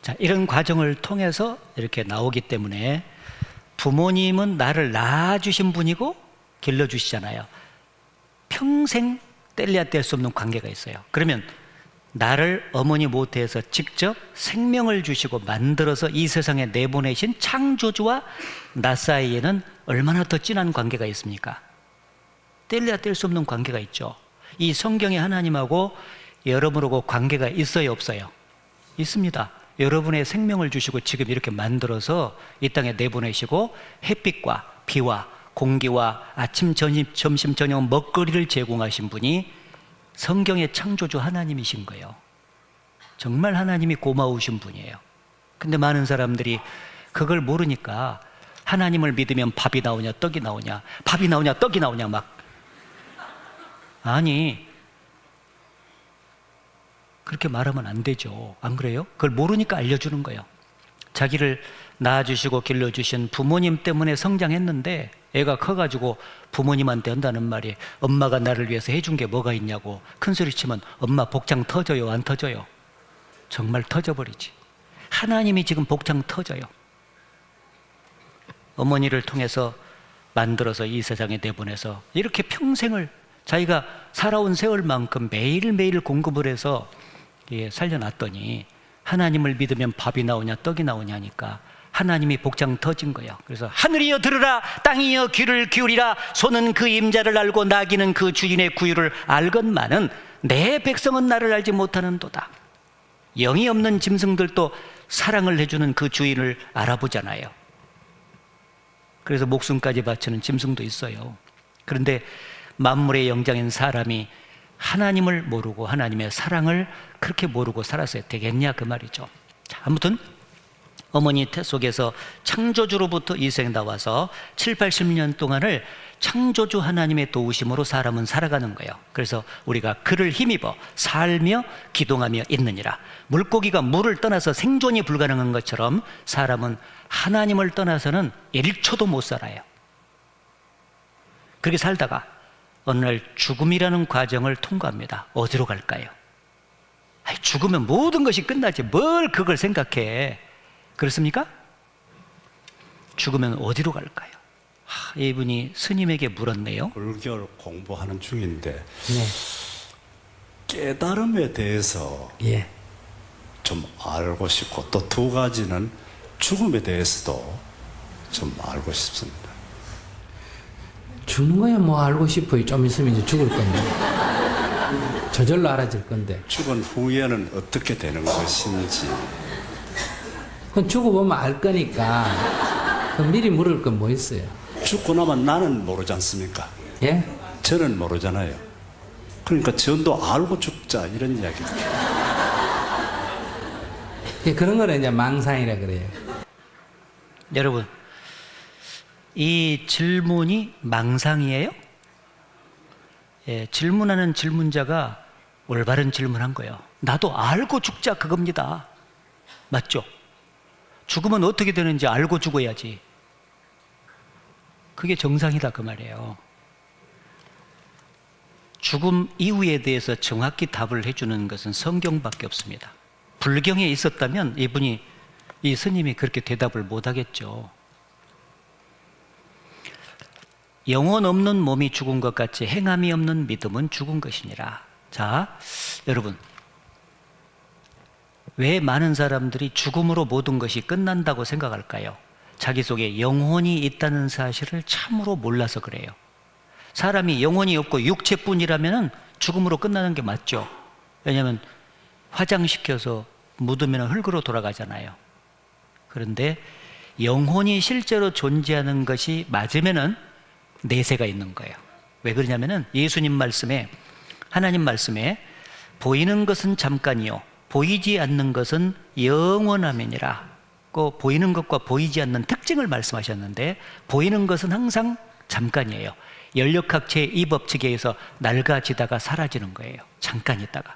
자, 이런 과정을 통해서 이렇게 나오기 때문에 부모님은 나를 낳아주신 분이고 길러주시잖아요. 평생 뗄래야 뗄 수 없는 관계가 있어요. 그러면 나를 어머니 모태에서 직접 생명을 주시고 만들어서 이 세상에 내보내신 창조주와 나 사이에는 얼마나 더 진한 관계가 있습니까? 뗄래야 뗄 수 없는 관계가 있죠. 이 성경의 하나님하고 여러분하고 관계가 있어요, 없어요? 있습니다. 여러분의 생명을 주시고 지금 이렇게 만들어서 이 땅에 내보내시고 햇빛과 비와 공기와 아침, 점심, 저녁 먹거리를 제공하신 분이 성경의 창조주 하나님이신 거예요. 정말 하나님이 고마우신 분이에요. 근데 많은 사람들이 그걸 모르니까 하나님을 믿으면 밥이 나오냐 떡이 나오냐, 밥이 나오냐 떡이 나오냐 막. 아니, 그렇게 말하면 안 되죠. 안 그래요? 그걸 모르니까 알려주는 거예요. 자기를 낳아주시고 길러주신 부모님 때문에 성장했는데 애가 커가지고 부모님한테 한다는 말이 엄마가 나를 위해서 해준 게 뭐가 있냐고 큰소리치면 엄마 복장 터져요, 안 터져요? 정말 터져버리지. 하나님이 지금 복장 터져요. 어머니를 통해서 만들어서 이 세상에 내보내서 이렇게 평생을 자기가 살아온 세월만큼 매일매일 공급을 해서 살려놨더니 하나님을 믿으면 밥이 나오냐 떡이 나오냐니까 하나님이 복장 터진 거예요. 그래서 하늘이여 들으라, 땅이여 귀를 기울이라, 소는 그 임자를 알고 나귀는 그 주인의 구유를 알건만은 내 백성은 나를 알지 못하는도다. 영이 없는 짐승들도 사랑을 해주는 그 주인을 알아보잖아요. 그래서 목숨까지 바치는 짐승도 있어요. 그런데 만물의 영장인 사람이 하나님을 모르고 하나님의 사랑을 그렇게 모르고 살았어야 되겠냐 그 말이죠. 자, 아무튼 어머니 태 속에서 창조주로부터 이 세상에 나와서 7, 80년 동안을 창조주 하나님의 도우심으로 사람은 살아가는 거예요. 그래서 우리가 그를 힘입어 살며 기동하며 있느니라. 물고기가 물을 떠나서 생존이 불가능한 것처럼 사람은 하나님을 떠나서는 1초도 못 살아요. 그렇게 살다가 어느 날 죽음이라는 과정을 통과합니다. 어디로 갈까요? 아니, 죽으면 모든 것이 끝나지 뭘 그걸 생각해. 그렇습니까? 죽으면 어디로 갈까요? 이분이 스님에게 물었네요. 불교를 공부하는 중인데 네. 깨달음에 대해서 예. 좀 알고 싶고 또 두 가지는 죽음에 대해서도 좀 알고 싶습니다. 죽는 거야 뭐 알고 싶어요. 좀 있으면 이제 죽을 건데 저절로 알아질 건데. 죽은 후에는 어떻게 되는 것인지. 그건 죽어보면 알 거니까 그럼 미리 물을 건 뭐 있어요? 죽고 나면 나는 모르지 않습니까? 예? 저는 모르잖아요. 그러니까 전도 알고 죽자 이런 이야기죠. 예, 그런 거는 이제 망상이라 그래요. 여러분, 이 질문이 망상이에요? 예, 질문하는 질문자가 올바른 질문한 거예요. 나도 알고 죽자 그겁니다. 맞죠? 죽으면 어떻게 되는지 알고 죽어야지. 그게 정상이다 그 말이에요. 죽음 이후에 대해서 정확히 답을 해주는 것은 성경밖에 없습니다. 불경에 있었다면 이 스님이 그렇게 대답을 못하겠죠. 영혼 없는 몸이 죽은 것 같이 행함이 없는 믿음은 죽은 것이니라. 자, 여러분, 왜 많은 사람들이 죽음으로 모든 것이 끝난다고 생각할까요? 자기 속에 영혼이 있다는 사실을 참으로 몰라서 그래요. 사람이 영혼이 없고 육체뿐이라면 죽음으로 끝나는 게 맞죠. 왜냐하면 화장시켜서 묻으면 흙으로 돌아가잖아요. 그런데 영혼이 실제로 존재하는 것이 맞으면은 내세가 있는 거예요. 왜 그러냐면은 예수님 말씀에, 하나님 말씀에 보이는 것은 잠깐이요 보이지 않는 것은 영원함이니라. 그 보이는 것과 보이지 않는 특징을 말씀하셨는데, 보이는 것은 항상 잠깐이에요. 연력학 제2 법칙에 의해서 낡아지다가 사라지는 거예요. 잠깐 있다가.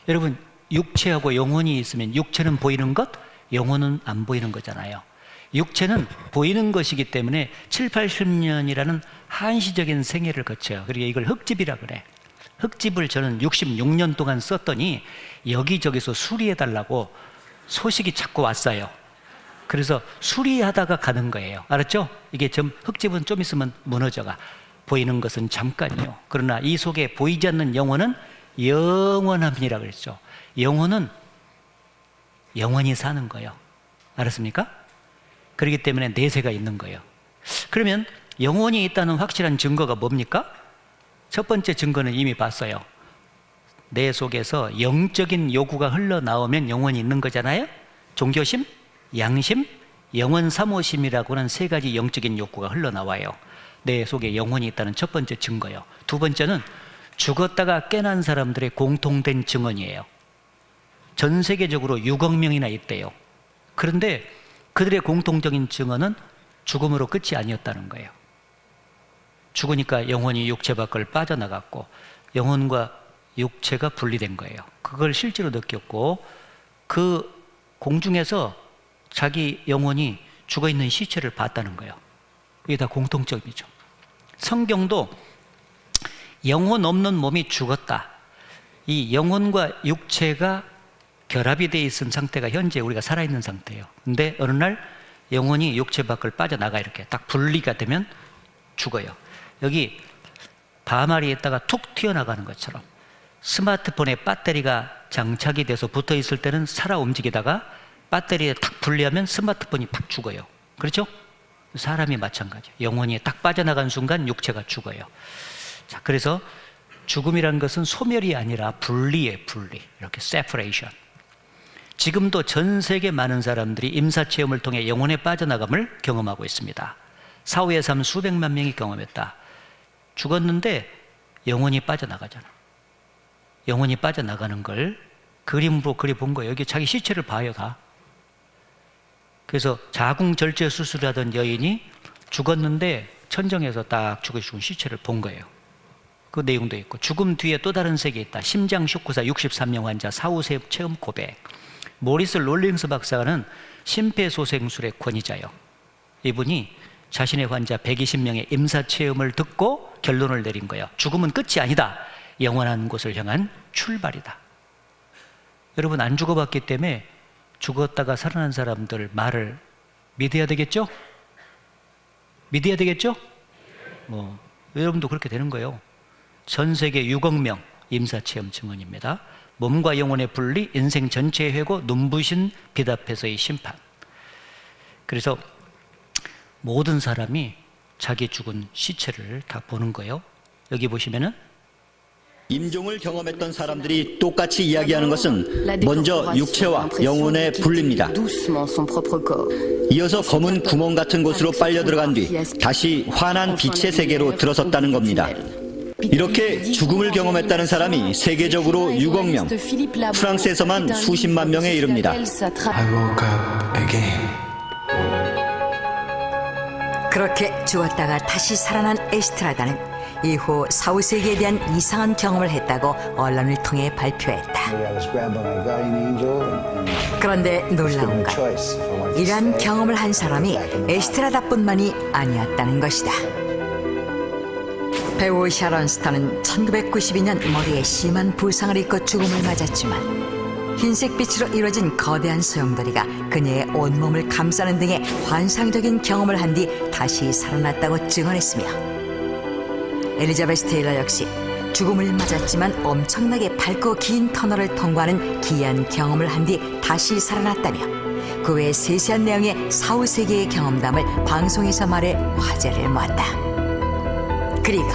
여러분, 육체하고 영혼이 있으면 육체는 보이는 것, 영혼은 안 보이는 거잖아요. 육체는 보이는 것이기 때문에 7, 80년이라는 한시적인 생애를 거쳐요. 그리고 이걸 흙집이라 그래. 흙집을 저는 66년 동안 썼더니 여기저기서 수리해달라고 소식이 자꾸 왔어요. 그래서 수리하다가 가는 거예요. 알았죠? 이게 흙집은 좀 있으면 무너져가. 보이는 것은 잠깐이요. 그러나 이 속에 보이지 않는 영혼은 영원함이라 그랬죠. 영혼은 영원히 사는 거예요. 알았습니까? 그렇기 때문에 내세가 있는 거예요. 그러면 영혼이 있다는 확실한 증거가 뭡니까? 첫 번째 증거는 이미 봤어요. 내 속에서 영적인 요구가 흘러나오면 영혼이 있는 거잖아요. 종교심, 양심, 영원 사모심이라고 하는 세 가지 영적인 욕구가 흘러나와요. 내 속에 영혼이 있다는 첫 번째 증거요. 두 번째는 죽었다가 깨난 사람들의 공통된 증언이에요. 전 세계적으로 6억 명이나 있대요. 그런데 그들의 공통적인 증언은 죽음으로 끝이 아니었다는 거예요. 죽으니까 영혼이 육체 밖을 빠져나갔고 영혼과 육체가 분리된 거예요. 그걸 실제로 느꼈고 그 공중에서 자기 영혼이 죽어있는 시체를 봤다는 거예요. 이게 다 공통점이죠. 성경도 영혼 없는 몸이 죽었다. 이 영혼과 육체가 결합이 되어 있는 상태가 현재 우리가 살아있는 상태예요. 근데 어느 날 영혼이 육체 밖을 빠져나가 이렇게 딱 분리가 되면 죽어요. 여기 바마리에 있다가 툭 튀어나가는 것처럼 스마트폰에 배터리가 장착이 돼서 붙어 있을 때는 살아 움직이다가 배터리에 탁 분리하면 스마트폰이 팍 죽어요. 그렇죠? 사람이 마찬가지예요. 영혼이 딱 빠져나간 순간 육체가 죽어요. 자, 그래서 죽음이란 것은 소멸이 아니라 분리예요. 분리. 이렇게 separation. 지금도 전 세계 많은 사람들이 임사체험을 통해 영혼에 빠져나감을 경험하고 있습니다. 사후의 삶 수백만 명이 경험했다. 죽었는데 영혼이 빠져나가잖아. 영혼이 빠져나가는 걸 그림으로 그려본 거예요. 여기 자기 시체를 봐요, 다. 그래서 자궁절제 수술하던 여인이 죽었는데 천정에서 딱 죽은 시체를 본 거예요. 그 내용도 있고, 죽음 뒤에 또 다른 세계에 있다. 심장 쇼크사 63명 환자 사후 체험 고백. 모리스 롤링스 박사는 심폐소생술의 권위자예요. 이분이 자신의 환자 120명의 임사체험을 듣고 결론을 내린 거예요. 죽음은 끝이 아니다. 영원한 곳을 향한 출발이다. 여러분, 안 죽어봤기 때문에 죽었다가 살아난 사람들 말을 믿어야 되겠죠? 믿어야 되겠죠? 여러분도 그렇게 되는 거예요. 전 세계 6억 명 임사체험 증언입니다. 몸과 영혼의 분리, 인생 전체의 회고, 눈부신 빛 앞에서의 심판. 그래서 모든 사람이 자기 죽은 시체를 다 보는 거예요. 여기 보시면은 임종을 경험했던 사람들이 똑같이 이야기하는 것은 먼저 육체와 영혼의 분리입니다. 이어서 검은 구멍 같은 곳으로 빨려 들어간 뒤 다시 환한 빛의 세계로 들어섰다는 겁니다. 이렇게 죽음을 경험했다는 사람이 세계적으로 6억 명, 프랑스에서만 수십만 명에 이릅니다. 그렇게 죽었다가 다시 살아난 에스트라다는 이후 사후세계에 대한 이상한 경험을 했다고 언론을 통해 발표했다. 그런데 놀라운 건 이러한 경험을 한 사람이 에스트라다뿐만이 아니었다는 것이다. 배우 샤론 스톤은 1992년 머리에 심한 부상을 입고 죽음을 맞았지만 흰색빛으로 이루어진 거대한 소용돌이가 그녀의 온몸을 감싸는 등의 환상적인 경험을 한 뒤 다시 살아났다고 증언했으며 엘리자베스 테일러 역시 죽음을 맞았지만 엄청나게 밝고 긴 터널을 통과하는 기이한 경험을 한 뒤 다시 살아났다며 그 외 세세한 내용의 사후세계의 경험담을 방송에서 말해 화제를 모았다. 그리고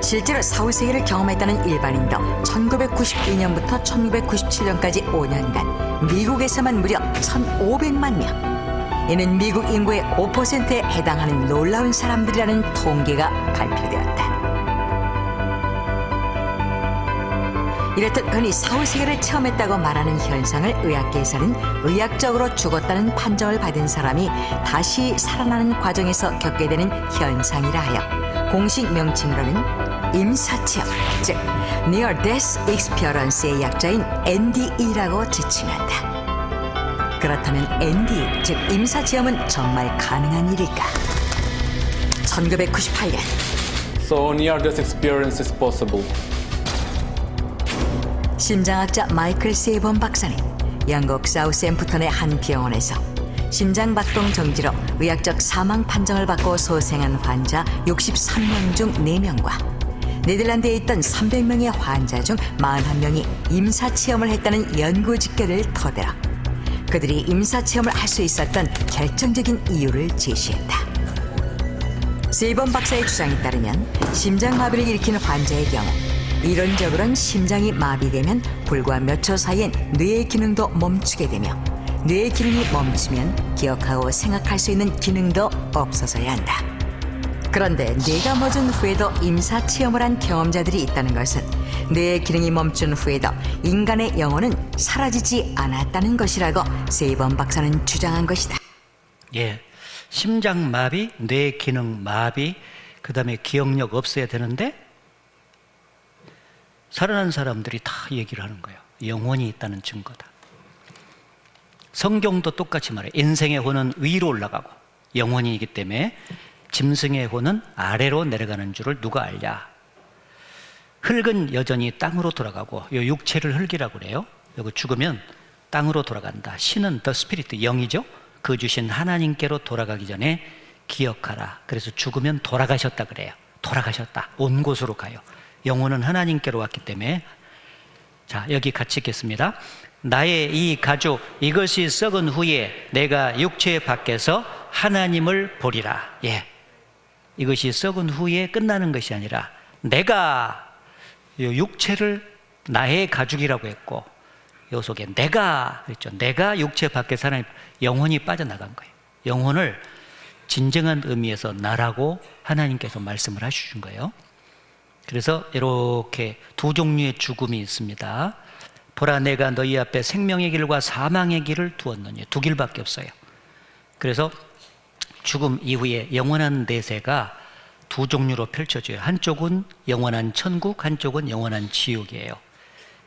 실제로 사후세계를 경험했다는 일반인도 1992년부터 1997년까지 5년간 미국에서만 무려 1,500만 명. 이는 미국 인구의 5%에 해당하는 놀라운 사람들이라는 통계가 발표되었다. 이렇듯 흔히 사후세계를 체험했다고 말하는 현상을 의학계에서는 의학적으로 죽었다는 판정을 받은 사람이 다시 살아나는 과정에서 겪게 되는 현상이라 하여 공식 명칭으로는 임사체험, 즉 Near Death Experience의 약자인 NDE라고 지칭한다. 그렇다면 NDE, 즉 임사체험은 정말 가능한 일일까? 1998년 So near death experience is possible. 심장학자 마이클 세이번 박사는 영국 사우샘프턴의 한 병원에서 심장 박동 정지로 의학적 사망 판정을 받고 소생한 환자 63명 중 4명과 네덜란드에 있던 300명의 환자 중 41명이 임사체험을 했다는 연구 직결을 토대로 그들이 임사체험을 할 수 있었던 결정적인 이유를 제시했다. 세이번 박사의 주장에 따르면 심장마비를 일으키는 환자의 경우 이론적으로는 심장이 마비되면 불과 몇 초 사이엔 뇌의 기능도 멈추게 되며 뇌의 기능이 멈추면 기억하고 생각할 수 있는 기능도 없어져야 한다. 그런데 뇌가 멎은 후에도 임사체험을 한 경험자들이 있다는 것은 뇌의 기능이 멈춘 후에도 인간의 영혼은 사라지지 않았다는 것이라고 세이번 박사는 주장한 것이다. 예, 심장 마비, 뇌 기능 마비, 그 다음에 기억력 없어야 되는데 살아난 사람들이 다 얘기를 하는 거예요. 영혼이 있다는 증거다. 성경도 똑같이 말해요. 인생의魂은 위로 올라가고 영혼이기 때문에 짐승의魂은 아래로 내려가는 줄을 누가 알랴. 흙은 여전히 땅으로 돌아가고 요 육체를 흙이라고 그래요. 여기 죽으면 땅으로 돌아간다. 신은 the spirit, 영이죠. 그 주신 하나님께로 돌아가기 전에 기억하라. 그래서 죽으면 돌아가셨다 그래요. 돌아가셨다. 온 곳으로 가요. 영혼은 하나님께로 왔기 때문에. 자, 여기 같이 읽겠습니다. 나의 이 가죽 이것이 썩은 후에 내가 육체 밖에서 하나님을 보리라. 예, 이것이 썩은 후에 끝나는 것이 아니라 내가 육체를 나의 가죽이라고 했고 요 속에 내가 그랬죠. 내가 육체 밖에서 하나님, 영혼이 빠져나간 거예요. 영혼을 진정한 의미에서 나라고 하나님께서 말씀을 하시는 거예요. 그래서 이렇게 두 종류의 죽음이 있습니다. 보라, 내가 너희 앞에 생명의 길과 사망의 길을 두었느니. 두 길밖에 없어요. 그래서 죽음 이후에 영원한 내세가 두 종류로 펼쳐져요. 한쪽은 영원한 천국, 한쪽은 영원한 지옥이에요.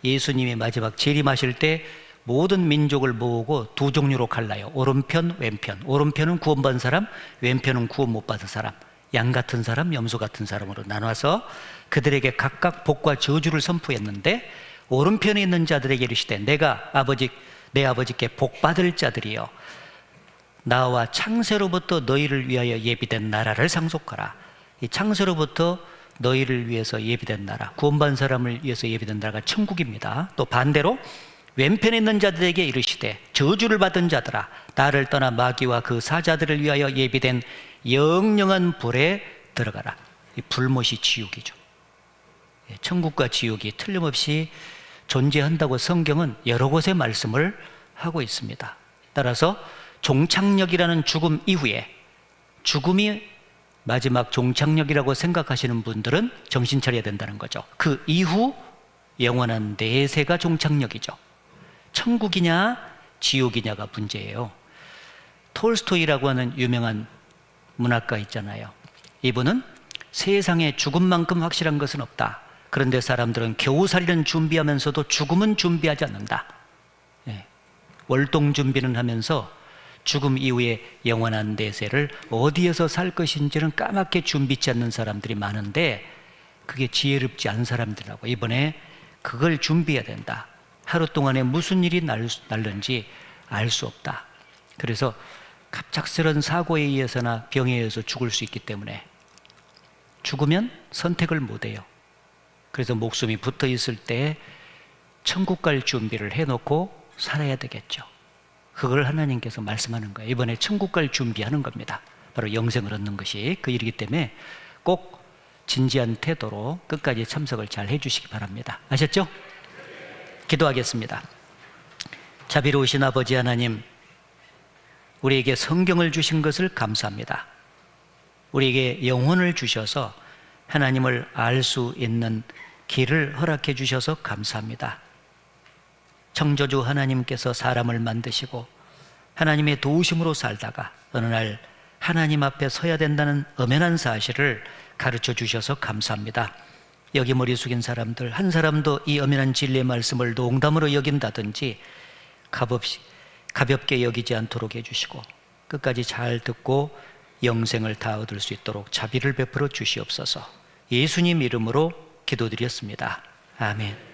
예수님이 마지막 재림하실 때 모든 민족을 모으고 두 종류로 갈라요. 오른편, 왼편. 오른편은 구원받은 사람, 왼편은 구원 못 받은 사람. 양 같은 사람, 염소 같은 사람으로 나눠서 그들에게 각각 복과 저주를 선포했는데 오른편에 있는 자들에게 이르시되 내 아버지께 복 받을 자들이여 나와 창세로부터 너희를 위하여 예비된 나라를 상속하라. 이 창세로부터 너희를 위해서 예비된 나라, 구원받은 사람을 위해서 예비된 나라가 천국입니다. 또 반대로 왼편에 있는 자들에게 이르시되 저주를 받은 자들아 나를 떠나 마귀와 그 사자들을 위하여 예비된 영영한 불에 들어가라. 이 불못이 지옥이죠. 천국과 지옥이 틀림없이 존재한다고 성경은 여러 곳에 말씀을 하고 있습니다. 따라서 종착역이라는 죽음 이후에, 죽음이 마지막 종착역이라고 생각하시는 분들은 정신 차려야 된다는 거죠. 그 이후 영원한 내세가 종착역이죠. 천국이냐 지옥이냐가 문제예요. 톨스토이라고 하는 유명한 문학가 있잖아요. 이분은 세상에 죽음만큼 확실한 것은 없다. 그런데 사람들은 겨우살이는 준비하면서도 죽음은 준비하지 않는다. 예. 월동 준비는 하면서 죽음 이후에 영원한 내세를 어디에서 살 것인지는 까맣게 준비치 않는 사람들이 많은데 그게 지혜롭지 않은 사람들이라고. 이번에 그걸 준비해야 된다. 하루 동안에 무슨 일이 날는지 알 수 없다. 그래서 갑작스런 사고에 의해서나 병에 의해서 죽을 수 있기 때문에 죽으면 선택을 못해요. 그래서 목숨이 붙어 있을 때 천국 갈 준비를 해놓고 살아야 되겠죠. 그걸 하나님께서 말씀하는 거예요. 이번에 천국 갈 준비하는 겁니다. 바로 영생을 얻는 것이 그 일이기 때문에 꼭 진지한 태도로 끝까지 참석을 잘 해주시기 바랍니다. 아셨죠? 기도하겠습니다. 자비로우신 아버지 하나님, 우리에게 성경을 주신 것을 감사합니다. 우리에게 영혼을 주셔서 하나님을 알 수 있는 길을 허락해 주셔서 감사합니다. 창조주 하나님께서 사람을 만드시고 하나님의 도우심으로 살다가 어느 날 하나님 앞에 서야 된다는 엄연한 사실을 가르쳐 주셔서 감사합니다. 여기 머리 숙인 사람들 한 사람도 이 엄연한 진리의 말씀을 농담으로 여긴다든지 가볍게 여기지 않도록 해주시고 끝까지 잘 듣고 영생을 다 얻을 수 있도록 자비를 베풀어 주시옵소서. 예수님 이름으로 기도드렸습니다. 아멘.